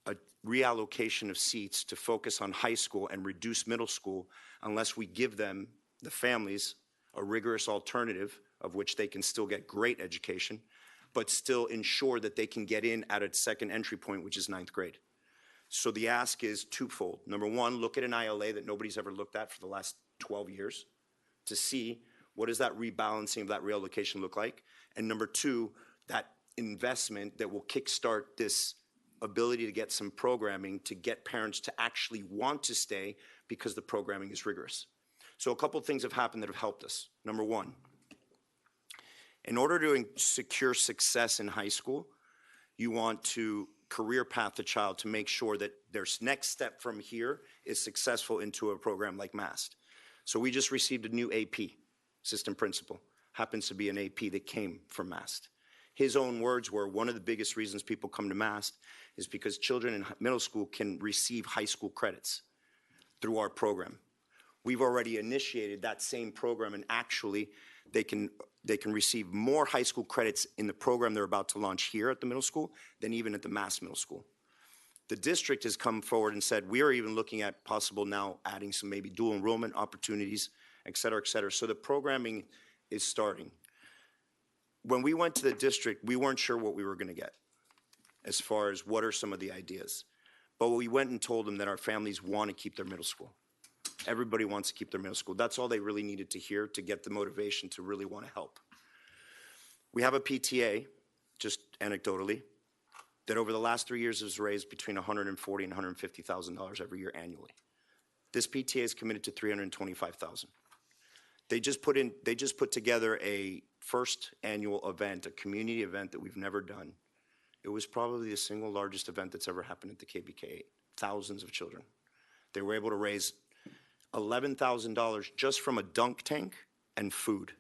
a reallocation of seats to focus on high school and reduce middle school unless we give them, the families, a rigorous alternative of which they can still get great education, but still ensure that they can get in at a second entry point, which is 9th grade. So the ask is twofold. Number one, look at an ILA that nobody's ever looked at for the last 12 years to see what does that rebalancing of that reallocation look like. And number two, that investment that will kickstart this ability to get some programming to get parents to actually want to stay because the programming is rigorous. So a couple of things have happened that have helped us. Number one, in order to secure success in high school, you want to career path the child to make sure that their next step from here is successful into a program like Mast. So we just received a new AP, assistant principal, happens to be an AP that came from Mast. His own words were, one of the biggest reasons people come to Mast is because children in middle school can receive high school credits through our program. We've already initiated that same program, and actually they can they can receive more high school credits in the program they're about to launch here at the middle school than even at the Mass Middle School. The district has come forward and said, we are even looking at possible now adding some maybe dual enrollment opportunities, et cetera, et cetera. So the programming is starting. When we went to the district, we weren't sure what we were going to get as far as what are some of the ideas. But we went and told them that our families want to keep their middle school. Everybody wants to keep their middle school. That's all they really needed to hear to get the motivation to really want to help. We have a PTA, just anecdotally, that over the last 3 years has raised between $140,000 and $150,000 every year annually. This PTA is committed to $325,000. They just put together a first annual event, a community event that we've never done. It was probably the single largest event that's ever happened at the KBK8. Thousands of children. They were able to raise $11,000 just from a dunk tank and food.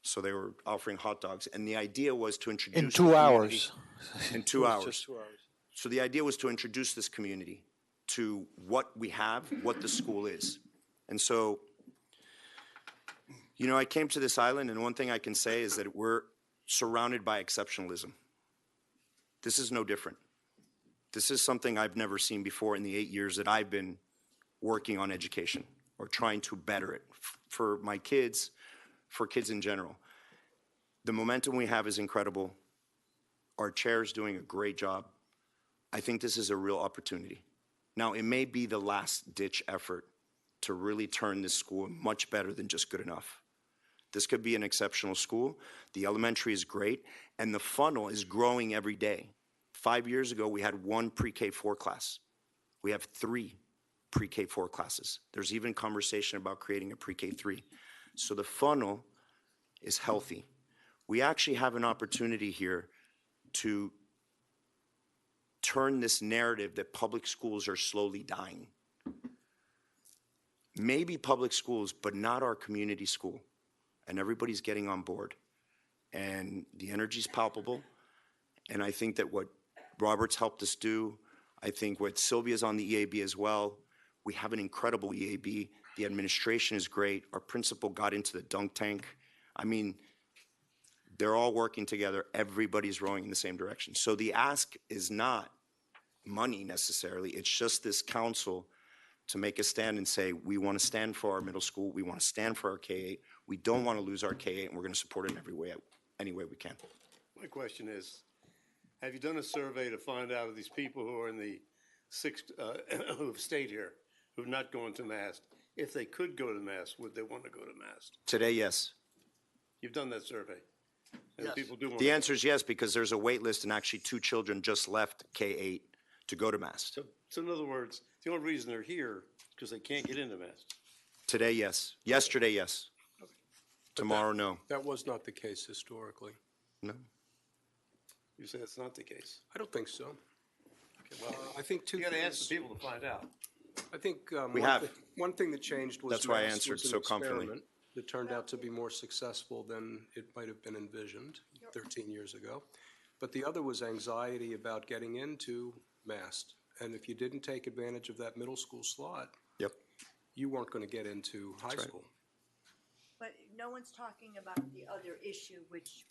So they were offering hot dogs, and the idea was to introduce In 2 hours. In 2 hours. Just 2 hours. So the idea was to introduce this community to what we have, what the school is. And so, you know, I came to this island, and one thing I can say is that we're surrounded by exceptionalism. This is no different. This is something I've never seen before in the 8 years that I've been working on education or trying to better it for my kids, for kids in general. The momentum we have is incredible. Our chair is doing a great job. I think this is a real opportunity. Now, it may be the last-ditch effort to really turn this school much better than just good enough. This could be an exceptional school. The elementary is great, and the funnel is growing every day. 5 years ago, we had 1 pre-K4 class. We have 3 pre-K4 classes. There's even conversation about creating a pre-K3. So the funnel is healthy. We actually have an opportunity here to turn this narrative that public schools are slowly dying. Maybe public schools, but not our community school. And everybody's getting on board. And the energy's palpable. And I think that what Robert's helped us do, I think what Sylvia's on the EAB as well, we have an incredible EAB. The administration is great. Our principal got into the dunk tank. I mean, they're all working together. Everybody's rowing in the same direction. So the ask is not money necessarily. It's just this council to make a stand and say, we want to stand for our middle school. We want to stand for our K-8. We don't want to lose our K-8, and we're going to support it in every way, any way we can. My question is, have you done a survey to find out of these people who are in the who have stayed here, who have not gone to Mass, if they could go to Mass, would they want to go to Mass? Today, yes. You've done that survey? And Yes. people do want The to- answer is yes, because there's a wait list, and actually 2 children just left K-8 to go to Mass. So in other words, the only reason they're here is because they can't get into Mass. Today, yes. Yesterday, yes. Tomorrow, no. That was not the case historically. No. You say it's not the case. I don't think so. Okay, well, I think two you got to ask things- the people to find out. I think We have. one thing that changed was That's why I Mass answered was an so confidently. experiment that turned out to be more successful than it might have been envisioned 13 years ago. But the other was anxiety about getting into Mast. And if you didn't take advantage of that middle school slot, Yep. you weren't going to get into high That's right. school. But no one's talking about the other issue, which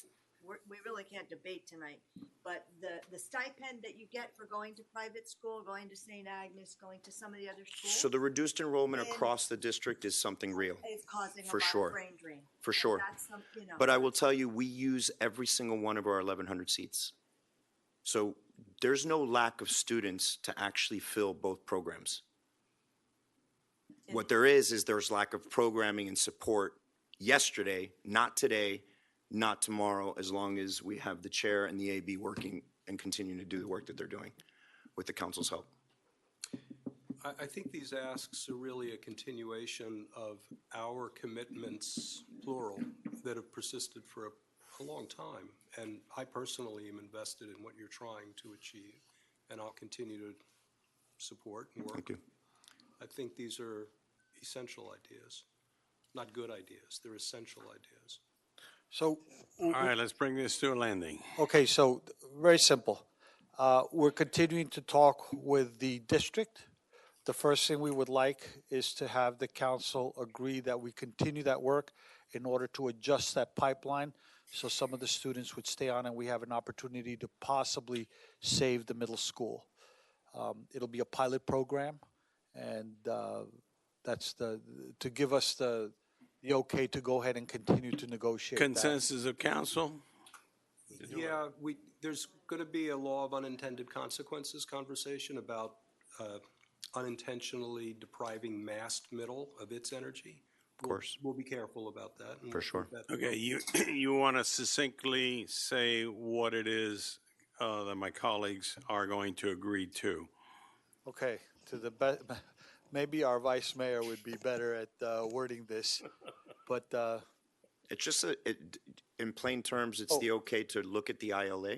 we really can't debate tonight. But the stipend that you get for going to private school, going to St. Agnes, going to some of the other schools. So the reduced enrollment And- across the district is something real. Is causing a For lot sure. of brain drain. For sure. That's some, you know. But I will tell you, we use every single one of our 1,100 seats. So there's no lack of students to actually fill both programs. What there is there's lack of programming and support yesterday, not today, not tomorrow, as long as we have the chair and the AB working and continuing to do the work that they're doing with the council's help. I think these asks are really a continuation of our commitments, plural, that have persisted for a long time. And I personally am invested in what you're trying to achieve, and I'll continue to support and work. Thank you. I think these are essential ideas, not good ideas. They're essential ideas. So, All right, let's bring this to a landing. okay, so very simple. We're continuing to talk with the district. The first thing we would like is to have the council agree that we continue that work in order to adjust that pipeline, so some of the students would stay on and we have an opportunity to possibly save the middle school. It'll be a pilot program, and that's to give us the okay to go ahead and continue to negotiate that. Consensus of council? Yeah, there's going to be a law of unintended consequences conversation about unintentionally depriving Mast Middle of its energy. Of course. We'll be careful about that. and For we'll sure. keep that- Okay, you want to succinctly say what it is that my colleagues are going to agree to? Okay, to the maybe our vice mayor would be better at wording this, but It's just, in plain terms, it's the okay to look at the ILA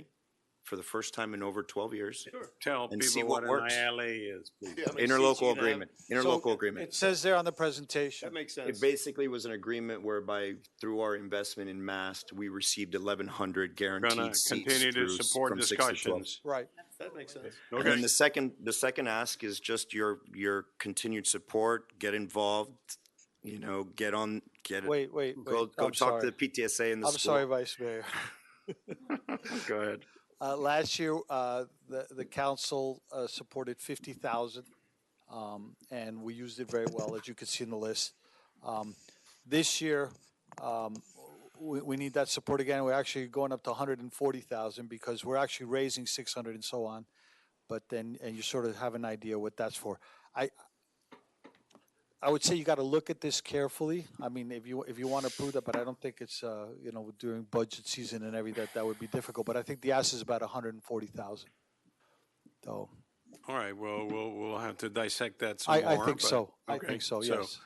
for the first time in over 12 years. Sure. Tell And see people what what an works. ILA is, please. Interlocal agreement, So interlocal agreement. it says there on the presentation. That makes It sense. basically was an agreement whereby, through our investment in MAST, we received 1,100 Gonna guaranteed seats continue to through, support from 6 to 12. discussions. Right. That makes sense. And then the second ask is just your continued support, get involved, get it. Wait. Go I'm talk to sorry. the PTSA and the I'm school. sorry, Vice Mayor. Go ahead. Last year, the council supported 50,000, and we used it very well, as you can see in the list. This year, we need that support again. We're actually going up to 140,000 because we're actually raising 600 and so on. But then, and you sort of have an idea what that's for. I would say you got to look at this carefully. I mean, if you want to approve that, but I don't think it's during budget season and everything that would be difficult. But I think the ask is about 140,000. So All right, well, we'll have to dissect that some more. I think but- so. I okay, think so. Yes.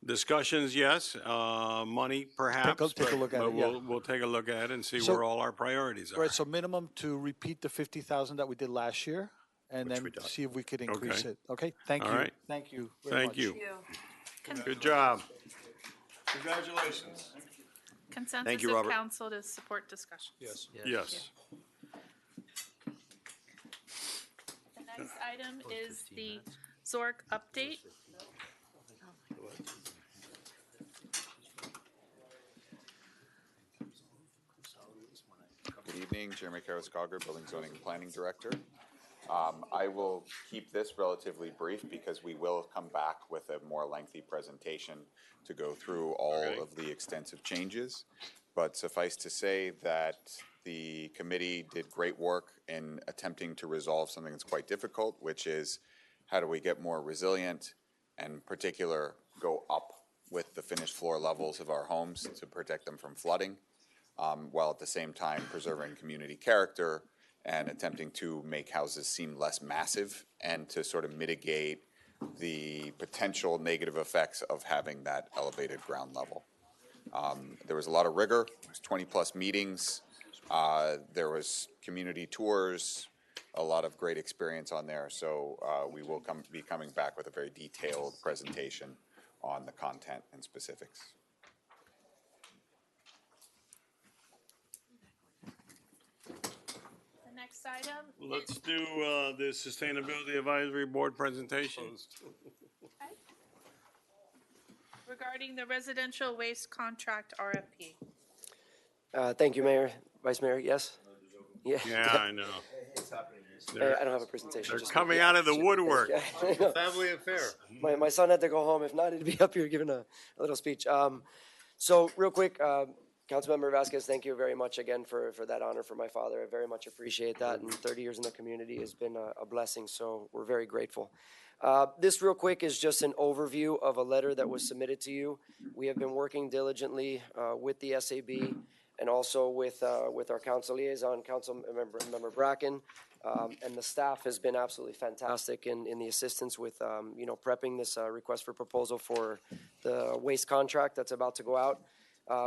Discussions, yes. Money, perhaps. Take a look at but it, yeah. we'll take a look at it and see So- where all our priorities are. Right. So minimum to repeat the 50,000 that we did last year, and Which then we did. see if we could increase Okay. it. Okay. Thank All you. right. Thank you. Very Thank much. you. Good job. Congratulations. Consensus Thank you, of Robert. council to support discussions. Yes. Yes. The next item is the Zork update. Good evening, Jeremy Karras-Cogger, Building Zoning and Planning Director. I will keep this relatively brief because we will come back with a more lengthy presentation to go through all of the extensive changes. But suffice to say that the committee did great work in attempting to resolve something that's quite difficult, which is how do we get more resilient and in particular go up with the finished floor levels of our homes to protect them from flooding, while at the same time preserving community character and attempting to make houses seem less massive and to sort of mitigate the potential negative effects of having that elevated ground level. There was a lot of rigor. There was 20-plus meetings. There was community tours, a lot of great experience on there. So we will be coming back with a very detailed presentation on the content and specifics. The next item Let's do the Sustainability Advisory Board presentation. regarding the residential waste contract RFP. Thank you, Mayor, Vice Mayor, yes? Yeah. Yeah, I know. I don't have a presentation. They're just- coming out of the woodwork. Yeah, I know. Family affair. My son had to go home. If not, he'd be up here giving a little speech. So real quick, Councilmember Vasquez, thank you very much again for that honor for my father. I very much appreciate that. And 30 years in the community has been a blessing, so we're very grateful. This real quick is just an overview of a letter that was submitted to you. We have been working diligently with the SAB and also with our council liaison, Councilmember Bracken. And the staff has been absolutely fantastic in the assistance with, prepping this request for proposal for the waste contract that's about to go out.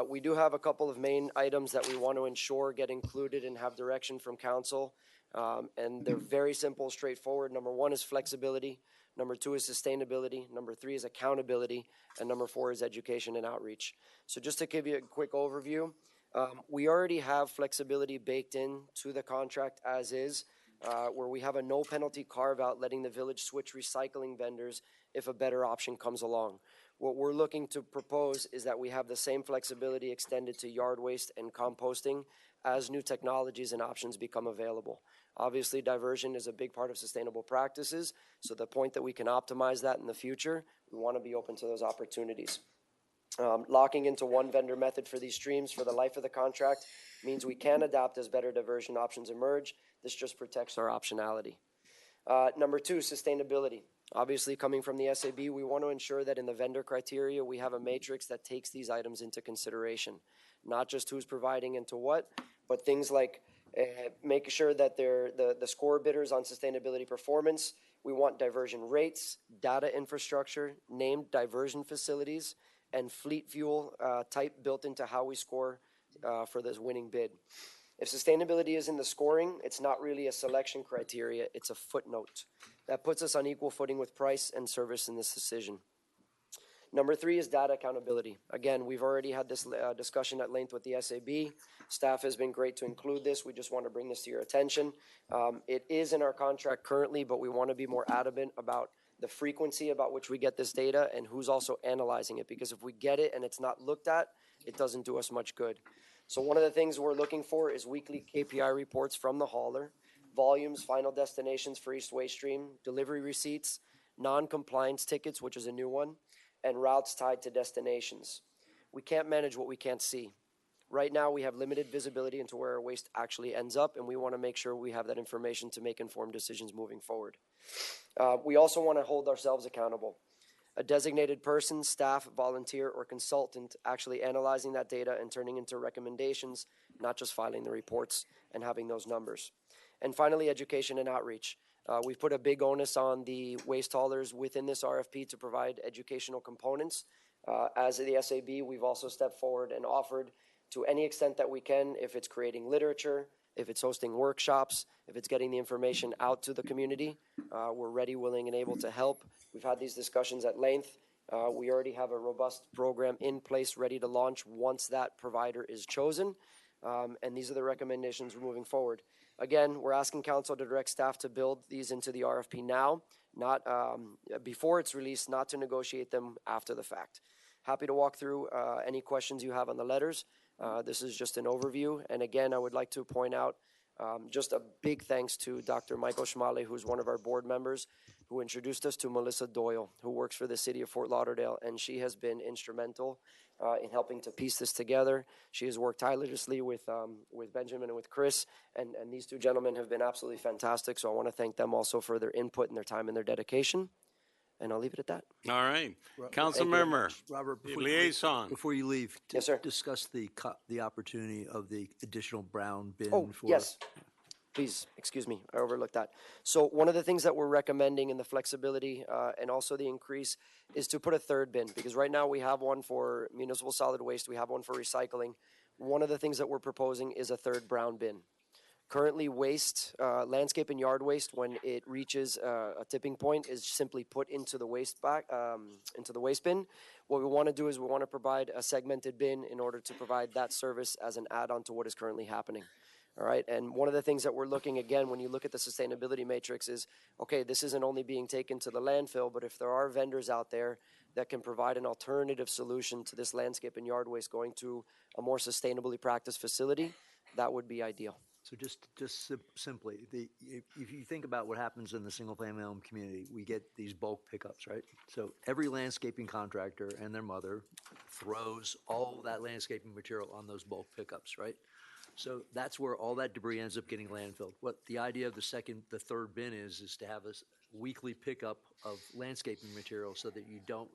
We do have a couple of main items that we want to ensure get included and have direction from council. And they're very simple, straightforward. Number one is flexibility. Number two is sustainability. Number three is accountability. And number four is education and outreach. So just to give you a quick overview, we already have flexibility baked in to the contract as is. where we have a no penalty carve out, letting the village switch recycling vendors if a better option comes along. What we're looking to propose is that we have the same flexibility extended to yard waste and composting as new technologies and options become available. Obviously, diversion is a big part of sustainable practices, so the point that we can optimize that in the future, we want to be open to those opportunities. Locking into one vendor method for these streams for the life of the contract means we can adapt as better diversion options emerge. This just protects our optionality. Number two, sustainability. Obviously, coming from the SAB, we want to ensure that in the vendor criteria, we have a matrix that takes these items into consideration. Not just who's providing and to what, but things like making sure that they're the score bidders on sustainability performance. We want diversion rates, data infrastructure, named diversion facilities, and fleet fuel type built into how we score for this winning bid. If sustainability is in the scoring, it's not really a selection criteria, it's a footnote. That puts us on equal footing with price and service in this decision. Number three is data accountability. Again, we've already had this discussion at length with the SAB. Staff has been great to include this. We just want to bring this to your attention. It is in our contract currently, but we want to be more adamant about the frequency about which we get this data and who's also analyzing it. Because if we get it and it's not looked at, it doesn't do us much good. So one of the things we're looking for is weekly KPI reports from the hauler, volumes, final destinations for each waste stream, delivery receipts, non-compliance tickets, which is a new one, and routes tied to destinations. We can't manage what we can't see. Right now, we have limited visibility into where our waste actually ends up, and we want to make sure we have that information to make informed decisions moving forward. We also want to hold ourselves accountable. A designated person, staff, volunteer, or consultant actually analyzing that data and turning into recommendations, not just filing the reports and having those numbers. And finally, education and outreach. We've put a big onus on the waste haulers within this RFP to provide educational components. As the SAB, we've also stepped forward and offered to any extent that we can, if it's creating literature, if it's hosting workshops, if it's getting the information out to the community, we're ready, willing, and able to help. We've had these discussions at length. We already have a robust program in place ready to launch once that provider is chosen. And these are the recommendations we're moving forward. Again, we're asking council to direct staff to build these into the RFP now, not before it's released, not to negotiate them after the fact. Happy to walk through any questions you have on the letters. This is just an overview. And again, I would like to point out just a big thanks to Dr. Michael Schmale, who's one of our board members, who introduced us to Melissa Doyle, who works for the city of Fort Lauderdale, and she has been instrumental in helping to piece this together. She has worked tirelessly with Benjamin and with Chris, and these two gentlemen have been absolutely fantastic. So I want to thank them also for their input and their time and their dedication. And I'll leave it at that. All right. Council member, Robert, liaison. Before you leave, yes, sir. Discuss the opportunity of the additional brown bin for. Yes. Please, excuse me, I overlooked that. So one of the things that we're recommending in the flexibility and also the increase is to put a third bin, because right now we have one for municipal solid waste, we have one for recycling. One of the things that we're proposing is a third brown bin. Currently, waste, landscape and yard waste, when it reaches a tipping point, is simply put into the waste bin. What we want to do is we want to provide a segmented bin in order to provide that service as an add-on to what is currently happening. All right, and one of the things that we're looking, again, when you look at the sustainability matrix is, okay, this isn't only being taken to the landfill, but if there are vendors out there that can provide an alternative solution to this landscape and yard waste going to a more sustainably practiced facility, that would be ideal. So just simply, if you think about what happens in the single-family home community, we get these bulk pickups, right? So every landscaping contractor and their mother throws all that landscaping material on those bulk pickups, right? So that's where all that debris ends up getting landfilled. What the idea of the third bin is to have a weekly pickup of landscaping material so that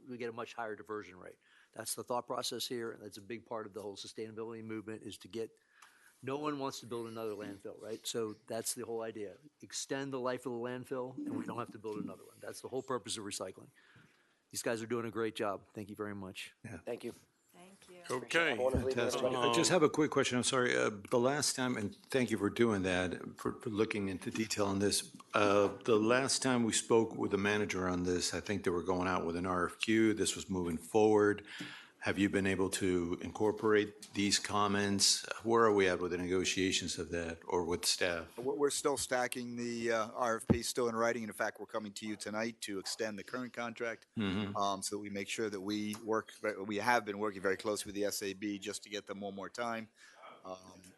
we get a much higher diversion rate. That's the thought process here, and that's a big part of the whole sustainability movement is to get. No one wants to build another landfill, right? So that's the whole idea. Extend the life of the landfill, and we don't have to build another one. That's the whole purpose of recycling. These guys are doing a great job. Thank you very much. Yeah. Thank you. Okay. Fantastic. I just have a quick question. I'm sorry. The last time, and thank you for doing that, for looking into detail on this. The last time we spoke with the manager on this, I think they were going out with an RFQ. This was moving forward. Have you been able to incorporate these comments? Where are we at with the negotiations of that or with staff? We're still stacking the RFP, still in writing. And in fact, we're coming to you tonight to extend the current contract so that we make sure that we have been working very closely with the SAB just to get them one more time.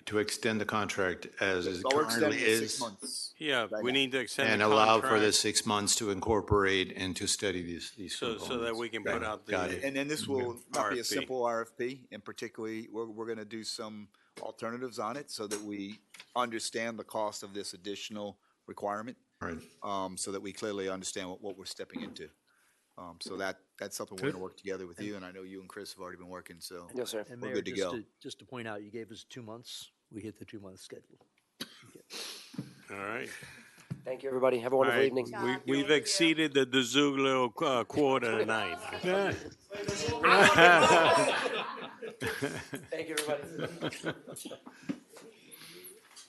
To extend the contract as it We're currently extending it 6 is? months. Yeah, we need to extend the And contract. allow for the 6 months to incorporate and to study these So that components. we can put out Got the. it. And then this will not be a RFP. simple RFP, and particularly, we're going to do some alternatives on it so that we understand the cost of this additional requirement. Right. So that we clearly understand what we're stepping into. So that's something we're going to work together with you, and I know you and Chris have already been working, so Yes, sir. And we're Mayor, good to go. just to point out, you gave us 2 months. We hit the 2-month schedule. All right. Thank you, everybody. Have a All wonderful right. evening. We've exceeded the DeZuglio quota tonight. Thank you, everybody.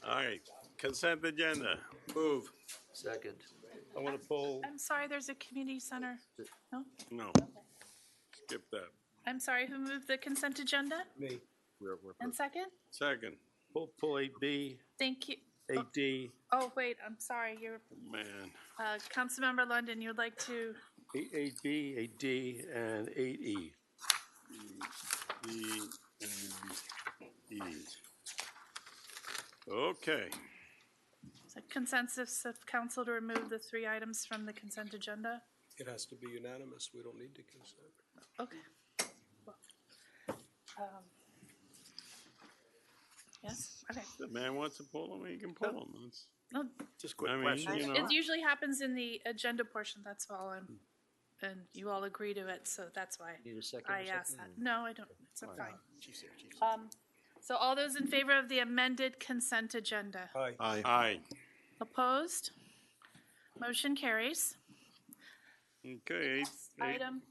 All right, consent agenda. Move. Second. I want to pull, I'm sorry, there's a community center. No? No. Skip that. I'm sorry, who moved the consent agenda? me, And second? Second. pull 8B, Thank you. 8D, Oh, wait, I'm sorry, you're, Man. Councilmember London, you'd like to, 8B, 8D, and 8E. E and E. Okay. is it consensus of council to remove the 3 items from the consent agenda? It has to be unanimous. We don't need to consent. Okay. Um, Yes, okay. The man wants to pull them, he can pull them. That's, No, Just quick I mean, question. you know. it usually happens in the agenda portion, that's all, and you all agree to it, so that's why Need a second or I asked that. something? No, I don't, it's fine. So all those in favor of the amended consent agenda? Aye. Aye. Opposed? Motion carries. Okay, Item,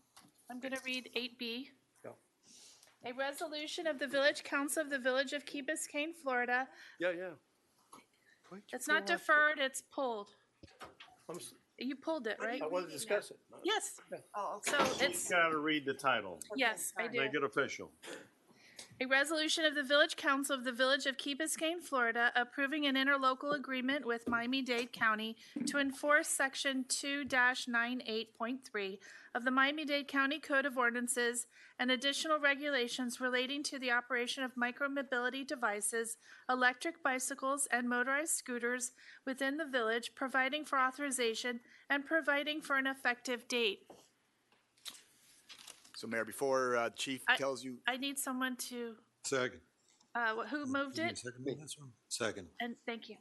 I'm gonna read 8B. Yeah. A resolution of the Village Council of the Village of Key Biscayne, Florida. Yeah. It's not deferred, it's pulled. I'm s- You pulled it, right? I want to discuss it. Yes, Oh, okay. so it's, gotta read the title. yes, I do. Make it official. A resolution of the Village Council of the Village of Key Biscayne, Florida, approving an interlocal agreement with Miami-Dade County to enforce Section 2-98.3 of the Miami-Dade County Code of Ordinances and additional regulations relating to the operation of micromobility devices, electric bicycles, and motorized scooters within the village, providing for authorization and providing for an effective date. So Mayor, before the chief tells you, I need someone to, Second. who moved it? Second. And thank you.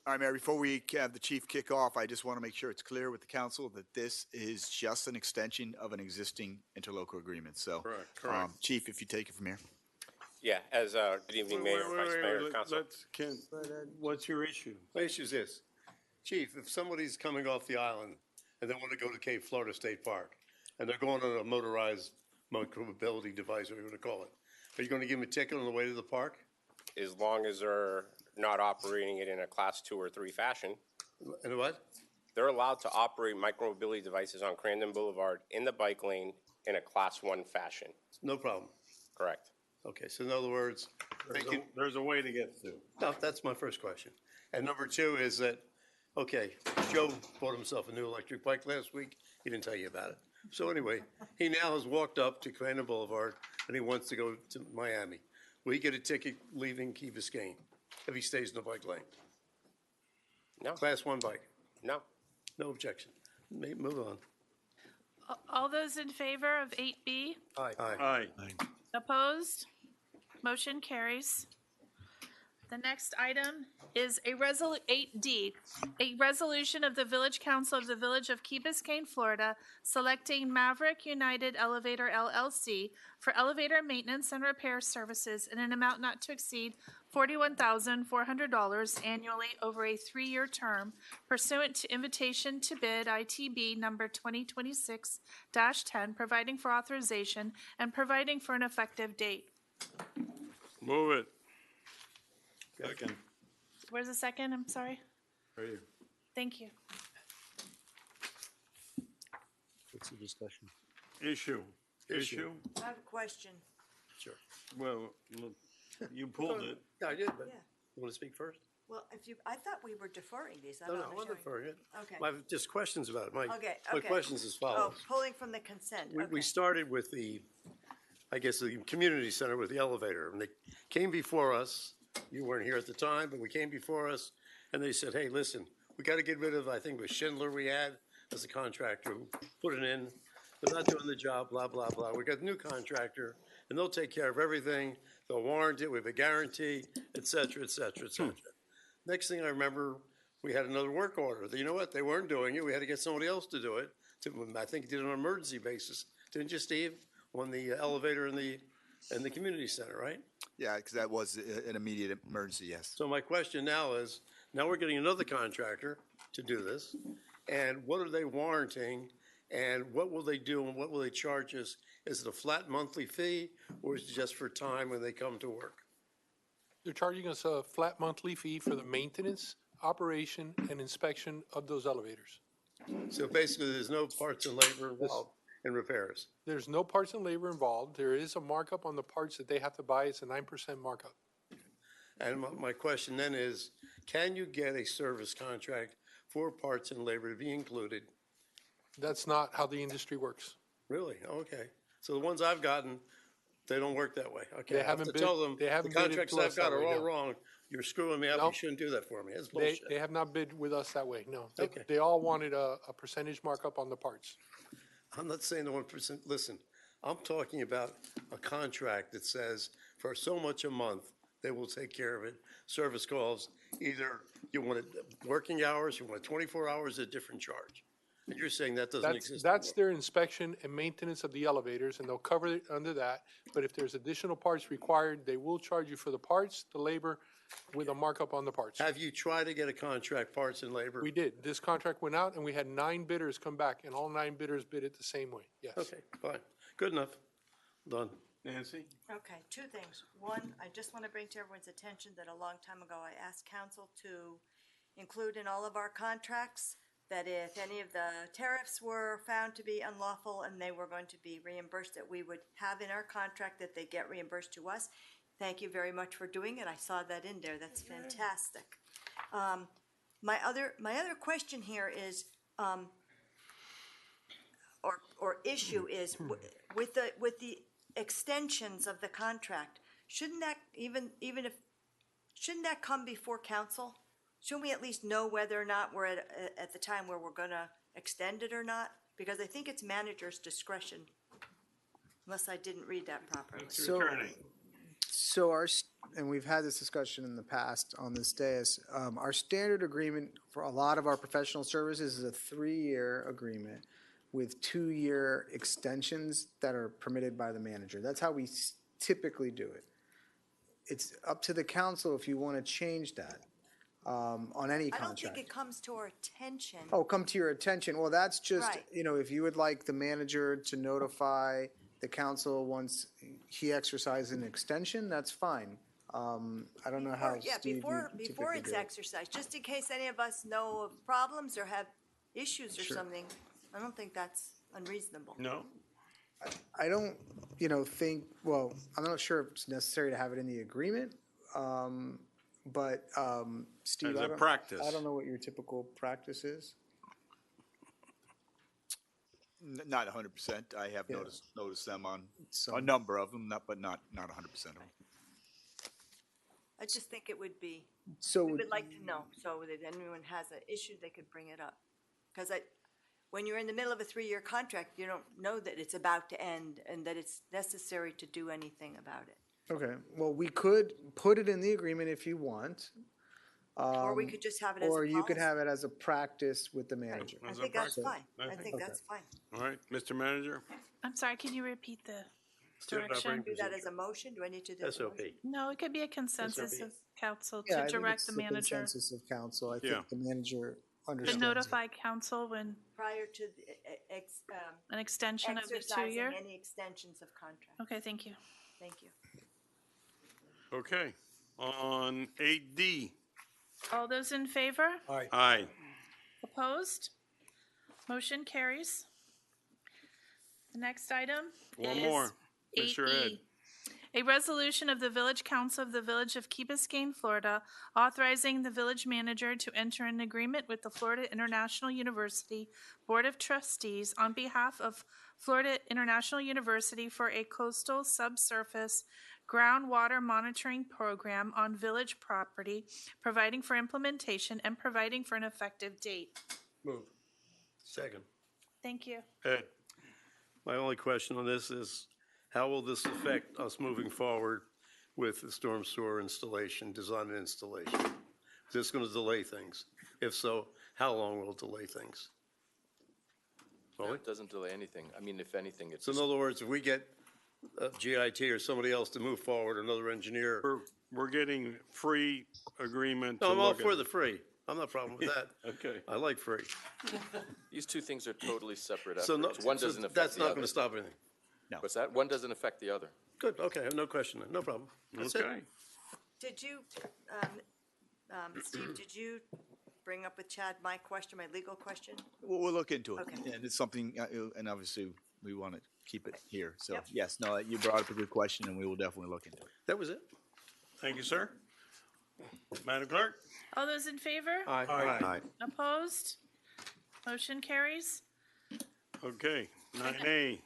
all right, Mayor, before we have the chief kick off, I just want to make sure it's clear with the council that this is just an extension of an existing interlocal agreement. So, Correct. Chief, if you take it from here. Yeah, as, good evening, Mayor, Vice Mayor, Council. What's your issue? My issue is this. Chief, if somebody's coming off the island and they want to go to Cape Florida State Park, and they're going on a motorized micromobility device, whatever you want to call it, are you going to give them a ticket on the way to the park? As long as they're not operating it in a Class 2 or 3 fashion. And what? They're allowed to operate micromobility devices on Crandon Boulevard in the bike lane in a Class 1 fashion. No problem. Correct. Okay, so in other words, they can, There's a way to get through. no, that's my first question. And number two is that, okay, Joe bought himself a new electric bike last week. He didn't tell you about it. So anyway, he now has walked up to Crandon Boulevard and he wants to go to Miami. Will he get a ticket leaving Key Biscayne if he stays in the bike lane? No. Class 1 bike? No. No objection. Move on. All those in favor of 8B? Aye. Aye. Opposed? Motion carries. The next item is 8D, a resolution of the Village Council of the Village of Key Biscayne, Florida, selecting Maverick United Elevator LLC for elevator maintenance and repair services in an amount not to exceed $41,400 annually over a 3-year term pursuant to invitation to bid ITB number 2026-10, providing for authorization and providing for an effective date. Move it. Second. Where's the second? I'm sorry. Right here. Thank you. What's the discussion? Issue. issue? I have a question. Sure. Well, look, you pulled it. Yeah, I did, but Yeah. you want to speak first? Well, I thought we were deferring these. I No, don't no, I want to understand. defer it. Okay. I have just questions about it. My Okay, my okay. question's as Oh, follows. pulling from the consent, We okay. started with the, I guess, the community center with the elevator, and they came before us. You weren't here at the time, but we came before us, and they said, hey, listen, we got to get rid of, I think it was Schindler we had as a contractor who put it in. They're not doing the job, blah, blah, blah. We got a new contractor, and they'll take care of everything. They'll warrant it, we have a guarantee, et cetera, et cetera, et cetera. Next thing I remember, we had another work order. You know what? They weren't doing it. We had to get somebody else to do it. I think did it on an emergency basis. Didn't you, Steve? On the elevator in the community center, right? Yeah, because that was an immediate emergency, yes. So my question now is, now we're getting another contractor to do this, and what are they warranting, and what will they do, and what will they charge us? Is it a flat monthly fee, or is it just for time when they come to work? They're charging us a flat monthly fee for the maintenance, operation, and inspection of those elevators. So basically, there's no parts and labor involved in repairs. There's no parts and labor involved. There is a markup on the parts that they have to buy. It's a 9% markup. And my question then is, can you get a service contract for parts and labor to be included? That's not how the industry works. Really? Okay. So the ones I've gotten, they don't work that way. Okay, They I have haven't to bid- tell them, they the haven't bid it contracts to us I've got that are way, all no. wrong. You're screwing me up. No. You shouldn't do that for me. That's They bullshit. have not bid with us that way, no. Okay. They all wanted a percentage markup on the parts. I'm not saying the 1%. Listen, I'm talking about a contract that says for so much a month, they will take care of it. Service calls, either you want it working hours, you want it 24 hours, a different charge. And you're saying that doesn't exist That's anymore. their inspection and maintenance of the elevators, and they'll cover it under that. But if there's additional parts required, they will charge you for the parts, the labor, with a markup on the parts. Have you tried to get a contract, parts and labor? We did. This contract went out, and we had 9 bidders come back, and all 9 bidders bid it the same way, yes. Okay, fine. Good enough. Done. Nancy? Okay, two things. One, I just want to bring to everyone's attention that a long time ago, I asked council to include in all of our contracts that if any of the tariffs were found to be unlawful and they were going to be reimbursed, that we would have in our contract that they get reimbursed to us. Thank you very much for doing it. I saw that in there. That's fantastic. My other question here is, or issue is, with the extensions of the contract, shouldn't that shouldn't that come before council? Shouldn't we at least know whether or not we're at the time where we're gonna extend it or not? Because I think it's manager's discretion, unless I didn't read that properly. So and we've had this discussion in the past on this dais, our standard agreement for a lot of our professional services is a 3-year agreement with 2-year extensions that are permitted by the manager. That's how we typically do it. It's up to the council if you want to change that on any I contract. don't think it comes to our attention. Oh, come to your attention. Well, that's just, Right. if you would like the manager to notify the council once he exercises an extension, that's fine. I don't know how, Yeah, Steve, you before typically it's do it. exercised, just in case any of us know of problems or have issues or Sure. something. I don't think that's unreasonable. No? I don't, think, well, I'm not sure if it's necessary to have it in the agreement, but, Steve, As a I don't. practice. I don't know what your typical practice is. Not 100%. I have Yeah. noticed them on Some. a number of them, but not 100% of them. I just think it would be, So we would like to know, so that if anyone has an issue, they could bring it up. Because when you're in the middle of a 3-year contract, you don't know that it's about to end and that it's necessary to do anything about it. Okay, well, we could put it in the agreement if you want. Or we could just have it as a Or you could policy. have it as a practice with the manager. I As a think that's practice. fine. I think Okay. that's fine. All right, Mr. Manager? I'm sorry, can you repeat the Standard direction? operating Do that as a motion? Do I need to do that? as a SOP. motion? No, it could be a consensus of council Yeah, I to think direct it's the the manager, consensus of council. I Yeah. think the manager to understands. notify council when Prior to an extension of the exercising 2-year. any extensions of contract. Okay, thank you. Thank you. Okay. On 8D. All those in favor? Aye. Opposed? Motion carries. The next item One is more. Mr. Ed. 8E. A resolution of the Village Council of the Village of Key Biscayne, Florida, authorizing the village manager to enter an agreement with the Florida International University Board of Trustees on behalf of Florida International University for a coastal subsurface groundwater monitoring program on village property, providing for implementation and providing for an effective date. Move. Second. Thank you. Ed. My only question on this is, how will this affect us moving forward with the storm sewer installation, design and installation? Is this going to delay things? If so, how long will it delay things? Well, It doesn't delay anything. I mean, if anything, it's so in other words, if we get GIT or somebody else to move forward, another engineer. We're getting free agreement. No, to I'm all look for at the it. free. I'm not a problem with that. Okay. I like free. these two things are totally separate So no, efforts. One so doesn't affect that's the not other. going to stop anything. What's that? One doesn't affect the other. Good, okay, I have no question, no problem. That's it. Okay. Did you, Steve, did you bring up with Chad my question, my legal question? We'll look into it. Okay. And it's something, and obviously, we want to keep it here. So, Yep. yes, no, you brought up a good question, and we will definitely look into it. That was it. Thank you, sir. Madam Clerk? All those in favor? Aye. Opposed? Motion carries. Okay, 9A.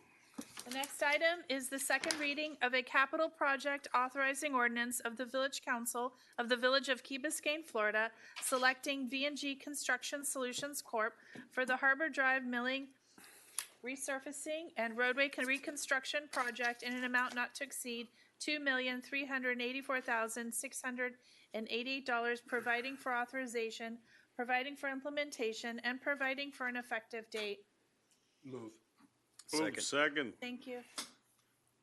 The next item is the second reading of a capital project authorizing ordinance of the Village Council of the Village of Key Biscayne, Florida, selecting V&G Construction Solutions Corp. for the Harbor Drive Milling resurfacing and roadway reconstruction project in an amount not to exceed $2,384,688, providing for authorization, providing for implementation, and providing for an effective date. Move. Move second. Thank you.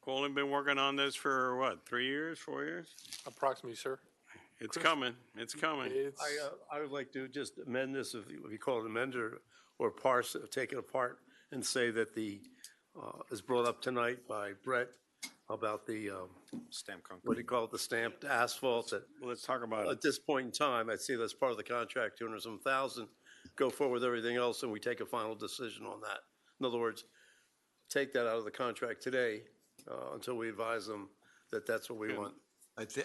Colin been working on this for what, 3 years, 4 years? Approximately, sir. It's coming, it's coming. It's, I would like to just amend this, if you call it amend or parse, take it apart and say that is brought up tonight by Brett about the, Stamp concrete. what do you call it, the stamped asphalt that Well, let's talk about it. at this point in time, I'd say that's part of the contract, 200-some thousand, go forward with everything else, and we take a final decision on that. In other words, take that out of the contract today, until we advise them that that's what we want.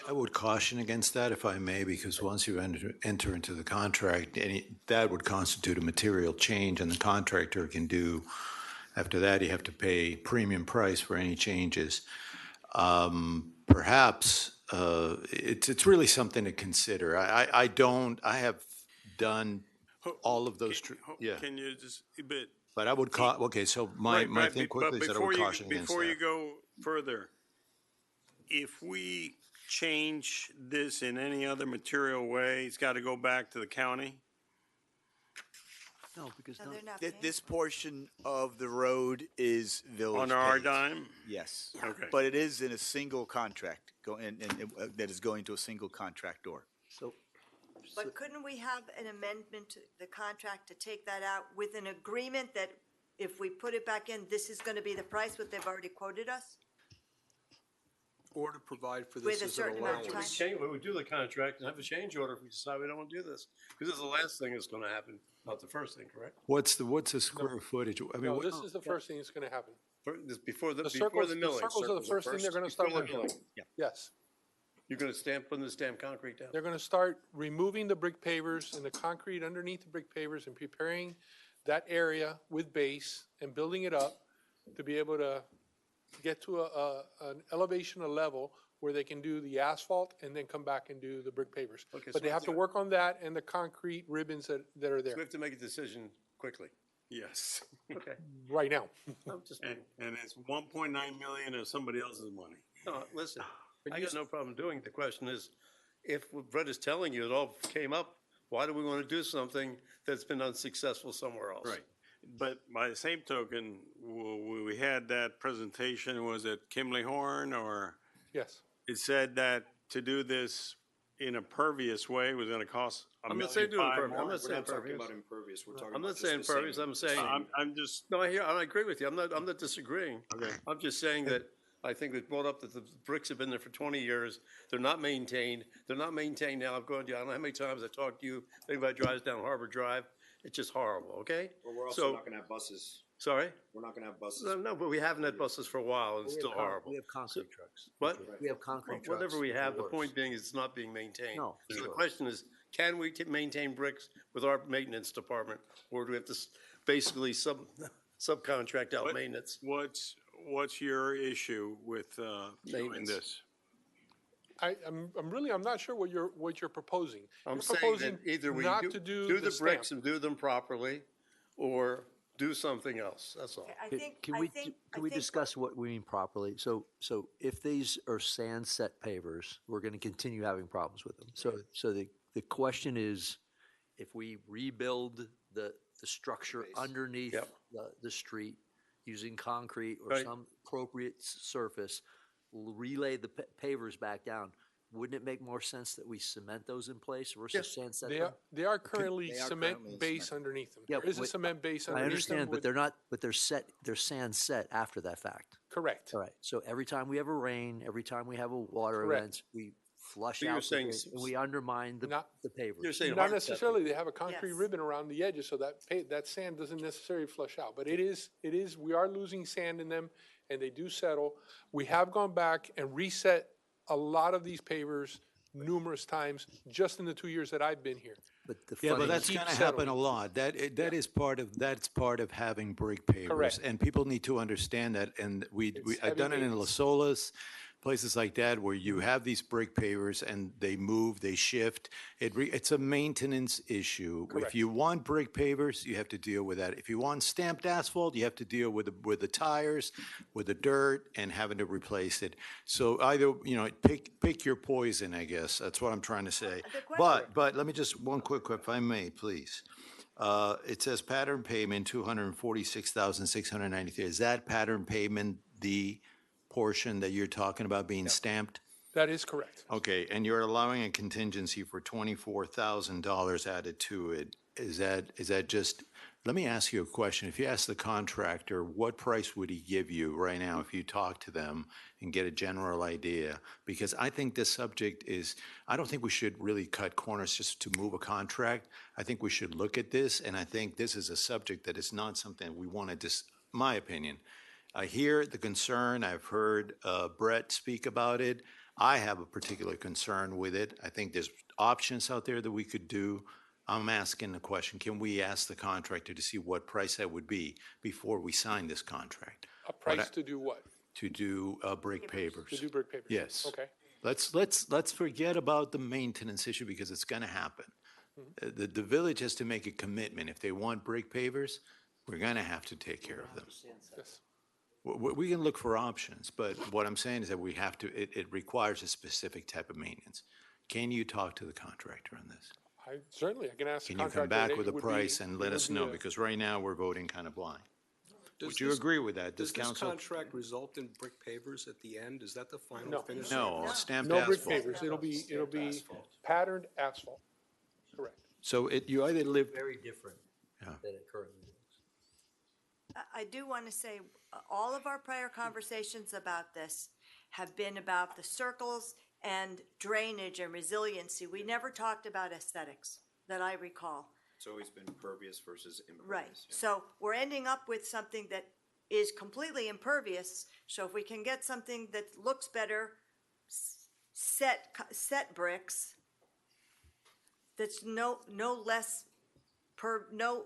I would caution against that, if I may, because once you enter into the contract, that would constitute a material change, and the contractor can do, after that, you have to pay premium price for any changes. Perhaps, it's really something to consider. I have done all of those, yeah. Can you just, but. But I would okay, so my thing quickly is that I would caution against that. Before you go further, if we change this in any other material way, it's got to go back to the county? No, because No, they're not This portion of the road is village On our paved. dime? Yes. Okay. But it is in a single contract, that is going to a single contractor. So, But couldn't we have an amendment to the contract to take that out with an agreement that if we put it back in, this is going to be the price, what they've already quoted us? Or to provide for With this a as an certain amount of allowance. time. We would do the contract and have a change order if we decide we don't want to do this. Because this is the last thing that's going to happen, not the first thing, correct? What's the square footage? I mean, no, what- this is the first thing that's gonna happen. Before the The before circles, the the milling. circles are the first thing they're gonna start Before the working on. milling. Yes. You're going to putting the stamped concrete down? They're gonna start removing the brick pavers and the concrete underneath the brick pavers and preparing that area with base and building it up to be able to get to an elevation, a level where they can do the asphalt and then come back and do the brick pavers. Okay, so But they have to work on that and the concrete ribbons that are So there we have to make a decision quickly. Yes. Okay. right now. I'm just, And it's 1.9 million of somebody else's money. no, listen, I got no problem doing it. The question is, if what Brett is telling you, it all came up, why do we want to do something that's been unsuccessful somewhere else? Right. But by the same token, we had that presentation, was it Kimley Horn, or Yes. it said that to do this in a pervious way was going to cost I'm not saying do it $1,500,000 impervious. I'm more. not saying We're not talking impervious. about impervious, we're talking I'm about not just saying the same- impervious, I'm saying. I'm just, No, I agree with you. I'm not disagreeing. Okay. I'm just saying that I think it brought up that the bricks have been there for 20 years. They're not maintained. They're not maintained now. I've gone down, I don't know how many times I talked to you. If anybody drives down Harbor Drive, it's just horrible, okay? Well, we're also So- not gonna have buses Sorry? We're not gonna have buses. No, but we haven't had buses for a while, and it's still horrible. We have concrete trucks. What? We have concrete trucks. Whatever we have, the worse. point being, it's not being maintained. No, So the sure. question is, can we maintain bricks with our maintenance department, or do we have to basically subcontract out maintenance? What's your issue with doing Maintenance. this? I'm not sure what you're proposing. I'm You're saying proposing that either we not do to do the stamp. bricks and do them properly, or do something else, that's all. Can we discuss what we mean properly? So if these are sand set pavers, we're going to continue having problems with them. So the question is, if we rebuild the structure underneath the street using concrete or Right. some appropriate surface, relay the pavers back down, wouldn't it make more sense that we cement those in place versus sand set them? They are currently They are cement currently base cement. underneath them. Yeah, There is a but- cement base I underneath them. understand, but with- they're not, but they're sand set after that fact. Correct. All right, so every time we have a rain, every time we have a water Correct. event, we flush So you're out the saying pavers, and we undermine the pavers. You're saying Not hard necessarily, they have a concrete Yes. ribbon around the edges, so that sand doesn't necessarily flush out. But it is, we are losing sand in them, and they do settle. We have gone back and reset a lot of these pavers numerous times, just in the 2 years that I've been here. But the Yeah, but funding- that's keep going to happen settling. a lot. That's part of having brick pavers. Correct. And people need to understand that. And I've heavy done it in maintenance. Las Olas, places like that, where you have these brick pavers and they move, they shift. It's a maintenance issue. Correct. If you want brick pavers, you have to deal with that. If you want stamped asphalt, you have to deal with the tires, with the dirt, and having to replace it. So either, pick your poison, I guess. That's what I'm trying to say. But let me just, one quick, if I may, please. It says pattern payment, 246,693. Is that pattern payment the portion that you're talking about being stamped? That is correct. Okay, and you're allowing a contingency for $24,000 added to it. Is that just, let me ask you a question. If you ask the contractor, what price would he give you right now if you talk to them and get a general idea? Because I think this subject is, I don't think we should really cut corners just to move a contract. I think we should look at this, and I think this is a subject that is not something we want to my opinion. I hear the concern. I've heard Brett speak about it. I have a particular concern with it. I think there's options out there that we could do. I'm asking the question, can we ask the contractor to see what price that would be before we sign this contract? A price to do what? To do brick pavers. To do brick pavers? Yes. Okay. Let's forget about the maintenance issue because it's going to happen. The village has to make a commitment. If they want brick pavers, we're going to have to take care of them. Yes. We can look for options, but what I'm saying is that we have to, it requires a specific type of maintenance. Can you talk to the contractor on this? Certainly, I can ask the Can you contractor. come back It with a would be- price and let it us would be know? a- Because right now, we're voting kind of blind. Does Would you this- agree with that? Does Does this council? contract result in brick pavers at the end? Is that the final No. finish? No, stamped No brick asphalt. pavers. It'll be patterned asphalt. Correct. So you either live, Very different Yeah. than it currently is. I do want to say, all of our prior conversations about this have been about the circles and drainage and resiliency. We never talked about aesthetics, that I recall. It's always been pervious versus impervious. Right, yeah. so we're ending up with something that is completely impervious, so if we can get something that looks better, set bricks, that's no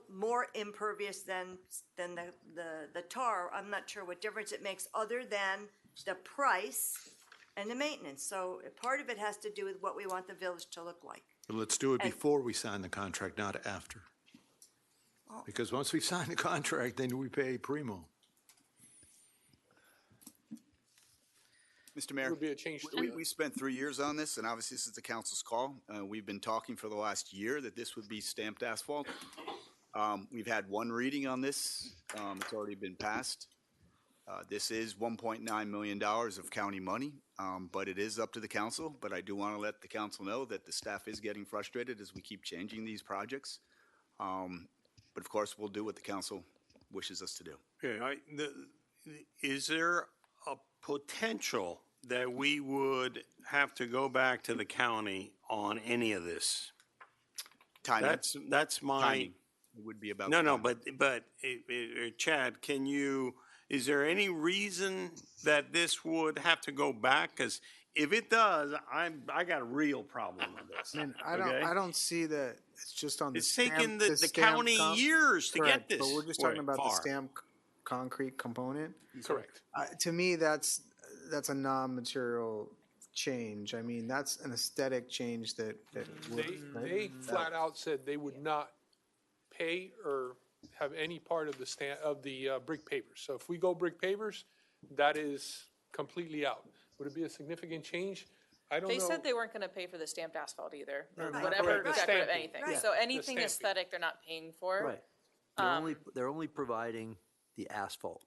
more impervious than the tar, I'm not sure what difference it makes other than the price and the maintenance. So part of it has to do with what we want the village to look like. let's do it And- before we sign the contract, not after. Well- Because once we sign the contract, then we pay primo. Mr. It Mayor, would be a change to we, it. we spent 3 years on this, and obviously this is the council's call. We've been talking for the last year that this would be stamped asphalt. We've had one reading on this. It's already been passed. This is $1.9 million of county money, but it is up to the council. But I do want to let the council know that the staff is getting frustrated as we keep changing these projects. But of course, we'll do what the council wishes us to do. Okay, is there a potential that we would have to go back to the county on any of this? Timing. That's my, Timing. It would be about. No, but Chad, is there any reason that this would have to go back? Because if it does, I got a real problem with this. I mean, okay? I don't see that it's just on the It's stamp. taken the stamp county years to get Correct, this but we're just talking way about the far. stamp concrete component. Correct. To me, that's a non-material change. I mean, that's an aesthetic change that They flat out said they would not pay or have any part of the brick pavers. So if we go brick pavers, that is completely out. Would it be a significant change? I don't know. They said they weren't gonna pay for the stamped asphalt either, or Right. whatever Right, the decorative stamping. anything. Right. So The anything stamping. aesthetic, they're not paying for. Right. They're only providing the asphalt.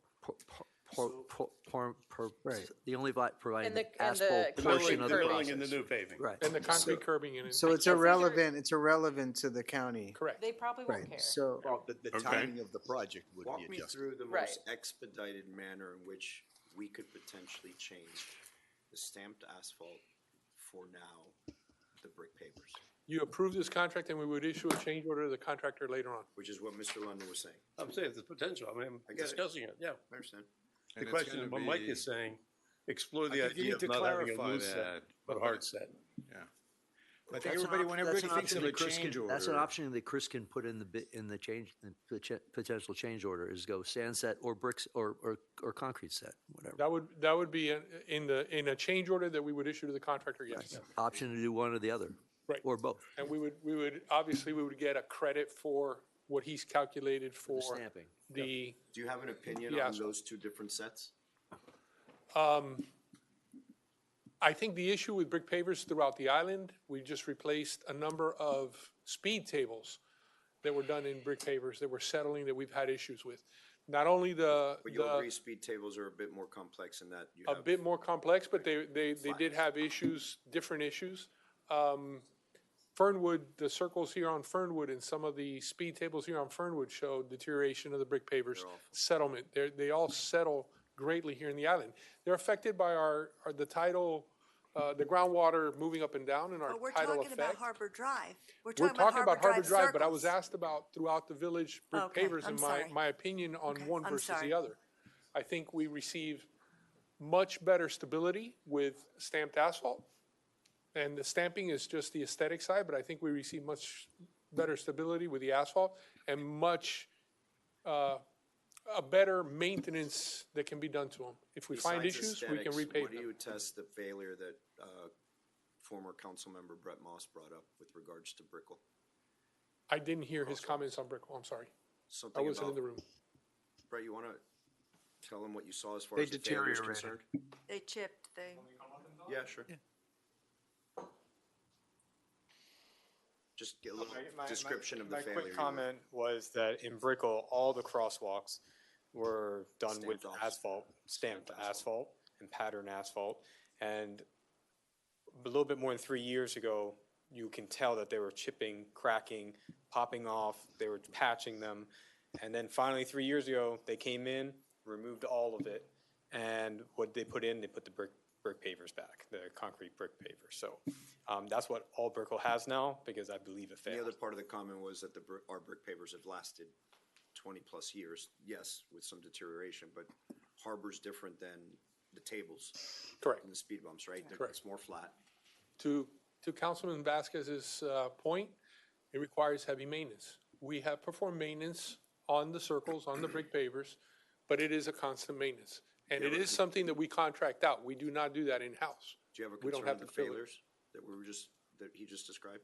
The only providing And the the asphalt The portion building, of the the building process. and the new paving. Right. And the concrete curbing in it. So it's irrelevant. It's irrelevant to the county. Correct. They probably won't Right. care. So Well, the Okay. timing of the project would be Walk me adjusted. through the Right. most expedited manner in which we could potentially change the stamped asphalt for now, the brick pavers, You approve this contract and we would issue a change order to the contractor later on. which is what Mr. London was saying. I'm saying the potential, I mean, I I'm get it. discussing it, yeah. I understand. The And it's question, gonna what Mike be- is saying, explore I the think you idea need of to not having a clarify loose set, that, but a hard set. Yeah. I That's think an everybody, op- when that's everybody an thinks option of a that Chris change can- order. That's an option that Chris can put in the change, the potential change order, is go sand set or bricks or concrete set, whatever. That would be in a change order that we would issue to the contractor, yes. Option to do one or the other. Right. Or both. And we would, obviously, we would get a credit for what he's calculated for stamping. the, Do you have an opinion Yeah. on those two different sets? I think the issue with brick pavers throughout the island, we just replaced a number of speed tables that were done in brick pavers that were settling that we've had issues with. Not only But you'll agree speed tables are a bit more complex in that you a have. bit more complex, but they did have issues, different issues. Fernwood, the circles here on Fernwood and some of the speed tables here on Fernwood show deterioration of the brick pavers, settlement. They all settle greatly here in the island. They're affected by the tidal, the groundwater moving up and down and our But we're tidal talking about effect. Harbor Drive. We're talking about Harbor Drive, but I was circles. asked about throughout the village brick Okay, pavers I'm and sorry. my opinion on Okay, one I'm versus sorry. the other. I think we receive much better stability with stamped asphalt. And the stamping is just the aesthetic side, but I think we receive much better stability with the asphalt and much, a better maintenance that can be done to them. If we find Besides issues, we can aesthetics, repave what do them. you attest the failure that former council member Brett Moss brought up with regards to Brickell? I didn't hear his comments on Brickell, I'm sorry. I Something wasn't in about, the room. Brett, you want to tell him what you saw as far They as the failure is deteriorated. concerned? They chipped, they. Yeah, sure. Just get a little description of the My failure. quick you want. comment was that in Brickell, all the crosswalks were done with Stamped off. asphalt, stamped asphalt and pattern asphalt. And a little bit more than 3 years ago, you can tell that they were chipping, cracking, popping off, they were patching them. And then finally, 3 years ago, they came in, removed all of it. And what they put in, they put the brick pavers back, the concrete brick pavers. So that's what all Brickell has now, because I believe it The failed. other part of the comment was that our brick pavers have lasted 20-plus years, yes, with some deterioration, but Harbor's different than the tables. Correct. And the speed bumps, right? Correct. It's more flat. To Councilman Vasquez's point, it requires heavy maintenance. We have performed maintenance on the circles, on the brick pavers, but it is a constant maintenance. And it is something that we contract out. We do not do that in-house. Do you have a We don't concern have of the the facilities. failures that he just described?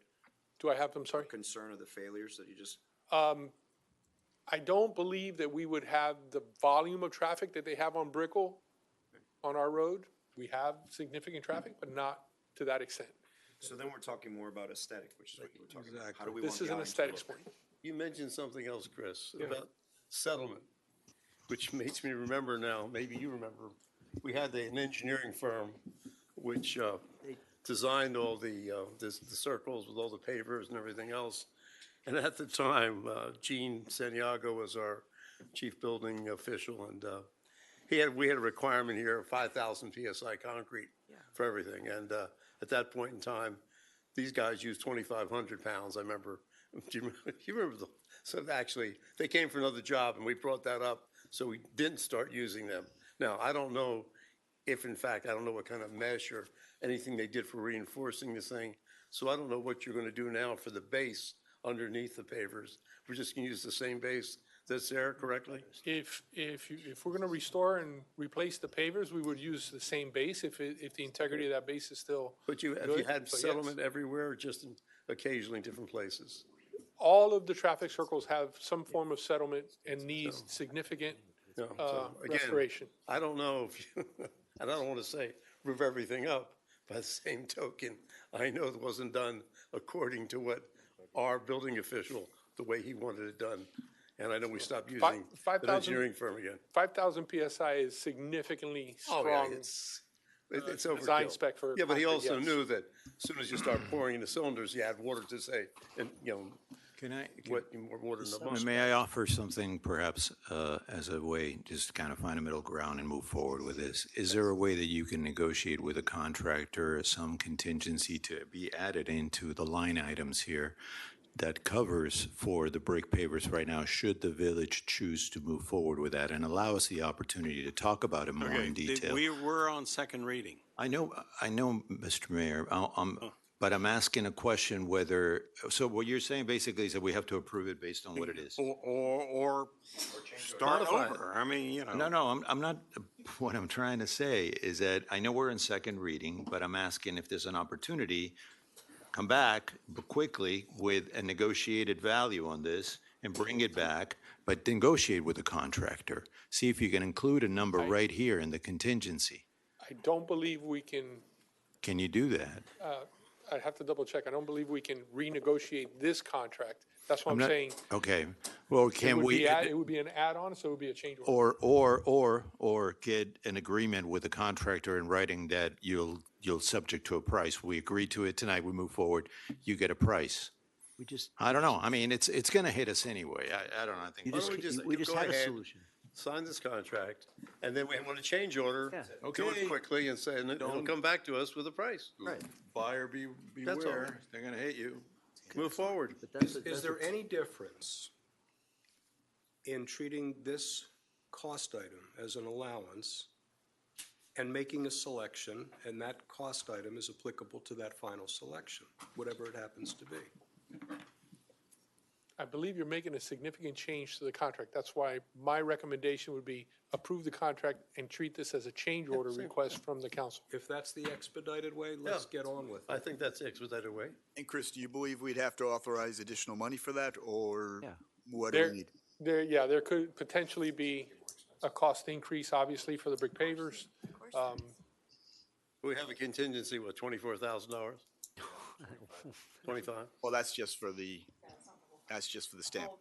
Do I have them, sorry? Concern of the failures that you just, I don't believe that we would have the volume of traffic that they have on Brickell on our road. We have significant traffic, but not to that extent. so then we're talking more about aesthetic, which is what you were talking about. How do we This want is the an island to aesthetics look? point. You mentioned something else, Chris, Yeah. about settlement, which makes me remember now, maybe you remember, we had an engineering firm which designed all the circles with all the pavers and everything else. And at the time, Gene Santiago was our chief building official, and we had a requirement here of 5,000 PSI concrete for everything. And at that point in time, these guys used 2,500 pounds. I remember, do you remember So actually, they came for another job, and we brought that up, so we didn't start using them. Now, I don't know if, in fact, I don't know what kind of mesh or anything they did for reinforcing this thing. So I don't know what you're going to do now for the base underneath the pavers. We're just going to use the same base that's there, correctly? If we're gonna restore and replace the pavers, we would use the same base if the integrity of that base is still But have you good. had So, yes. settlement everywhere, or just occasionally in different places? All of the traffic circles have some form of settlement and needs significant No, so, again, restoration. I don't know if you, and I don't want to say rip everything up. By the same token, I know it wasn't done according to what our building official, the way he wanted it done. And I know we stopped using an 5,000 engineering firm again. 5,000 PSI is significantly Oh, yeah, strong. it's overkill. Design spec for Yeah, but he concrete, also yes. knew that as soon as you start pouring in the cylinders, you add water to say, and, Can I, more water in the bunch. may I offer something perhaps as a way, just to kind of find a middle ground and move forward with this? Is there a way that you can negotiate with a contractor some contingency to be added into the line items here that covers for the brick pavers right now, should the village choose to move forward with that, and allow us the opportunity to talk about it more Okay, in detail? we're on second reading. I know, Mr. Mayor, but I'm asking a question whether, so what you're saying basically is that we have to approve it based on what it is? Or start Modify it. over. I mean, No, I'm not, what I'm trying to say is that I know we're in second reading, but I'm asking if there's an opportunity, come back quickly with a negotiated value on this and bring it back, but negotiate with the contractor. See if you can include a number right here in the contingency. I don't believe we can, Can you do that? I'd have to double check. I don't believe we can renegotiate this contract. That's what I'm not- saying. Okay, well, can we? It would be an add-on, so it would be a change order. Or get an agreement with the contractor in writing that you'll subject to a price. We agree to it tonight, we move forward, you get a price. We just, I don't know, I mean, it's gonna hit us anyway, I don't know, I think. Why don't we just go had a ahead, solution. sign this contract, and then we want a change order, do Okay. it quickly and say, and then it'll come back to us with a price. Right. Buyer That's all. beware, they're gonna hit you. Move forward. But that's, Is there any difference in treating this cost item as an allowance and making a selection, and that cost item is applicable to that final selection, whatever it happens to be? I believe you're making a significant change to the contract. That's why my recommendation would be approve the contract and treat this as a change order request from the council. If that's the expedited way, let's get on with it. I think that's the expedited way. And Chris, do you believe we'd have to authorize additional money for that, or Yeah. what do There, we need? there could potentially be a cost increase, obviously, for the brick pavers. We have a contingency, what, $24,000? 25? Well, that's just for the stamp.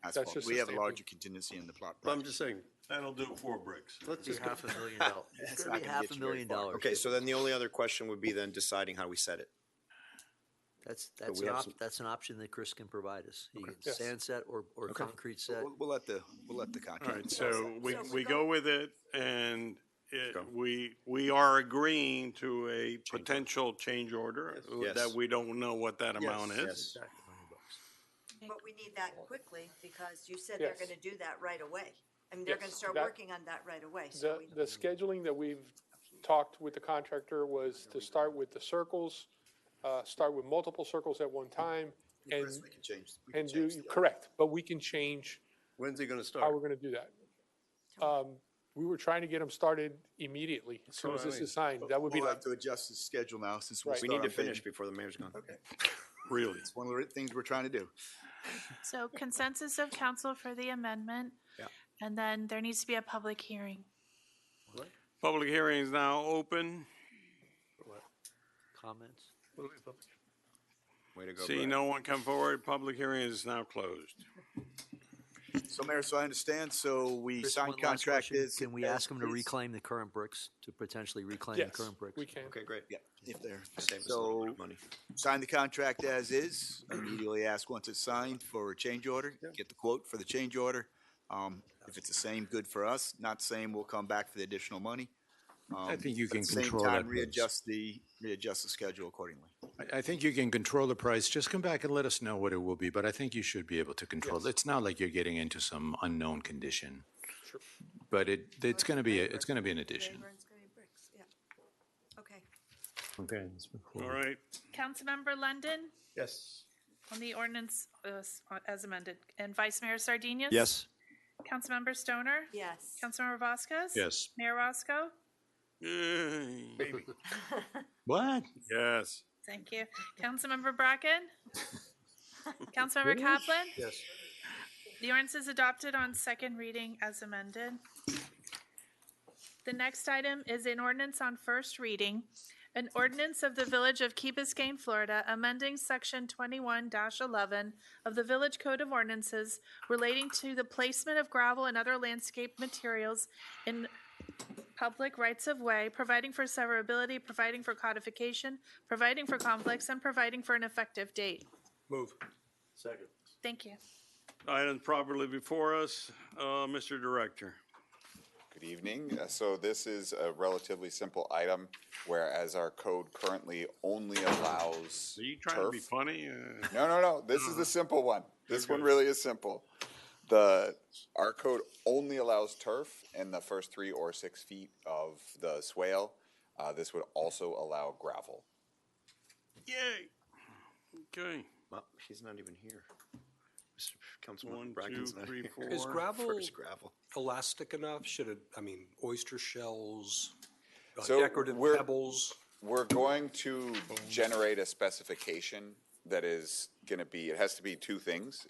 That's Asphalt. just We the have a stamping. larger contingency in the plot. But I'm just saying, That'll do 4 bricks. let's just $500,000. It's That's gonna not be gonna get you very far. $500,000. Okay, so then the only other question would be then deciding how we set it. That's we an have some- that's an option that Chris can provide us. He can Yes. sand set or concrete set. We'll let the All contractor. right, so we go with it, and we are agreeing to a potential change order Yes. that we don't know what that amount is. But we need that quickly, because you said they're Yes. gonna do that right away. I mean, they're gonna Yes, start that- working on that right away, so The scheduling that we've talked with the contractor was to start with the circles, start with multiple circles at one time, and, We can change. and do, correct, but we can change when's he gonna how start? we're gonna do that. We were trying to get them started immediately, as soon as this is signed. That would be We'll like, have to adjust the schedule now, since we'll Right. We start need to on finish bidding. before the mayor's gone. Okay. Really? It's one of the things we're trying to do. So consensus of council for the amendment. Yeah. And then there needs to be a public hearing. Public hearing is now open. Comments? Way to go, See Brad. no one come forward, public hearing is now closed. So Mayor, so I understand, so we Chris, signed one last contract question. is. Can we ask them to reclaim the current bricks, to potentially reclaim the yes, current bricks? we can. Okay, great. Yeah, if they're. Save us a little bit So, of money. sign the contract as is, immediately ask once it's signed for a change order, get the quote for the change order. If it's the same, good for us, not the same, we'll come back for the additional money. I think you can At the same control time, that price. readjust the schedule accordingly. I think you can control the price. Just come back and let us know what it will be, but I think you should be able to control it. It's not like you're getting into some unknown condition. But it's gonna be, it's gonna be an addition. Labor and it's gonna be bricks, yeah. Okay. Okay. let's move All forward. right, Councilmember London Yes. on the ordinance as amended, and Vice Mayor Sardinius? Yes. Councilmember Stoner? Yes. Councilmember Vasquez? Yes. Mayor Roscoe? yay, What? yes. Thank you. Councilmember Bracken? Councilmember Kaplan? Yes. The ordinance is adopted on second reading as amended. The next item is an ordinance on first reading. An ordinance of the Village of Key Biscayne, Florida, amending Section 21-11 of the Village Code of Ordinances relating to the placement of gravel and other landscape materials in public rights-of-way, providing for severability, providing for codification, providing for conflicts, and providing for an effective date. Move. Second. Thank you. Items properly before us, Mr. Director. Good evening. So this is a relatively simple item, whereas our code currently only allows Are you trying to be turf. funny? No. This is the simple one. This one really is simple. Our code only allows turf in the first 3 or 6 feet of the swale. This would also allow gravel. Yay. Okay. Well, she's not even here. Mr. 1, Councilman 2, Bracken's not 3, here. 4. Is gravel First gravel. elastic enough? Should it, I mean, oyster shells, So decorative we're- pebbles? We're going to generate a specification that is going to be, it has to be 2 things.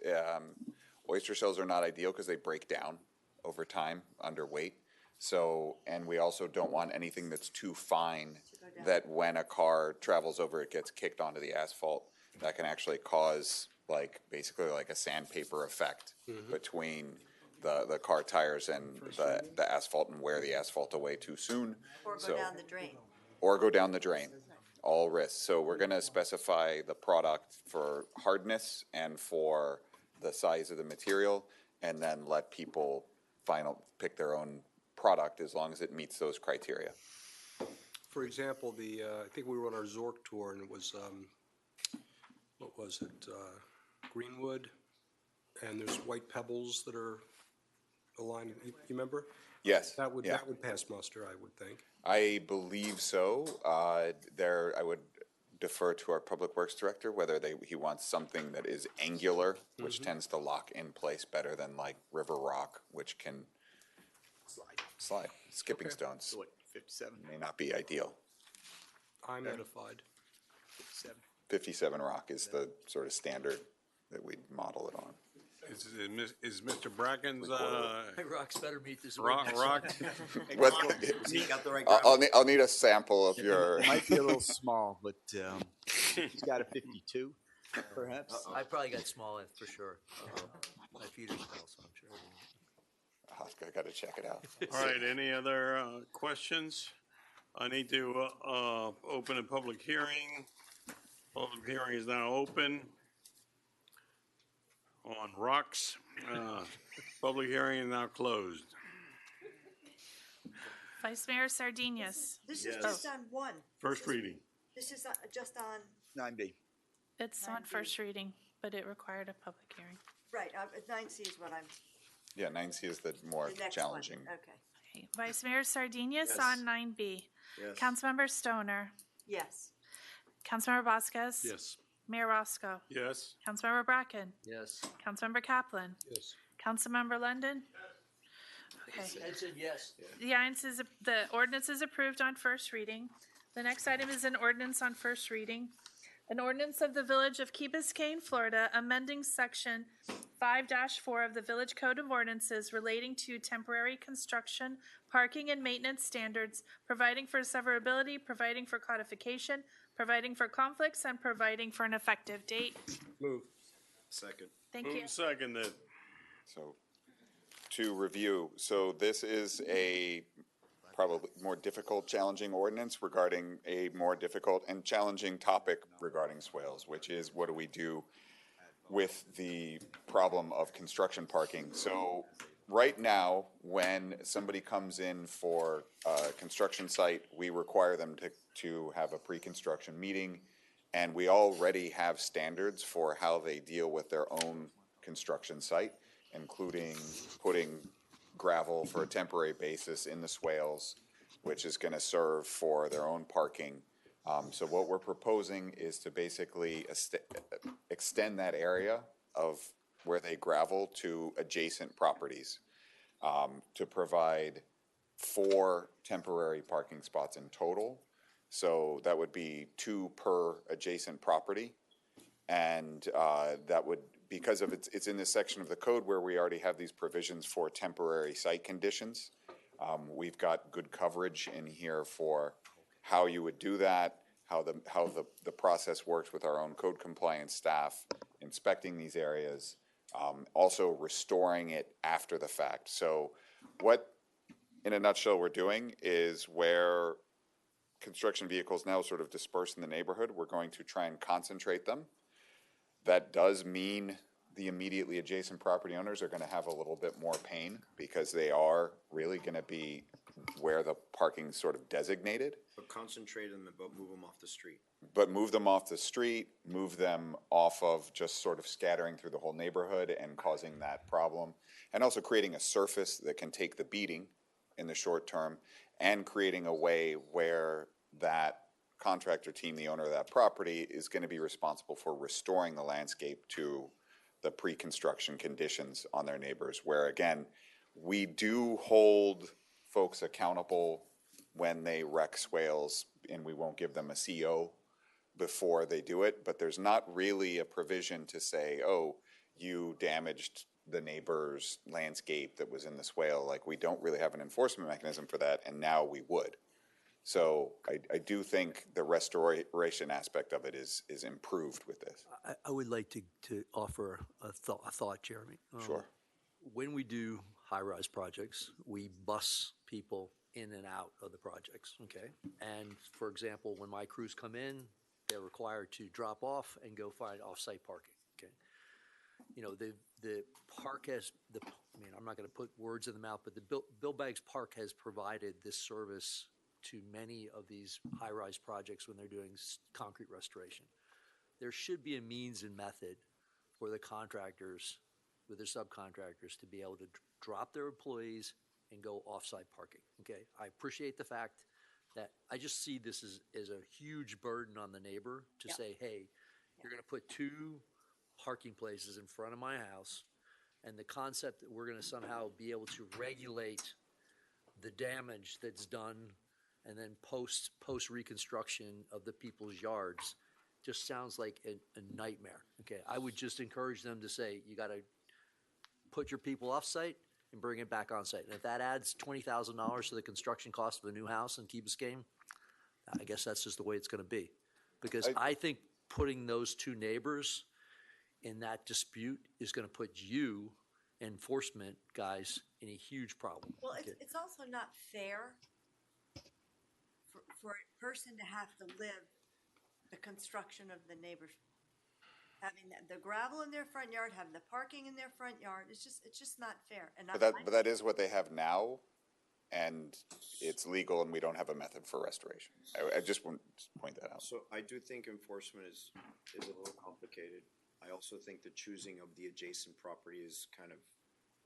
Oyster shells are not ideal because they break down over time under weight. So, and we also don't want anything that's too fine that when a car travels over, it gets kicked onto the asphalt. That can actually cause basically like a sandpaper effect between the car tires and the asphalt and wear the asphalt away too soon. Or go So- down the drain. Or go down the drain, all risks. So we're gonna specify the product for hardness and for the size of the material, and then let people pick their own product as long as it meets those criteria. For example, I think we were on our Zork tour and it was, what was it? Greenwood, and there's white pebbles that are aligned. You remember? Yes, That would yeah. pass muster, I would think. I believe so. I would defer to our Public Works Director, whether he wants something that is angular, which tends to lock in place better than like river rock, which can slide. Skipping stones What, 57? may not be ideal. I'm edified. 57. 57 rock is the sort of standard that we model it on. Is Mr. Bracken's, Rocks better meet this. rock, What- He got the right I'll need a sample of your. It might be a little small, but he's got a 52, perhaps. I probably got small for sure. My feet are small, so I'm sure. I gotta check it out. all right, any other questions? I need to open a public hearing. Public hearing is now open on rocks. Public hearing is now closed. Vice Mayor Sardinius. This is Yes. just on one. First reading. This is just on, 9B. It's on first reading, but it required a public hearing. right, 9C is what I'm, Yeah, 9C is the more the next one. challenging. Okay. Okay. Vice Mayor Sardinius Yes. on 9B. Yes. Councilmember Stoner. Yes. Councilmember Vasquez. Yes. Mayor Roscoe. Yes. Councilmember Bracken. Yes. Councilmember Kaplan. Yes. Councilmember London. Okay. I said yes. The ordinance is approved on first reading. The next item is an ordinance on first reading. An ordinance of the Village of Key Biscayne, Florida, amending Section 5-4 of the Village Code of Ordinances relating to temporary construction, parking, and maintenance standards, providing for severability, providing for codification, providing for conflicts, and providing for an effective date. Move. Second. Thank you. Seconded. So, to review, so this is a probably more difficult, challenging ordinance regarding a more difficult and challenging topic regarding swales, which is what do we do with the problem of construction parking? So, right now, when somebody comes in for a construction site, we require them to have a pre-construction meeting, and we already have standards for how they deal with their own construction site, including putting gravel for a temporary basis in the swales, which is going to serve for their own parking. So what we're proposing is to basically extend that area of where they gravel to adjacent properties, to provide 4 temporary parking spots in total. So that would be 2 per adjacent property. And that would, because of it's in this section of the code where we already have these provisions for temporary site conditions. We've got good coverage in here for how you would do that, how the process works with our own code compliance staff, inspecting these areas, also restoring it after the fact. So what, in a nutshell, we're doing is where construction vehicles now sort of disperse in the neighborhood, we're going to try and concentrate them. That does mean the immediately adjacent property owners are going to have a little bit more pain because they are really going to be where the parking's sort of designated. But concentrate them, but move them off the street. But move them off the street, move them off of just sort of scattering through the whole neighborhood and causing that problem. And also creating a surface that can take the beating in the short term, and creating a way where that contractor team, the owner of that property, is going to be responsible for restoring the landscape to the pre-construction conditions on their neighbors, where again, we do hold folks accountable when they wreck swales, and we won't give them a CO before they do it, but there's not really a provision to say, oh, you damaged the neighbor's landscape that was in the swale. Like, we don't really have an enforcement mechanism for that, and now we would. So I do think the restoration aspect of it is improved with this. I would like to offer a thought, Jeremy. Sure. When we do high-rise projects, we bus people in and out of the projects, okay? And for example, when my crews come in, they're required to drop off and go find off-site parking, okay? You know, the park has, I mean, I'm not going to put words in the mouth, but the Bill Baggs Park has provided this service to many of these high-rise projects when they're doing concrete restoration. There should be a means and method for the contractors, with their subcontractors, to be able to drop their employees and go off-site parking, okay? I appreciate the fact that I just see this as a huge burden on the neighbor to say, hey, you're going to put 2 parking places in front of my house, and the concept that we're going to somehow be able to regulate the damage that's done and then post reconstruction of the people's yards just sounds like a nightmare. Okay, I would just encourage them to say, you got to put your people off site and bring it back on site. And if that adds $20,000 to the construction cost of a new house in Key Biscayne, I guess that's just the way it's going to be. Because I think putting those 2 neighbors in that dispute is going to put you, enforcement guys, in a huge problem. Well, okay? it's also not fair for a person to have to live the construction of the neighbors. Having the gravel in their front yard, having the parking in their front yard, it's just not fair. And But that is what they have now, and it's legal, and we don't have a method for restoration. I just want to point that out. So I do think enforcement is a little complicated. I also think the choosing of the adjacent property is kind of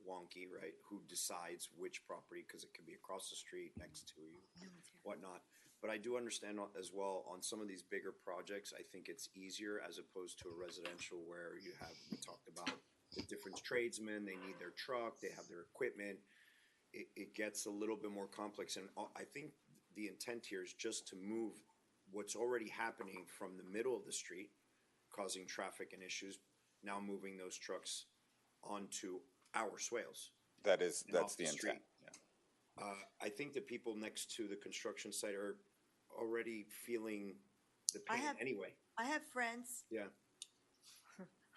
wonky, right? Who decides which property, because it could be across the street, next to you, whatnot. But I do understand as well, on some of these bigger projects, I think it's easier as opposed to a residential where we talked about the different tradesmen, they need their truck, they have their equipment. It gets a little bit more complex. And I think the intent here is just to move what's already happening from the middle of the street, causing traffic and issues, now moving those trucks onto our swales. That's the street. intent. Yeah. I think the people next to the construction site are already feeling the pain anyway. I have friends. Yeah.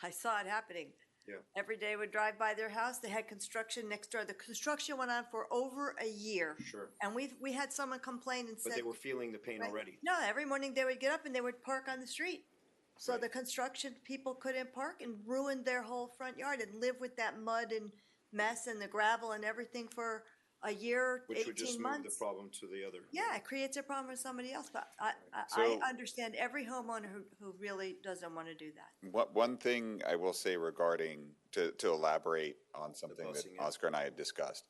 I saw it happening. Yeah. Every day would drive by their house. They had construction next door. The construction went on for over a year. Sure. And we had someone complain and said. But they were feeling the pain already. No, every morning they would get up and they would park on the street. So the construction people couldn't park and ruined their whole front yard and live with that mud and mess and the gravel and everything for a year, Which would just 18 move the months. problem to the other. Yeah, it creates a problem for somebody else, but I So- understand every homeowner who really doesn't want to do that. One thing I will say regarding, to elaborate on something that busing in. Oscar and I had discussed,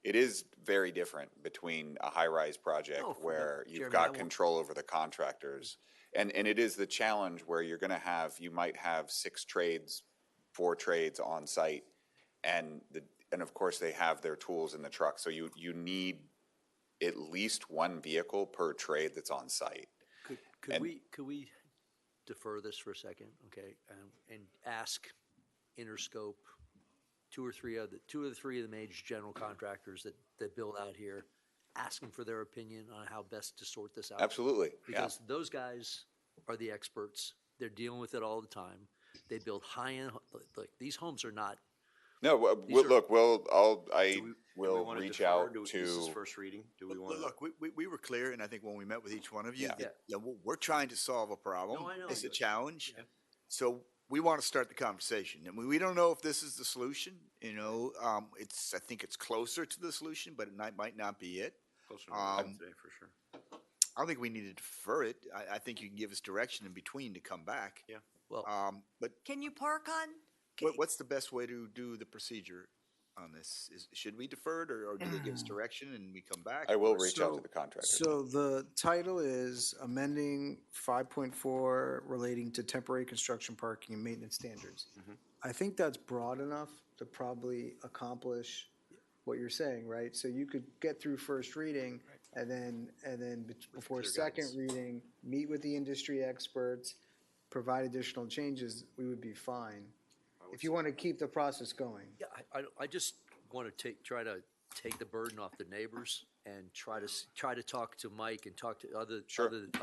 it is very different between a high-rise project Oh, for where the- you've Jeremy, I got won't- control over the contractors. And it is the challenge where you're gonna have, you might have 6 trades, 4 trades on site. And of course, they have their tools in the truck. So you need at least 1 vehicle per trade that's on site. Could And- we defer this for a second, okay? And ask Interscope, two or three of the major general contractors that build out here, ask them for their opinion on how best to sort this out. Absolutely, yeah. Because those guys are the experts. They're dealing with it all the time. They build high-end, like, these homes are not, No, These are- look, I Do we will wanna reach defer? out This is to, first reading. Do we want to? Look, we were clear, and I think when we met with each one of you, Yeah. that, we're trying to solve a problem. No, I know. It's a challenge. So we want to start the conversation. And we don't know if this is the solution, I think it's closer to the solution, but it might not be it. Closer to what we have today, for sure. I don't think we need to defer it. I think you can give us direction in between to come back. Yeah. well, But Can you park on? what's the best way to do the procedure on this? Should we defer it, or do they give us direction and we come back? I will Or- reach out to the contractor. So the title is amending 5.4 relating to temporary construction parking and maintenance standards. I think that's broad enough to probably accomplish what you're saying, right? So you could get through first reading and then before second reading, meet with the industry experts, provide additional changes, we would be fine. If you want to keep the process going. yeah, I just want to try to take the burden off the neighbors and try to talk to Mike and talk to other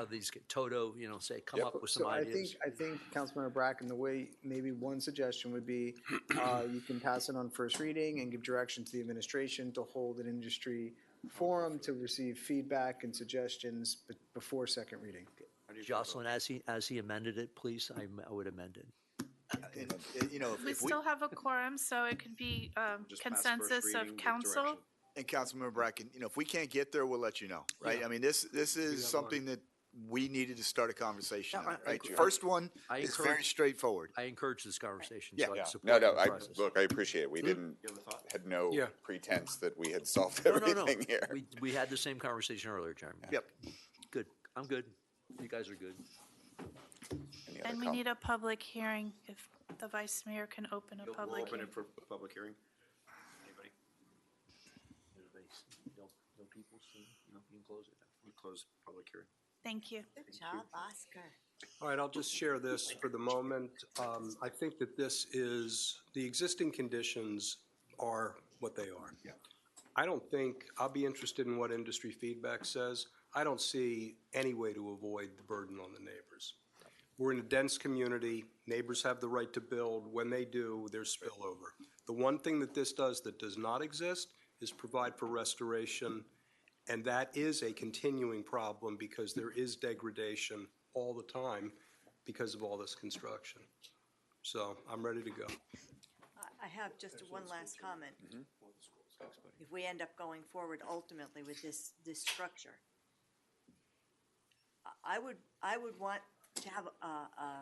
these, Toto, say, come up with some So ideas. I think Councilmember Bracken, the way, maybe one suggestion would be, you can pass it on first reading and give direction to the administration to hold an industry forum to receive feedback and suggestions before second reading. Jocelyn, as he amended it, please, I would amend it. And, if We we, still have a quorum, so it could be Just pass first consensus reading of with council. direction. and Councilmember Bracken, if we can't get there, we'll let you know, right? I mean, this is something that we needed to start a conversation Yeah, on, I right? agree. First one I is encourage- very straightforward. I encourage this conversation, Yeah. so I Yeah, support no, the process. I appreciate it. We didn't, You have a thought? had no Yeah. pretense that we had solved No, everything here. We had the same conversation earlier, Jeremy. Yep. Good, I'm good. You guys are good. Any other And we need a public hearing if the vice mayor can open a We'll public open hearing. it for a public hearing. Anybody? No people, so you can close it. We close public hearing. Thank you. Good job, Oscar. All right, I'll just share this for the moment. I think that this is, the existing conditions are what they are. Yeah. I don't think, I'll be interested in what industry feedback says. I don't see any way to avoid the burden on the neighbors. We're in a dense community, neighbors have the right to build. When they do, there's spillover. The one thing that this does that does not exist is provide for restoration, and that is a continuing problem because there is degradation all the time because of all this construction. So I'm ready to go. I have just one last comment. If we end up going forward ultimately with this structure, I would want to have a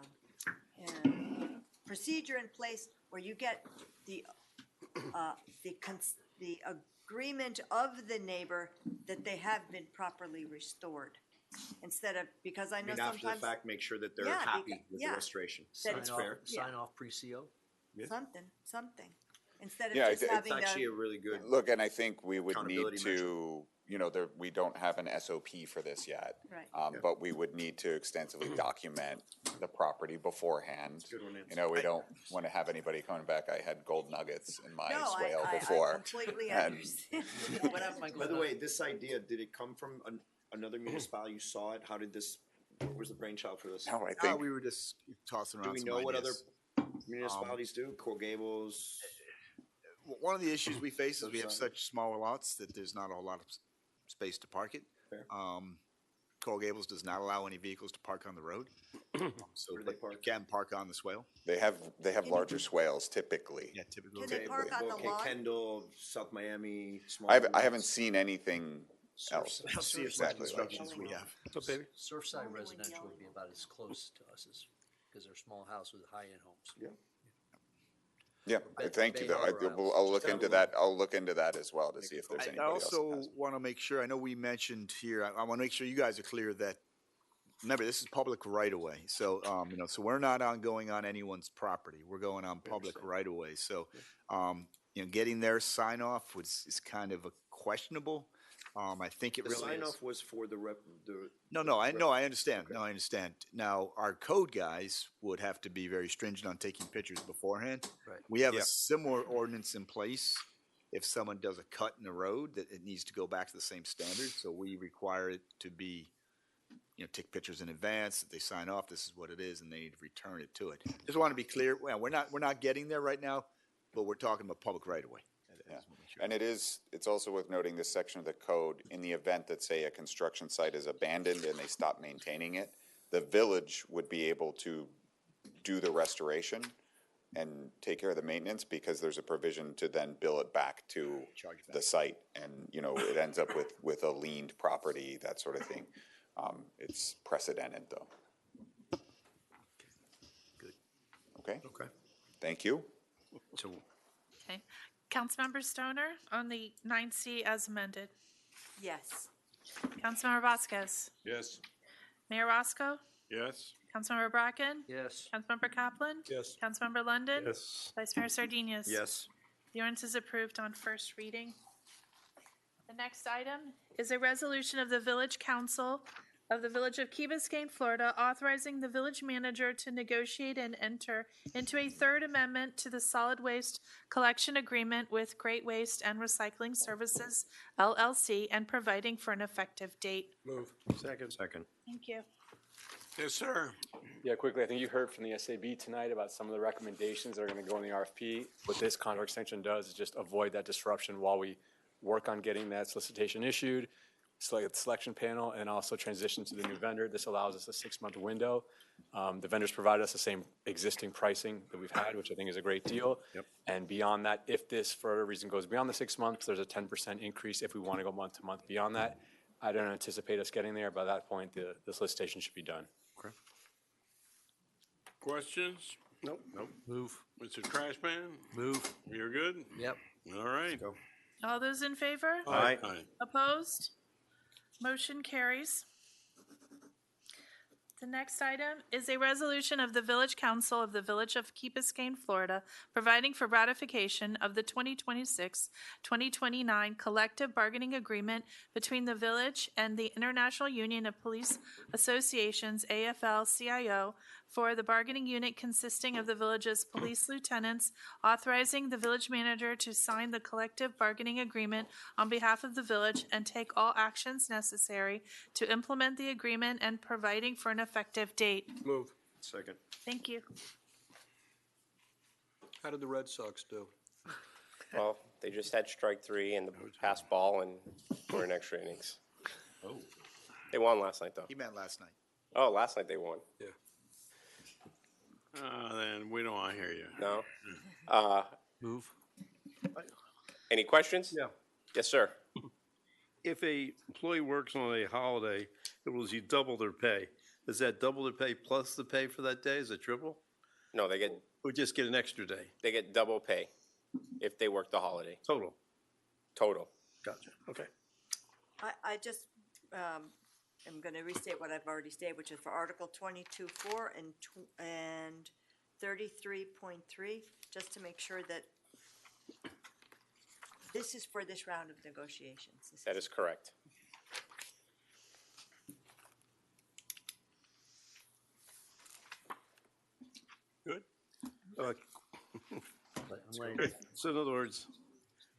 procedure in place where you get the agreement of the neighbor that they have been properly restored. Instead of, because I I know mean, sometimes. after the fact, make sure that they're Yeah, happy beca- with yeah. the restoration. That That's it's- fair. Yeah. Sign off pre-CO? Something, instead of Yeah, just it's having It's actually the, a really good. Look, and I think we would need Accountability to, we don't have an SOP for this yet. Right. But we would need to extensively document the property beforehand. Good one, Nancy. We don't want to have anybody coming back, I had gold nuggets in my no, swale I before. completely And- understand. By the way, this idea, did it come from another municipality? You saw it? How did this, where was the brainchild for this? No, I think, We were just tossing Do around we some know what other ideas. municipalities do? Coral Gables? One of the issues we face is we have such small lots that there's not a whole lot of space to park it. Fair. Coral Gables does not allow any vehicles to park on the road. So but you can park on the swale. They have larger swales typically. Yeah, typically. Can they park on the lawn? Kendall, South Miami, small. I haven't seen anything else. I'll see as much Exactly like construction that. as we have. Surfside residential would be about as close to us as, because they're small houses with high-end homes. Yeah. Yeah, thank you though. I'll look into that. I'll look into that as well to see if there's I anybody else. that also has. want to make sure, I know we mentioned here, I want to make sure you guys are clear that, remember, this is public right-of-way. So, so we're not going on anyone's property. We're going on public right-of-way. So, getting their sign-off is kind of a questionable. I think it The really is. sign-off was for the I understand. No, I understand. Now, our code guys would have to be very stringent on taking pictures beforehand. Right. We have a similar ordinance in place. If someone does a cut in the road, that it needs to go back to the same standard. So we require it to be, take pictures in advance. If they sign off, this is what it is, and they need to return it to it. Just want to be clear. Well, we're not getting there right now, but we're talking about public right of way. Yeah. And it's also worth noting this section of the code, in the event that, say, a construction site is abandoned and they stop maintaining it, the village would be able to do the restoration and take care of the maintenance, because there's a provision to then bill it back to the site. And, it ends up with a liened property, that sort of thing. It's precedented, though. Good. Okay? Okay. Thank you. So, Okay. Councilmember Stoner on the 9C as amended. Yes. Councilmember Vasquez. Yes. Mayor Roscoe. Yes. Councilmember Bracken. Yes. Councilmember Kaplan. Yes. Councilmember London. yes. Vice Mayor Sardinius. Yes. The ordinance is approved on first reading. The next item is a resolution of the Village Council of the Village of Key Biscayne, Florida, authorizing the village manager to negotiate and enter into a third amendment to the solid waste collection agreement with Great Waste and Recycling Services, LLC, and providing for an effective date. Move. Second. Thank you. Yes, sir. Yeah, quickly, I think you heard from the SAB tonight about some of the recommendations that are going to go in the RFP. What this contract extension does is just avoid that disruption while we work on getting that solicitation issued, select the selection panel, and also transition to the new vendor. This allows us a 6-month window. The vendors provide us the same existing pricing that we've had, which I think is a great deal. Yep. And beyond that, if this for whatever reason goes beyond the 6 months, there's a 10% increase if we want to go month to month beyond that. I don't anticipate us getting there. By that point, the solicitation should be done. Okay. Questions? Nope. Move. Mr. Trash Man? Move. You're good? Yep. All right. Go. All those in favor? Aye. Opposed? Motion carries. The next item is a resolution of the Village Council of the Village of Key Biscayne, Florida, providing for ratification of the 2026-2029 collective bargaining agreement between the village and the International Union of Police Associations, AFL-CIO, for the bargaining unit consisting of the village's police lieutenants, authorizing the village manager to sign the collective bargaining agreement on behalf of the village and take all actions necessary to implement the agreement and providing for an effective date. Move. Second. Thank you. How did the Red Sox do? Well, they just had strike three and the pass ball and we're in extra innings. Oh. They won last night, though. He meant last night. Oh, last night they won. Yeah. Then we don't want to hear you. No? Move. Any questions? Yeah. Yes, sir. If a employee works on a holiday, it will you double their pay. Is that double their pay plus the pay for that day? Is it triple? No, they get Or just get an extra day? double pay if they work the holiday. Total. Total. Gotcha. Okay. I just am going to restate what I've already stated, which is for Article 22.4 and 33.3, just to make sure that this is for this round of negotiations. That is correct. Good. But I'm letting- So in other words,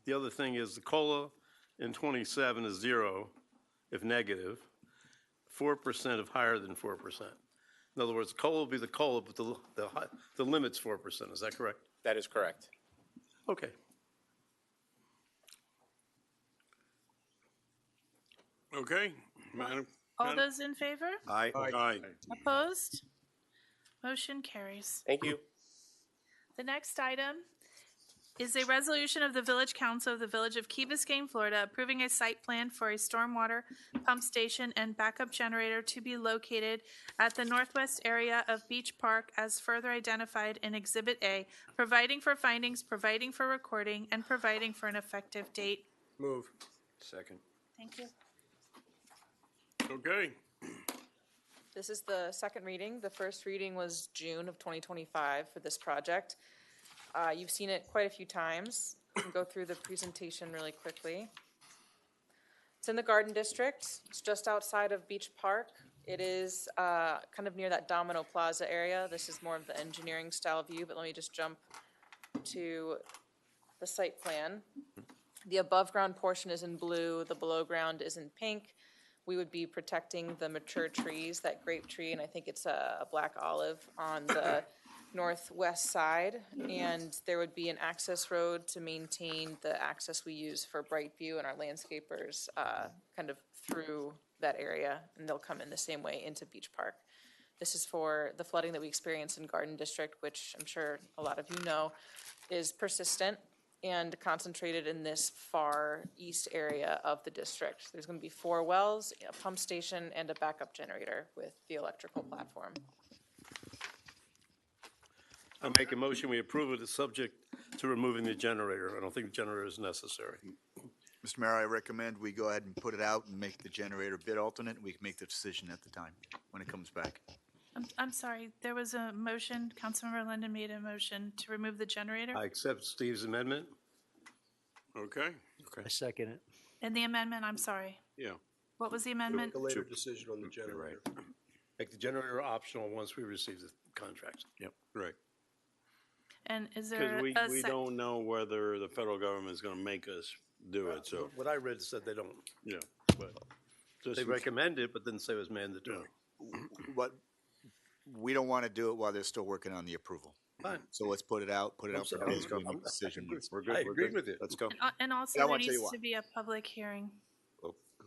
the other thing is the COLA in 27 is 0 if negative, 4% if higher than 4%. In other words, COLA will be the COLA, but the limit's 4%. Is that correct? That is correct. Okay. Okay, Madam All those in favor? Aye. Aye. Opposed? Motion carries. Thank you. The next item is a resolution of the Village Council of the Village of Key Biscayne, Florida, approving a site plan for a stormwater pump station and backup generator to be located at the northwest area of Beach Park as further identified in Exhibit A, providing for findings, providing for recording, and providing for an effective date. Move. Second. Thank you. Okay. This is the second reading. The first reading was June of 2025 for this project. You've seen it quite a few times. I can go through the presentation really quickly. It's in the Garden District. It's just outside of Beach Park. It is kind of near that Domino Plaza area. This is more of the engineering style view, but let me just jump to the site plan. The above-ground portion is in blue. The below-ground is in pink. We would be protecting the mature trees, that grape tree, and I think it's a black olive on the northwest side. And there would be an access road to maintain the access we use for Brightview and our landscapers kind of through that area, and they'll come in the same way into Beach Park. This is for the flooding that we experience in Garden District, which I'm sure a lot of you know is persistent and concentrated in this far east area of the district. There's going to be 4 wells, a pump station, and a backup generator with the electrical platform. I make a motion, we approve it, subject to removing the generator. I don't think the generator is necessary. Mr. Mayor, I recommend we go ahead and put it out and make the generator bid alternate. We can make the decision at the time when it comes back. I'm sorry, there was a motion, Councilmember Linden made a motion to remove the generator. I accept Steve's amendment. Okay. I second it. And the amendment, I'm sorry, Yeah. what was the amendment? A later decision on the generator. Make the generator optional once we receive the contract. Yep. Right. And is there Because a we don't know whether the federal government is going to make us do it, so, What I read said they don't. yeah. But just They recommend it, but didn't say it was mandatory. What, we don't want to do it while they're still working on the approval. Fine. So let's put it out for I'm bids, sorry. we'll make the decision. We're good. I we're agree good. with you. Let's go. And also And I there wanna tell you needs why. to be a public hearing.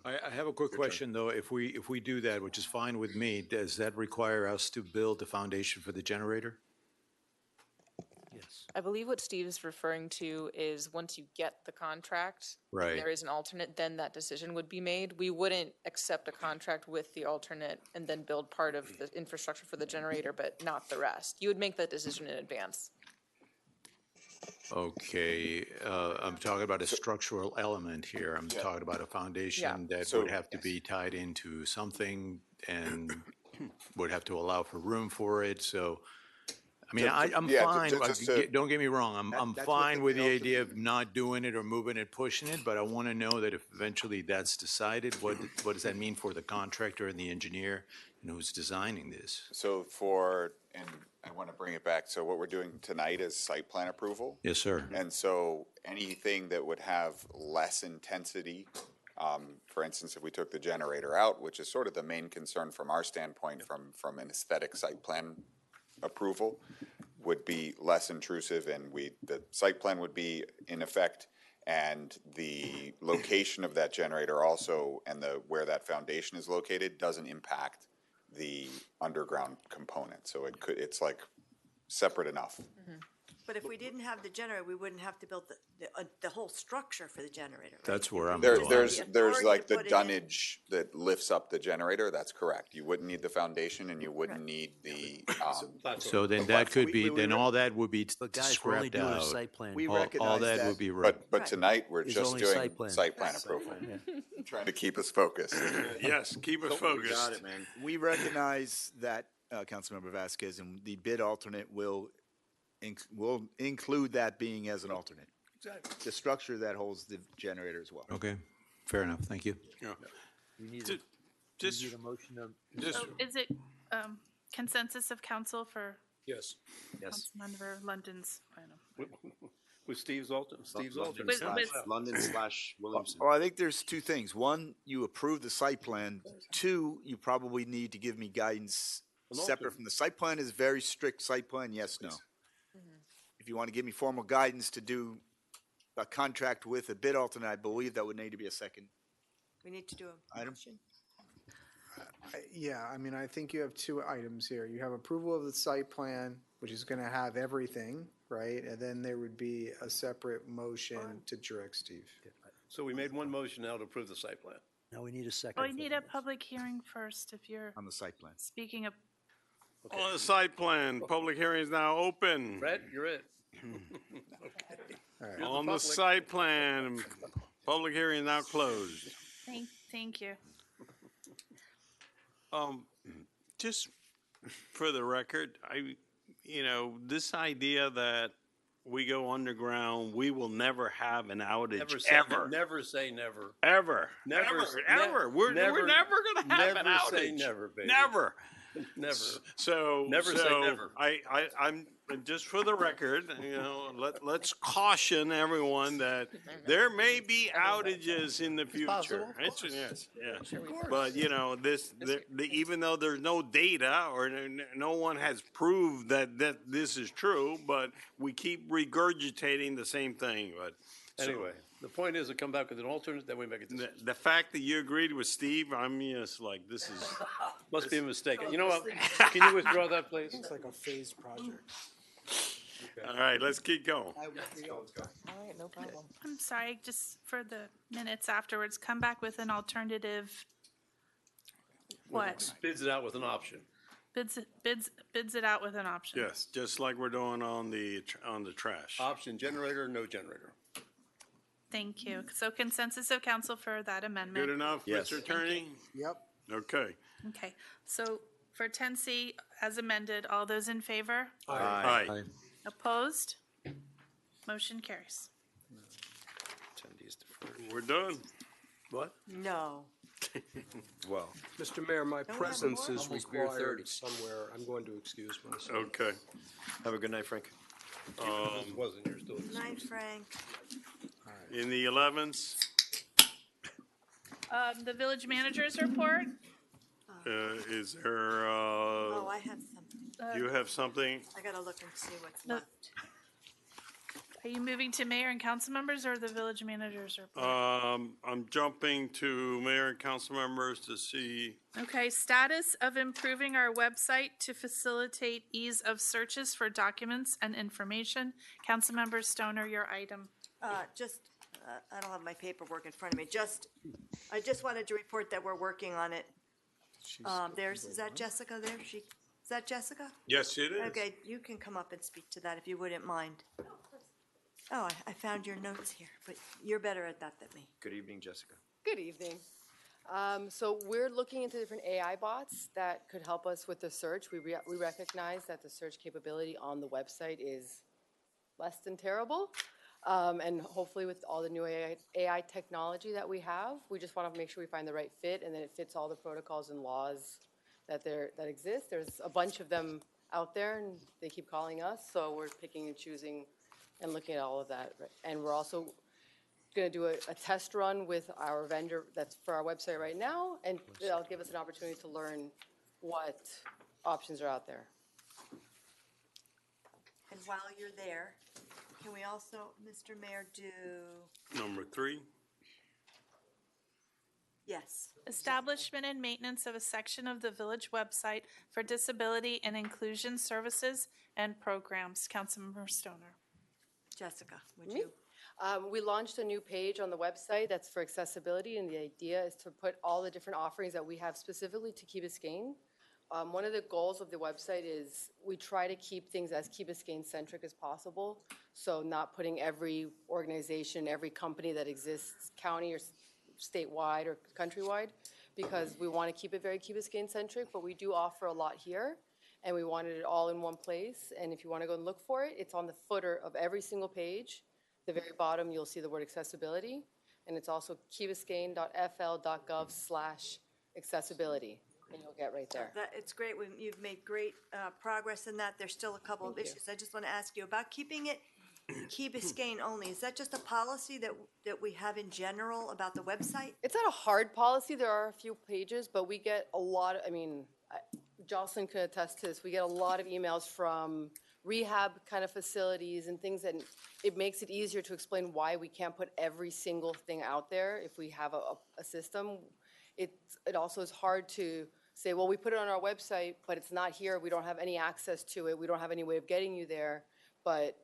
I have a quick question, though. If we do that, which is fine with me, does that require us to build the foundation for the generator? Yes. I believe what Steve is referring to is once you get the contract, and Right. there is an alternate, then that decision would be made. We wouldn't accept a contract with the alternate and then build part of the infrastructure for the generator, but not the rest. You would make that decision in advance. Okay, I'm talking about a structural element here. I'm talking about a foundation that So- would have to be tied into something and would have to allow for room for it, so, I mean, I'm yeah, fine, just to- don't get me wrong, I'm that's what fine the with the bid idea of not doing it or moving it, pushing it, but I want to know that if eventually that's decided, what does that mean for the contractor and the engineer and who's designing this? So and I want to bring it back, so what we're doing tonight is site plan approval. Yes, sir. And so anything that would have less intensity, for instance, if we took the generator out, which is sort of the main concern from our standpoint from an aesthetic site plan approval, would be less intrusive and the site plan would be in effect, and the location of that generator also and where that foundation is located doesn't impact the underground component. So it's like separate enough. But if we didn't have the generator, we wouldn't have to build the whole structure for the generator, right? That's where I'm There's going. there's authority like to the put it in. dunnage that lifts up the generator, that's correct. You wouldn't need the foundation and you wouldn't need the, So then that could be, then all that would be But guys, we're only scrapped doing a out. site plan. We All recognize that that. would be, but tonight, we're It's just only doing site plan. site plan approval. Trying to keep us focused. Yes, keep us focused. Got it, man. We recognize that, Councilmember Vasquez, and the bid alternate will include that being as an alternate. Exactly. The structure that holds the generator as well. Okay, fair enough, thank you. Yeah. You need Ju- a, Just, you need a motion to. just, So is it consensus of council for Yes. Councilmember London's final? With Steve's alternate. With- London/Williamson. Well, I think there's 2 things. One, you approve the site plan. 2, you probably need to give me guidance separate from the site plan is very strict site plan, yes, no. If you want to give me formal guidance to do a contract with a bid alternate, I believe that would need to be a second. We need to do a Item? motion. Yeah, I mean, I think you have two items here. You have approval of the site plan, which is going to have everything, right? And then there would be a separate motion to direct Steve. So we made one motion now to approve the site plan. Now we need a second. Oh, we need a public hearing first if you're On the site plan. speaking of, On the site plan, public hearing is now open. Brad, you're it. All right. On the site plan, public hearing is now closed. thank you. Just for the record, this idea that we go underground, we will never have an outage, ever. Never say never. Ever. Never. Ever. We're never going to have an Never outage. say never, baby. Never. Never. So, Never say never. I'm just for the record, let's caution everyone that there may be outages in the future. Yes. But even though there's no data or no one has proved that this is true, but we keep regurgitating the same thing. But Anyway, the point is to come back with an alternate, then we make a decision. the fact that you agreed with Steve, I'm just like, this is. Must be a mistake. You know what? Can you withdraw that, please? It's like a phased project. All right, let's keep going. All right, no problem. I'm sorry, just for the minutes afterwards, come back with an alternative. What? Bids it out with an option. Bids it out with an option. Yes, just like we're doing on the trash. Option generator, no generator. Thank you. So consensus of council for that amendment. Good enough, Yes. Mr. Attorney? Yep. Okay. Okay, so for 10C as amended, all those in favor? Aye. Opposed? Motion carries. Attendees deferred. We're done. What? No. Well, Mr. Mayor, my we have presence more? is required somewhere. I'm going to excuse myself. Okay. have a good night, Frank. It wasn't yours, still. Night, Frank. In the 11th, The village manager's report? is there, Oh, I have something. you have something? I gotta look and see what's No. left. Are you moving to mayor and council members or the village manager's report? I'm jumping to mayor and council members to see, Okay, status of improving our website to facilitate ease of searches for documents and information. Councilmember Stoner, your item. I don't have my paperwork in front of me. I just wanted to report that we're working on it. Is that Jessica there? Is that Jessica? yes, it is. Okay, you can come up and speak to that if you wouldn't mind. Oh, I found your notes here, but you're better at that than me. Good evening, Jessica. Good evening. So we're looking into different AI bots that could help us with the search. We recognize that the search capability on the website is less than terrible. And hopefully with all the new AI technology that we have, we just want to make sure we find the right fit and then it fits all the protocols and laws that exist. There's a bunch of them out there and they keep calling us, so we're picking and choosing and looking at all of that. And we're also going to do a test run with our vendor that's for our website right now, and that'll give us an opportunity to learn what options are out there. And while you're there, can we also, Mr. Mayor, do, Number 3. yes. Establishment and maintenance of a section of the village website for disability and inclusion services and programs. Councilmember Stoner. Jessica, would Me? you? We launched a new page on the website that's for accessibility, and the idea is to put all the different offerings that we have specifically to Key Biscayne. One of the goals of the website is we try to keep things as Key Biscayne centric as possible. So not putting every organization, every company that exists, county or statewide or countrywide, because we want to keep it very Key Biscayne centric, but we do offer a lot here. And we wanted it all in one place. And if you want to go and look for it, it's on the footer of every single page. The very bottom, you'll see the word accessibility. And it's also keybiscayne.fl.gov/accessibility. And you'll get right there. It's great. You've made great progress in that. There's still a couple of issues. I just want to ask you about keeping it Key Biscayne only. Is that just a policy that we have in general about the website? It's not a hard policy. There are a few pages, but we get a lot of, Jocelyn could attest to this. We get a lot of emails from rehab kind of facilities and things, and it makes it easier to explain why we can't put every single thing out there if we have a system. it also is hard to say, well, we put it on our website, but it's not here, we don't have any access to it, we don't have any way of getting you there, but,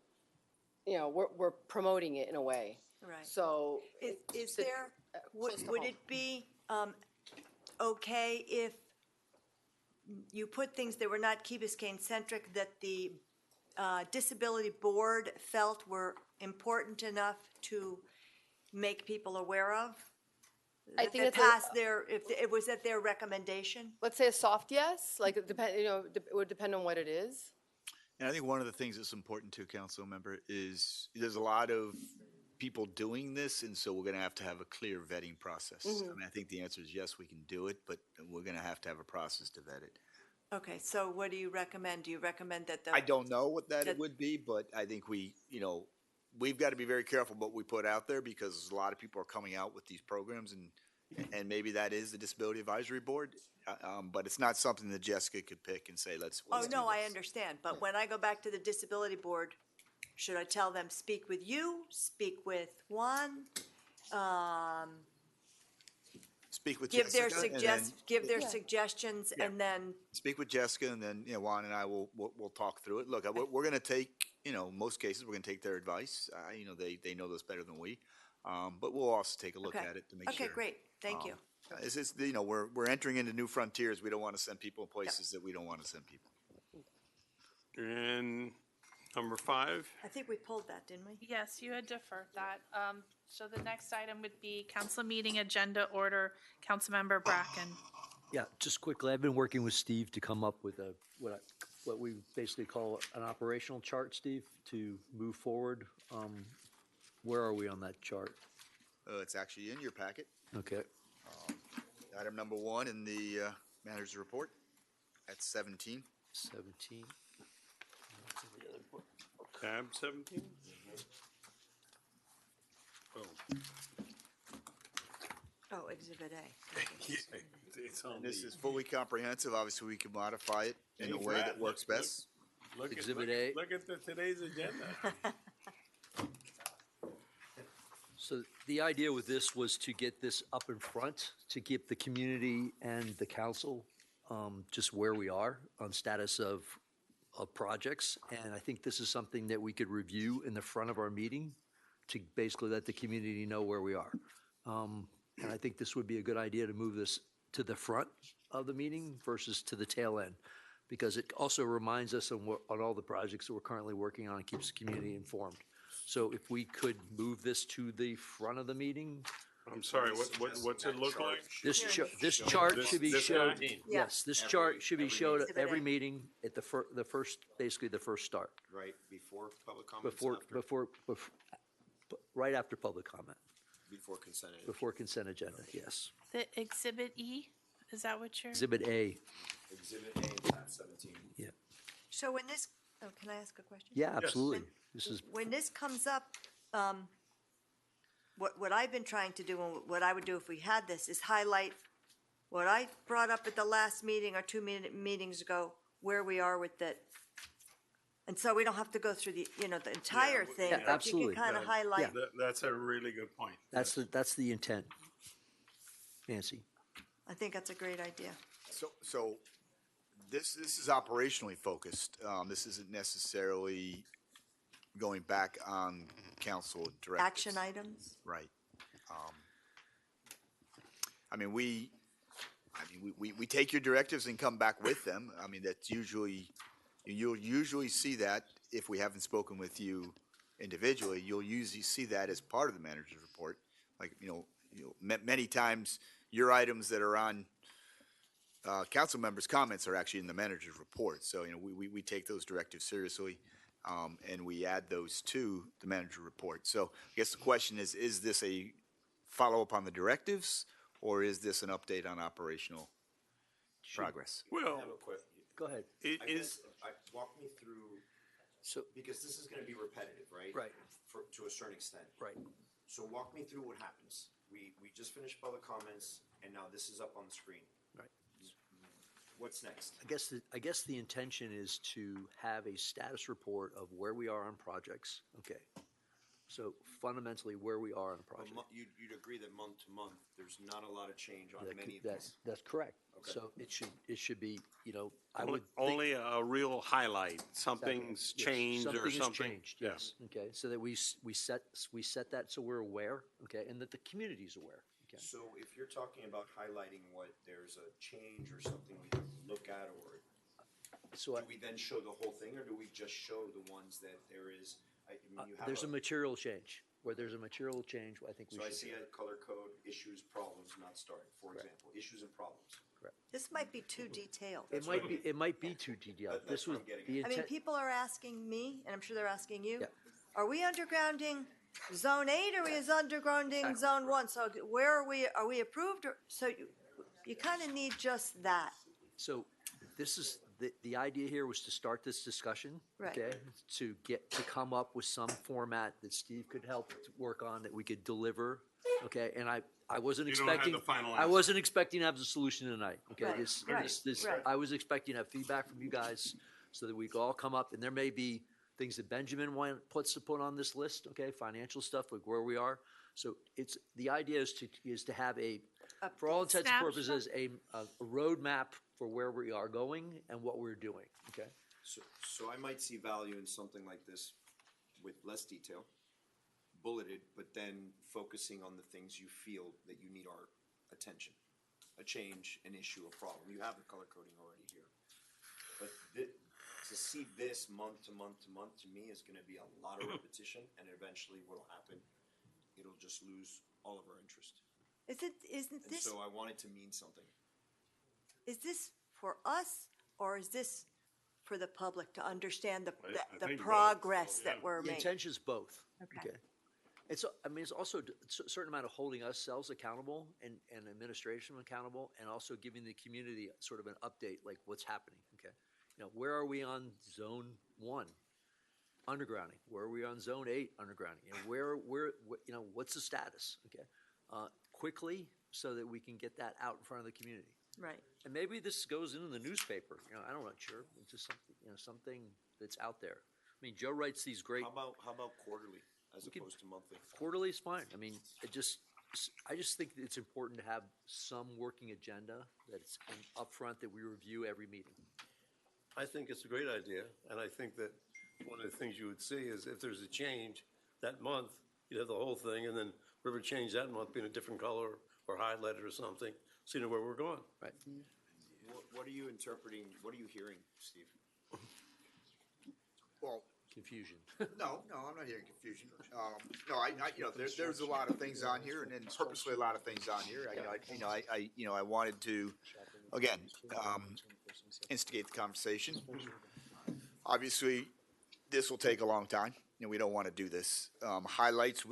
you know, we're promoting it in a way. Right. So. Is to- there, close to would home. it be okay if you put things that were not Key Biscayne centric that the disability board felt were important enough to make people aware of? I That think they it's passed their, if it was at their recommendation? Let's say a soft yes, like it depend, you know, it would depend on what it is. And I think one of the things that's important too, council member, is there's a lot of people doing this, and so we're going to have a clear vetting process. I mean, I think the answer is yes, we can do it, but we're going to have a process to vet it. Okay, so what do you recommend? Do you recommend that the? I don't know what that that- would be, but I think we've got to be very careful what we put out there because a lot of people are coming out with these programs, and maybe that is the Disability Advisory Board, but it's not something that Jessica could pick and say, let's Oh, do no, I this. understand, but when I go back to the disability board, should I tell them, speak with you, speak with Juan? Speak with Give their Jessica, and then give their suggestions, and then, speak with Jessica, and then Juan and I will talk through it. Look, we're going to take most cases we're going to take their advice. They know this better than we, but we'll also take a look okay. at it to make sure. Okay, great, thank you. This is we're entering into new frontiers. We don't want to send people places that we don't want to send people. And number 5? I think we pulled that, didn't we? Yes, you had deferred that. So the next item would be council meeting agenda order, Councilmember Bracken. Yeah, just quickly, I've been working with Steve to come up with what we basically call an operational chart, Steve, to move forward. Where are we on that chart? It's actually in your packet. Okay. Item number 1 in the manager's report. That's 17. 17. Tab 17? Oh. Oh, Exhibit A. It's on This the- is fully comprehensive. Obviously, we can modify it in a Hey, way Brad, that works look- best. Look at- Exhibit look- A. Look at today's agenda. So the idea with this was to get this up in front, to keep the community and the council just where we are on status of projects. And I think this is something that we could review in the front of our meeting to basically let the community know where we are. And I think this would be a good idea to move this to the front of the meeting versus to the tail end, because it also reminds us on all the projects that we're currently working on and keeps the community informed. So if we could move this to the front of the meeting, I'm sorry, what's it look like? this chart should be This showed, guy? yes, this chart should be showed at Exhibit every A. meeting at the first, basically the first start, Right, before public comments, after, right after public comment, before consent. agenda. before consent agenda, yes. The Exhibit E, is that what you're? Exhibit A, Exhibit A, tab 17. yeah. So when this, oh, can I ask a question? Yeah, absolutely. This is, When this comes up, what I've been trying to do, and what I would do if we had this, is highlight what I brought up at the last meeting or two meetings ago, where we are with that. And so we don't have to go through the entire thing. Yeah, but You absolutely. can kind of highlight. That's a really good point. that's the intent. Nancy? I think that's a great idea. So this is operationally focused. This isn't necessarily going back on council directives. Action items? Right. I mean, we take your directives and come back with them. I mean, that's usually, you'll usually see that if we haven't spoken with you individually, you'll usually see that as part of the manager's report. Like, many times your items that are on council members' comments are actually in the manager's report. So, we take those directives seriously, and we add those to the manager report. So I guess the question is this a follow-up on the directives, or is this an update on operational progress? Well, Go ahead. it I is, guess, walk me through, because this is gonna be repetitive, right? Right. To a certain extent. Right. So walk me through what happens. We just finished public comments, and now this is up on the screen. Right. What's next? I guess the intention is to have a status report of where we are on projects, okay? So fundamentally, where we are on the project. You'd agree that month to month, there's not a lot of change on That many could- of these? That's correct. Okay. So it should be, I would think. Only a real highlight, something's Yes, changed or Something has something. changed, yes, okay, so that we set that so we're aware, okay, and that the community's aware, okay? So if you're talking about highlighting what there's a change or something we have to look at, or So do we then show the whole thing, or do we just show the ones that there is, I mean, you have There's a material change. Where there's a material change, I think we So I should. see a color code, issues, problems, not starting, for example, issues and problems. This might be too detailed. It might be too detailed. That's This what was I'm getting the I mean, intent. people are asking me, and I'm sure they're asking you, Yeah. are we undergrounding zone 8 or are we undergrounding zone 1? So where are we approved or, so you kind of need just that. So this is, the idea here was to start this discussion. Right. Okay, to come up with some format that Steve could help to work on, that we could deliver, okay? And I wasn't You don't have expecting, the final I answer. wasn't expecting to have the solution tonight, okay? Right, right. I was expecting to have feedback from you guys so that we could all come up, and there may be things that Benjamin wants to put on this list, okay? Financial stuff, like where we are. So the idea is to have for all intents and purposes, a roadmap for where we are going and what we're doing, okay? So I might see value in something like this with less detail, bulleted, but then focusing on the things you feel that you need our attention. A change, an issue, a problem. You have the color coding already here. But to see this month to month to month, to me, is gonna be a lot of repetition, and eventually what'll happen, it'll just lose all of our interest. Isn't And this, so I want it to mean something. is this for us or is this for the public to understand the think both. progress that we're The making? intention's both, Okay. okay? It's also a certain amount of holding ourselves accountable and administration accountable, and also giving the community sort of an update, like what's happening, okay? Where are we on zone 1? Undergrounding. Where are we on zone 8? Undergrounding. What's the status, okay? Quickly, so that we can get that out in front of the community. Right. And maybe this goes into the newspaper, I'm not sure, it's just something that's out there. I mean, Joe writes these great, How about quarterly as opposed to monthly? quarterly is fine, I mean, I just think that it's important to have some working agenda that's upfront, that we review every meeting. I think it's a great idea, and I think that one of the things you would see is if there's a change that month, you'd have the whole thing, and then whatever change that month be in a different color or highlighted or something, so you know where we're going. Right. What are you interpreting, what are you hearing, Steve? Well, Confusion. no, I'm not hearing confusion. No, there's a lot of things on here, and then purposely a lot of things on here. I wanted to, again, instigate the conversation. Obviously, this will take a long time. We don't want to do this. Highlights,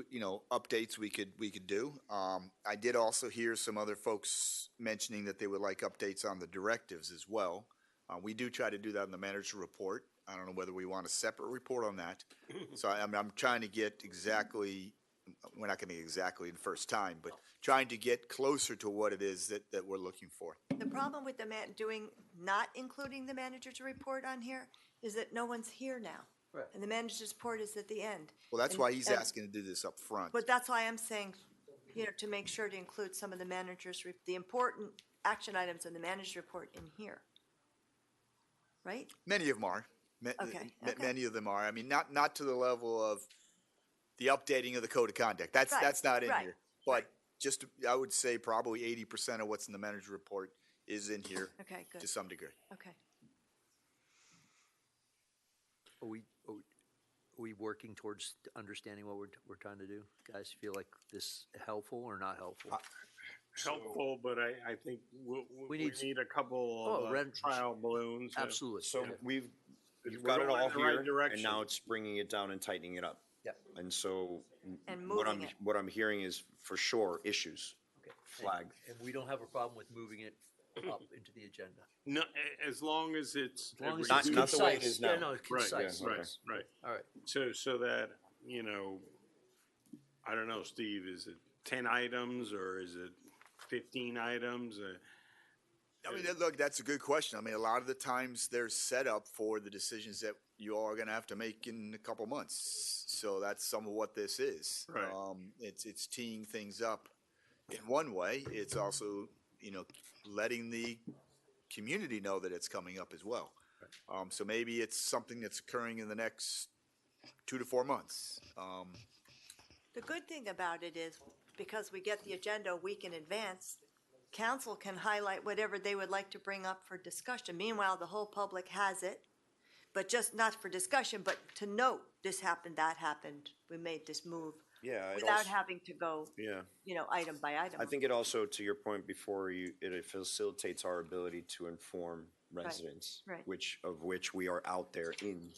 updates we could do. I did also hear some other folks mentioning that they would like updates on the directives as well. We do try to do that in the manager report. I don't know whether we want a separate report on that. So I'm trying to get exactly, we're not going to get exactly the first time, but trying to get closer to what it is that we're looking for. The problem with not including the manager's report on here is that no one's here now. Right. And the manager's report is at the end. Well, that's And- why he's and- asking to do this up front. But that's why I'm saying, to make sure to include some of the the important action items in the manager's report in here. Right? Many of them are. Okay. Many of them are. I mean, not to the level of the updating of the code of conduct. That's not in right, here. But just, I would say probably 80% of what's in the manager's report is in here Okay, good. to some degree. Okay. Are we working towards understanding what we're trying to do? Guys feel like this helpful or not helpful? Helpful, but I think we need- need a couple of trial balloons. Absolutely. So Yeah. you've We're got it going all in the right here, and direction. now it's bringing it down and tightening it up. Yep. And so And what moving it. what I'm hearing is for sure issues. Okay. Flag. And we don't have a problem with moving it up into the agenda. No, as long as it's. As long as Not- it's not the way it concise. is now. Yeah, no, Right, concise. yeah, right, right. All right. So that, I don't know, Steve, is it 10 items or is it 15 items? I mean, look, that's a good question. I mean, a lot of the times they're set up for the decisions that you all are going to have to make in a couple months. So that's some of what this is. Right. It's teeing things up in one way. It's also, letting the community know that it's coming up as well. So maybe it's something that's occurring in the next 2 to 4 months. The good thing about it is, because we get the agenda a week in advance, council can highlight whatever they would like to bring up for discussion. Meanwhile, the whole public has it, but just not for discussion, but to note, this happened, that happened, we made this move. Yeah, it Without also- having to go, Yeah. Item by item. I think it also, to your point before, it facilitates our ability to inform residents. right. Which we are out there in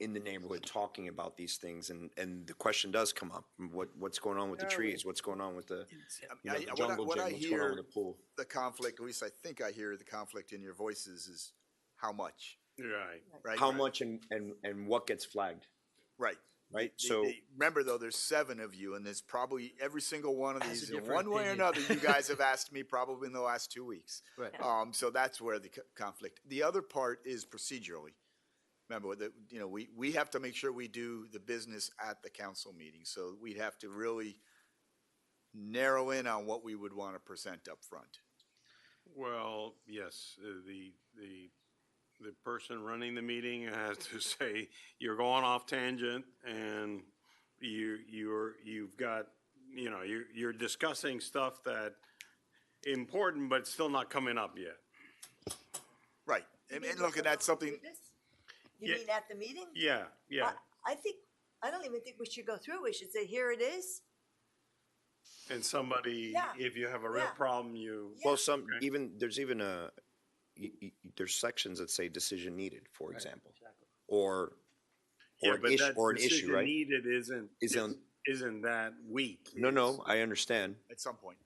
the neighborhood talking about these things, and the question does come up, what's going on with the Where are we? trees, what's going on with the, the What I jungle gym, what's going on hear, with the pool? the conflict, at least I think I hear the conflict in your voices is how much, Right. right? How much and what gets flagged, Right. right? So, Remember though, there's 7 of you, and there's probably every single one of Has a these, in different one way or opinion. another, you guys have asked me probably in the last 2 weeks. Right. So that's where the conflict. The other part is procedurally. Remember, that, we have to make sure we do the business at the council meeting, so we'd have to really narrow in on what we would want to present up front. Well, yes, the person running the meeting has to say, you're going off tangent and you've got, you're discussing stuff that important, but still not coming up yet. Right, and look, and that's something, You Yeah. mean at the meeting? Yeah, yeah. I don't even think we should go through, we should say, here it is. And somebody, Yeah. if you have a real Yeah. problem, you. well, there's even there's sections that say decision needed, for example, or Yeah, an but issue, that or an issue, decision right? needed isn't that weak. No, no, I understand, at some point.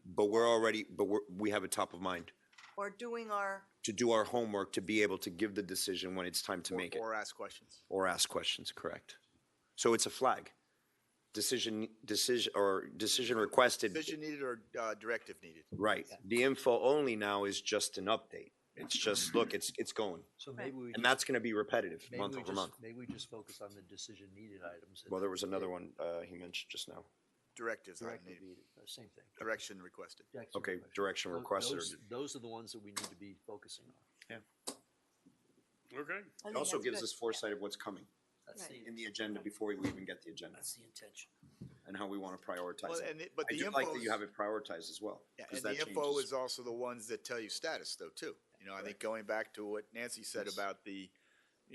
but we have it top of mind Or doing our, to do our homework, to be able to give the decision when it's time to make it, Or ask questions. or ask questions, correct? So it's a flag. Decision requested, Decision needed or directive needed. right. The info only now is just an update. It's just, look, it's going. So maybe we. And that's gonna be repetitive, maybe month we over just- month. Maybe we just focus on the decision needed items. Well, there was another one, he mentioned just now. Directives not Directive needed. needed, same thing. Direction requested. Direction Okay, requested. direction requested. Those are the ones that we need to be focusing on. Okay. It also gives us foresight of what's coming That's the, in the agenda before we even get the agenda, that's the intention. and how we want to prioritize Well, it. but I the do like that info's- you have it prioritized as well. Yeah, 'cause and that the info changes. is also the ones that tell you status though, too. I think going back to what Nancy said about the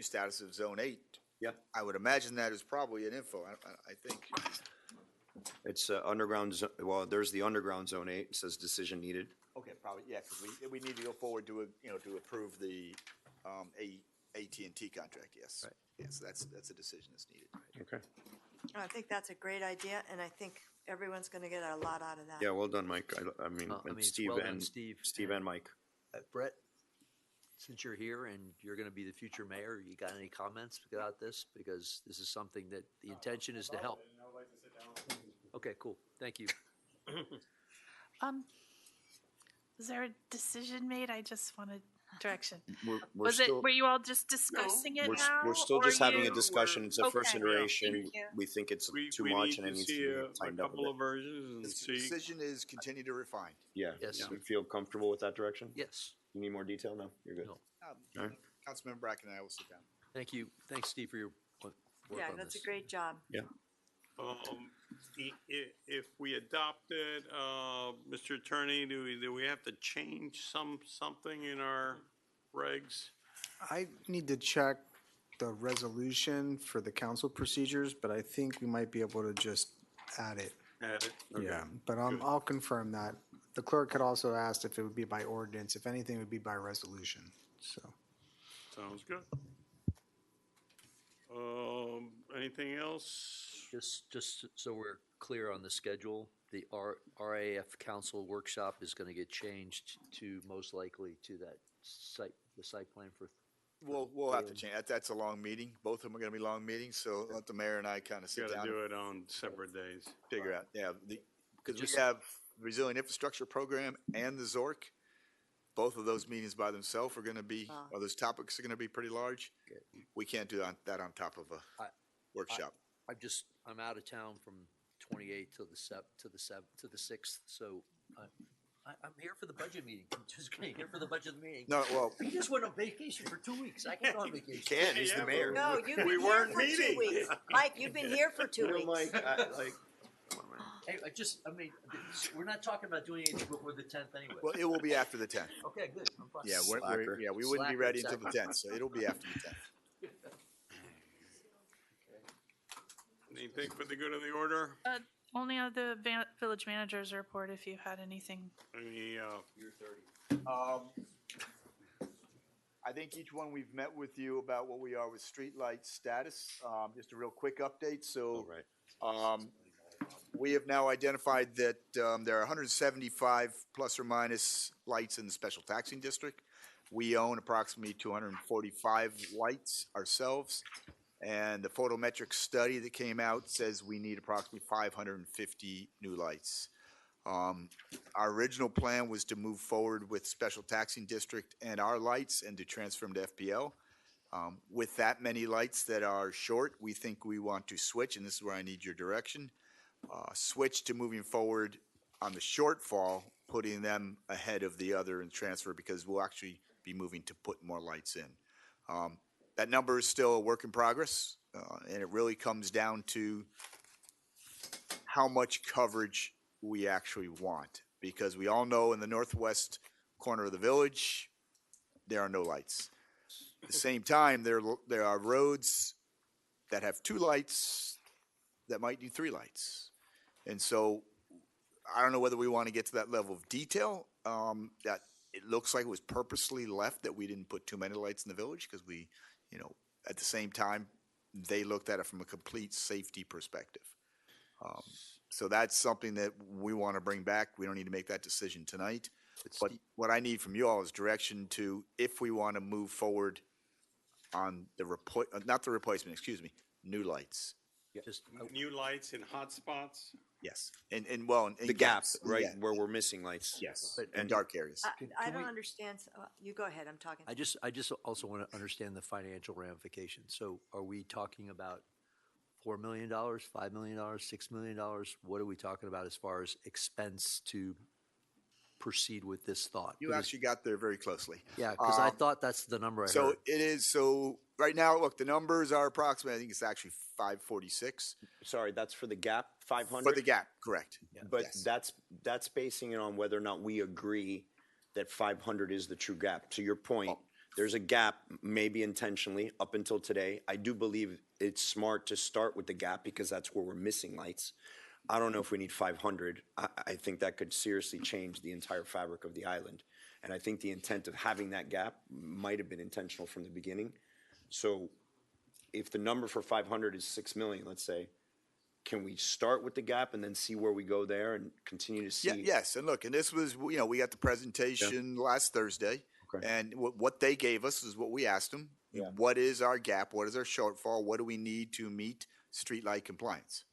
status of Zone 8. Yeah. I would imagine that is probably an info, I think. It's underground, well, there's the underground zone 8, it says decision needed. Okay, probably, yeah, because we need to go forward to, to approve the AT&T contract, yes. Right. Yes, that's a decision that's needed. Okay. I think that's a great idea, and I think everyone's gonna get a lot out of that. Yeah, well done, Mike. I mean, and it's Steve well done, and, Steve. and Mike. Brett, since you're here and you're gonna be the future mayor, you got any comments about this? Because this is something that the intention is to help. Okay, cool. Thank you. Was there a decision made? I just wanted direction. We're still, Were you all just discussing it now? we're still or just having a you- discussion. It's a first Okay, iteration. thank you. We think it's We too much need and it to needs see to a be tightened up a couple bit. of versions and The see. decision is continue to refine. Yeah. Yes. You feel comfortable with that direction? Yes. You need more detail? No, you're good. No. All right. Councilmember Bracken and I will sit down. Thank you. Thanks, Steve, for your work Yeah, on that's a this. great job. Yeah. If we adopt it, Mr. Attorney, do we have to change something in our regs? I need to check the resolution for the council procedures, but I think we might be able to just add it. Add it? Okay. Yeah, but I'll confirm that. The clerk had also asked if it would be by ordinance. If anything, it would be by resolution, so. Sounds good. Anything else? Just so we're clear on the schedule, the RAF council workshop is gonna get changed to most likely to that site, the site plan for. We'll have to change. That's a long meeting. Both of them are gonna be long meetings, so let the mayor and I kind of sit Got down to do and it on separate days. figure out, yeah. Because we Just- have Resilient Infrastructure Program and the ZORC. both of those meetings by themselves are going to be, or those topics are going to be pretty large. We can't do that on top of a workshop. I'm out of town from 28th till to the 6th, so I'm here for the budget meeting. I'm just here for the budget meeting. No, well. I just went on vacation for 2 weeks. I can go on vacation. Can, he's the mayor. No, you've been here for 2 weeks. Mike, you've been here for 2 weeks. Hey, we're not talking about doing anything before the 10th anyway. Well, it will be after the 10th. Okay, good. I'm fine. Yeah, we wouldn't be Slacker, ready until the exactly. 10th, so it'll be after the 10th. Anything for the good of the order? Only on the village manager's report, if you had anything. Any, I think each one we've met with you about what we are with streetlight status. Just a real quick update. So, we have now identified that there are 175 plus or minus lights in the special taxing district. We own approximately 245 lights ourselves, and the photometric study that came out says we need approximately 550 new lights. Our original plan was to move forward with special taxing district and our lights and to transfer them to FPL. With that many lights that are short, we think we want to switch, and this is where I need your direction. Switch to moving forward on the shortfall, putting them ahead of the other and transfer, because we'll actually be moving to put more lights in. That number is still a work in progress, and it really comes down to how much coverage we actually want, because we all know in the northwest corner of the village, there are no lights. At the same time, there are roads that have 2 lights that might need 3 lights. And so I don't know whether we want to get to that level of detail, that it looks like it was purposely left that we didn't put too many lights in the village, because we, at the same time, they looked at it from a complete safety perspective. So that's something that we want to bring back. We don't need to make that decision tonight. But what I need from you all is direction to, if we want to move forward on the new lights. Just new lights in hot spots? Yes, in The gaps, right, yeah. where we're missing lights. Yes, and dark areas. I don't understand. You go ahead, I'm talking. I just also want to understand the financial ramifications. So are we talking about $4 million, $5 million, $6 million? What are we talking about as far as expense to proceed with this thought? You actually got there very closely. Yeah, because I thought that's the number I So heard. it is, so right now, look, the numbers are approximately, I think it's actually 546. Sorry, that's for the gap, 500? For the gap, correct. But Yes. that's basing it on whether or not we agree that 500 is the true gap. To your point, there's a gap, maybe intentionally, up until today. I do believe it's smart to start with the gap because that's where we're missing lights. I don't know if we need 500. I think that could seriously change the entire fabric of the island. And I think the intent of having that gap might have been intentional from the beginning. So if the number for 500 is 6 million, let's say, can we start with the gap and then see where we go there and continue to see? Yeah, yes, and look, and this was, we got the presentation last Thursday. Okay. And what they gave us is what we asked them. Yeah. What is our gap? What is our shortfall? What do we need to meet streetlight compliance?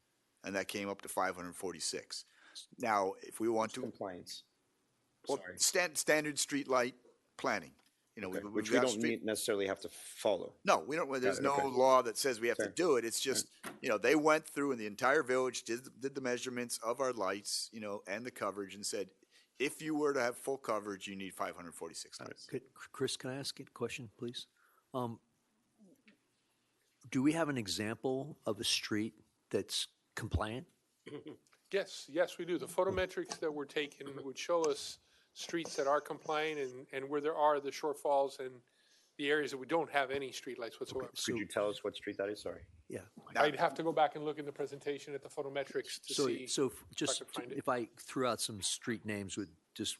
And that came up to 546. Now, if we want to. Compliance. Well, standard streetlight planning. Which we don't necessarily have to follow. No, we don't. There's no okay. law that says we have to do it. It's just, they went through in the entire village, did the measurements of our lights, and the coverage, and said, if you were to have full coverage, you need 546 lights. Chris, can I ask a question, please? Do we have an example of a street that's compliant? Yes, we do. The photometrics that were taken would show us streets that are compliant and where there are the shortfalls and the areas that we don't have any streetlights whatsoever. Could you tell us what street that is? Sorry. Yeah. I'd have to go back and look in the presentation at the photometrics to see. So if I just could find it. if I threw out some street names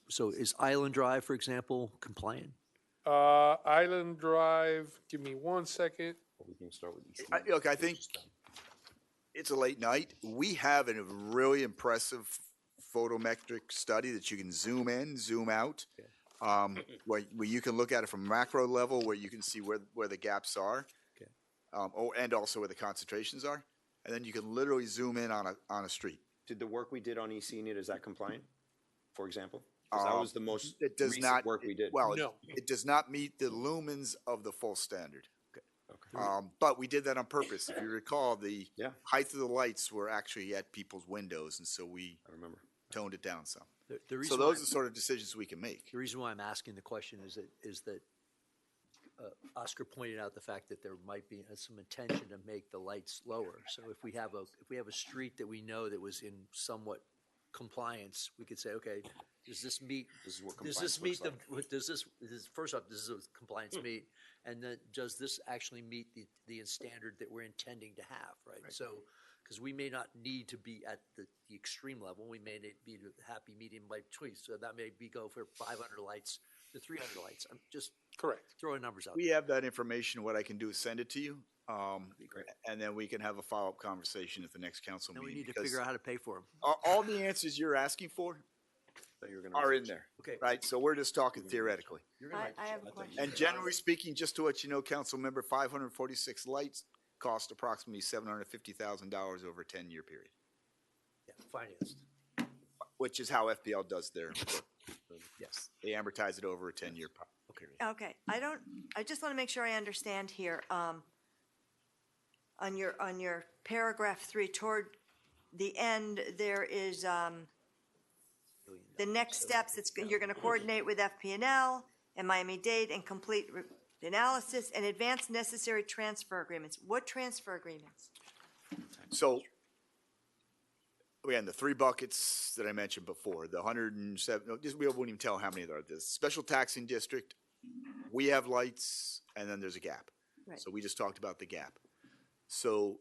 so is Island Drive, for example, compliant? Island Drive, give me 1 second. We can start with these. Look, I think it's a late night. We have a really impressive photometric study that you can zoom in, zoom out, where you can look at it from macro level, where you can see where the gaps are, and also where the concentrations are, and then you can literally zoom in on a street. Did the work we did on ECNIT, is that compliant, for example? 'Cause that was the most It does recent not. work we did. Well, No. it does not meet the lumens of the full standard. But we did that on purpose. If you recall, the height of the lights were actually at people's windows, and so we toned it down some. The So reason those why- are sort of decisions we can make. The reason why I'm asking the question is that Oscar pointed out the fact that there might be some intention to make the lights lower. So if we have a street that we know that was in somewhat compliance, we could say, okay, does this meet? This is what Does compliance this meet looks like. does this, first off, does this compliance meet? And then does this actually meet the standard that we're intending to have, right? So, because we may not need to be at the extreme level, we may need to be the happy medium light between. So that may be go for 500 lights to 300 lights. I'm just Correct. throwing numbers out We there. have that information. What I can do is send it to you. And then we can have a follow-up conversation at the next council Now we meeting. need to because figure out how to pay for them. all the answers you're asking for are in there. Okay. Right? So we're just talking theoretically. I have a question. And generally speaking, just to let you know, council member, 546 lights cost approximately $750,000 over a 10-year period, Yeah, financed. which is how FPL does their work. Yes. They amortize it over a 10-year period. Okay, I just want to make sure I understand here. On your paragraph 3, toward the end, there is, the next steps, you're going to coordinate with FP&L and Miami-Dade and complete the analysis and advance necessary transfer agreements. What transfer agreements? So, again, the 3 buckets that I mentioned before, the 107, no, we won't even tell how many there are. The special taxing district, we have lights, and then there's a gap. Right. So we just talked about the gap. So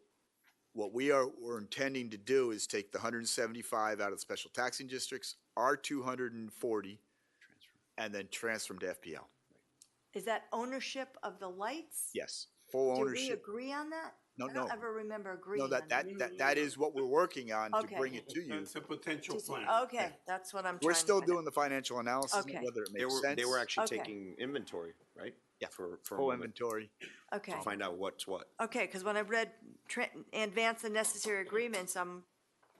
what we're intending to do is take the 175 out of the special taxing districts, our 240, and then transfer them to FPL. Is that ownership of the lights? Yes, full Do we ownership. agree on that? No, I don't no. ever remember agreeing No, on that. that is what we're working on to Okay. bring it to you. It's a potential plan. Okay, that's what I'm trying to We're still find out. doing the financial analysis, Okay. whether it They makes were, sense. they were actually Okay. taking inventory, right? Yeah. For a Full moment, inventory. Okay. to find out what's what. Okay, because when I read advance the necessary agreements, I'm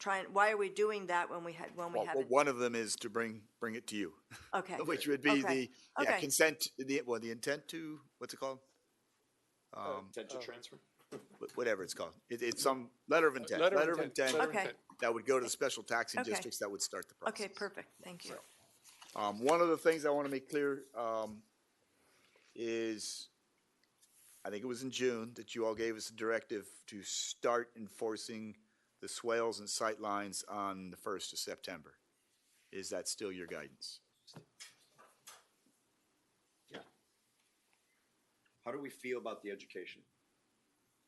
trying, why are we doing that when we Well, haven't? one of them is to bring it to you. Okay. Which would be Okay. the Okay. consent, the intent to, what's it called? Intent to transfer? Whatever it's called. It's some letter of intent. Letter of Letter of intent. intent. Letter of Okay. intent. That would go to the special taxing Okay. districts that would start the process. Okay, perfect, thank you. One of the things I want to make clear, is, I think it was in June, that you all gave us a directive to start enforcing the swales and sight lines on the 1st of September. Is that still your guidance? How do we feel about the education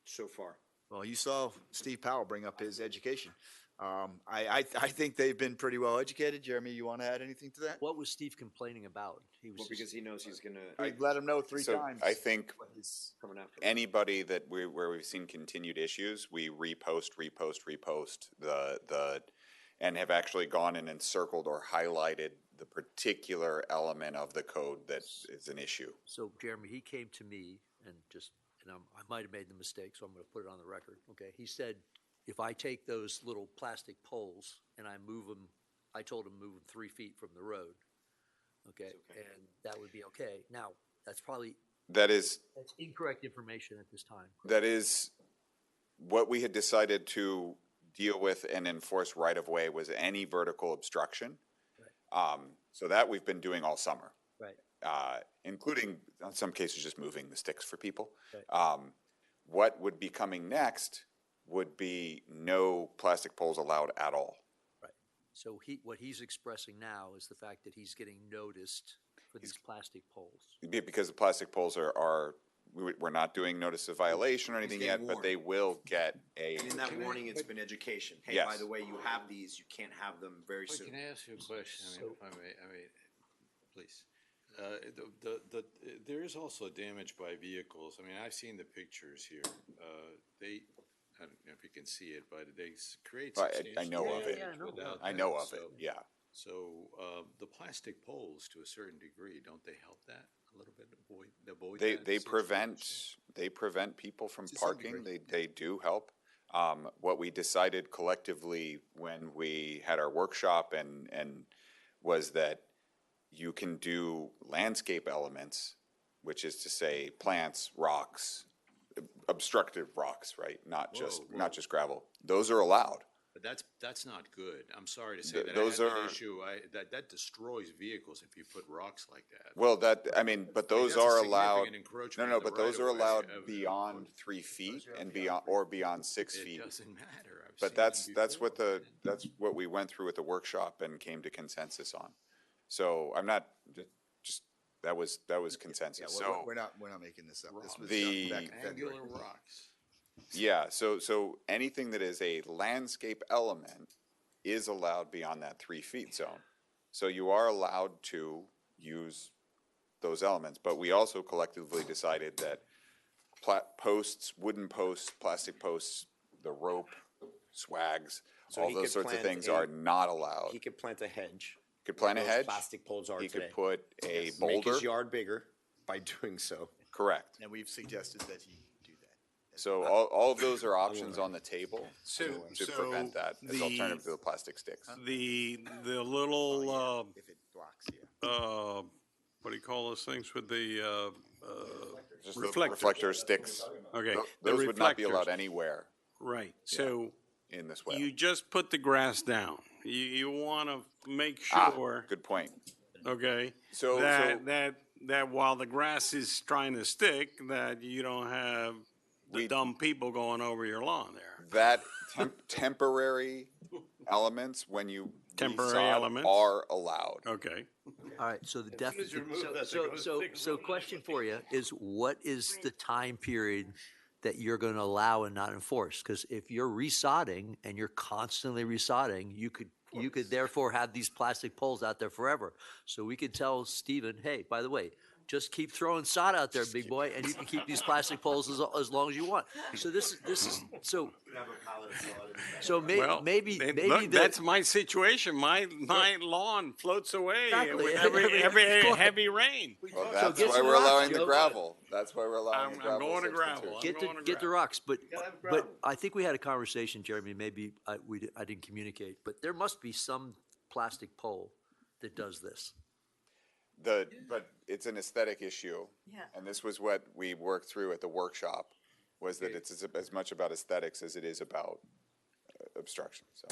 so far? Well, you saw Steve Powell bring up his education. I think they've been pretty well educated. Jeremy, you want to add anything to that? What was Steve complaining about? He was Well, because he knows he's gonna. We've let him know 3 So times. I think what he's coming after. anybody where we've seen continued issues, we repost and have actually gone in and circled or highlighted the particular element of the code that is an issue. So Jeremy, he came to me and I might have made the mistake, so I'm going to put it on the record. Okay, he said, if I take those little plastic poles and I move them, I told him move them 3 feet from the road. Okay, and that would be okay. Now, that's That's incorrect information at this time. That is what we had decided to deal with and enforce right of way was any vertical obstruction. So that we've been doing all summer. Right. Including in some cases just moving the sticks for people. Right. What would be coming next would be no plastic poles allowed at all. Right. So what he's expressing now is the fact that he's getting noticed for these plastic poles. Because the plastic poles we're not doing notice of violation or anything yet, getting but they will get a. And in that warning, it's been education. Hey, Yes. by the way, you have these, you can't have them very soon. Can I ask you a question? I mean, if I may, please. There is also damage by vehicles. I mean, I've seen the pictures here. I don't know if you can see it, but they create I substantial know of it. damage without I know that. of it, yeah. So the plastic poles, to a certain degree, don't they help that a little bit? Avoid They that they situation? prevent people from To some parking. degree. They do help. What we decided collectively when we had our workshop and was that you can do landscape elements, which is to say plants, rocks, obstructive rocks, right? Not just gravel. Those are allowed. But that's not good. I'm sorry to say that. Those I had that are- issue. That destroys vehicles if you put rocks like that. Well, but those that's a are significant allowed. encroachment No, on the but those are right-of-way allowed of- beyond 3 feet and beyond 6 feet. It doesn't matter. I've But seen that's them that's what we went through at the workshop and came to consensus on. So I'm not just that was consensus. Yeah, So we're not making this up. This was The- done back in February. Angular rocks. yeah, so anything that is a landscape element is allowed beyond that 3 feet zone. So you are allowed to use those elements, but we also collectively decided that posts, wooden posts, plastic posts, the rope, swags, So all he those could sorts of plant things a- are not allowed. He could plant a hedge. Could plant a Those hedge. plastic poles are He today. could put a Make boulder. his yard bigger by doing so. Correct. And we've suggested that he do that. So all of those are options on the table So- to so prevent that as the- alternative to the plastic sticks. The little, If it blocks, yeah. what do you call those things with the, Just the reflectors? reflector sticks. Okay. Tho- the Those would not be allowed reflectors. anywhere Right, so in this way. you just put the grass down. You want to make Ah, sure, good point. okay? So- That while the grass is trying to stick, that you don't have the dumb people going over your lawn there. That temporary elements, when you Temporary resod, elements? are allowed. Okay. All right, so the as you remove that, so, they go so, fix so question for you is what is the time period that you're going to allow and not enforce? Because if you're resodding and you're constantly resodding, you could therefore have these plastic poles out there forever. So we could tell Stephen, hey, by the way, just keep throwing sod out there, big boy, and you can keep these plastic poles as long as you want. So this is so. So Well, maybe look, that's my situation. My lawn floats away Exactly. with every heavy rain. Well, that's get why some we're rocks, allowing the Joe. gravel. That's why we're allowing the I'm gravel. going to substitute. gravel. Get the rocks, but I think we had a conversation, Jeremy. Maybe I didn't communicate, but there must be some plastic pole that does this. But it's an aesthetic issue. Yeah. And this was what we worked through at the workshop, was that it's as much about aesthetics as it is about obstruction, so.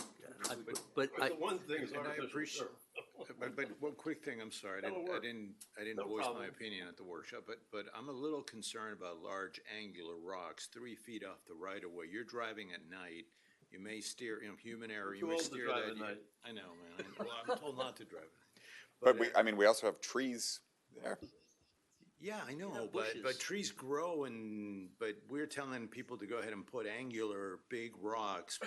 But I, The one thing is And I artificial appreciate, turf. but one quick thing, I'm sorry, I That'll work. didn't No voice problem. my opinion at the workshop, but I'm a little concerned about large angular rocks 3 feet off the right of way. You're driving at night, you may steer, human error, you Too may old to steer drive that. at night. I know, man, well, I'm told not to drive at night. But we also have trees there. Yeah, I know, have but bushes. trees grow but we're telling people to go ahead and put angular big rocks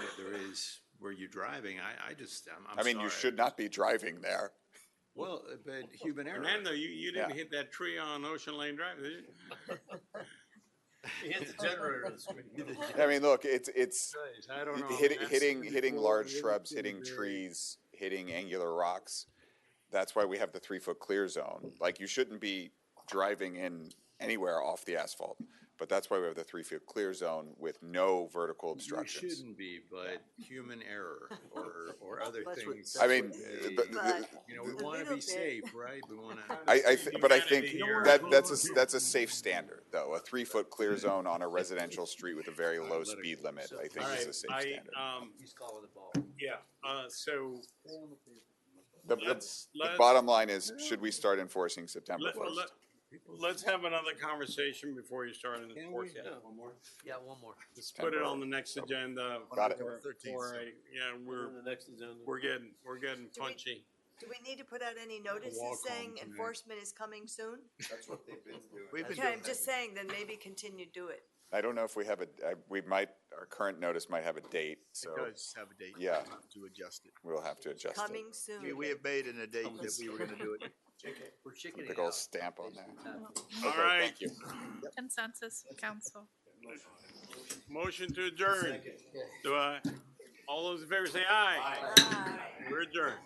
where you're driving. I'm I mean, you sorry. should not be driving there. Well, but human error. Fernando, you didn't Yeah. hit that tree on Ocean Lane Drive, did you? He hit the generator on the screen. I mean, look, it's I don't know. hitting large shrubs, hitting trees, hitting angular rocks. That's why we have the 3-foot clear zone. Like, you shouldn't be driving in anywhere off the asphalt, but that's why we have the 3-foot clear zone with no vertical You obstructions. shouldn't be, but human error or other That's what- things. I mean, But, but you know, we a want to little be bit. safe, right? We want to. I think that's a safe standard, though. A 3-foot clear zone on a residential street with a very low speed limit, I think, is a safe standard. he's calling the ball. Yeah, so The let's- bottom line is, should we start enforcing September let, 1st? let's have another conversation before you start in the fourth. One more. Yeah, one more. Let's put it on the next agenda. Got it. Yeah, On the next agenda. we're getting punchy. Do we need to put out any notices walk saying on tonight. enforcement is coming soon? That's what they've been doing. We've been Okay, doing I'm just saying, then maybe continue to do it. I don't know if we have our current notice might have a date, so It does have a date. Yeah. To adjust it. we'll have to adjust it. Coming soon. We have made a date that we were gonna do it. We're chickening Big old out. stamp on there. All Okay, right, thank you. Consensus, council. motion to adjourn. Do all those in favor say aye. We're adjourned.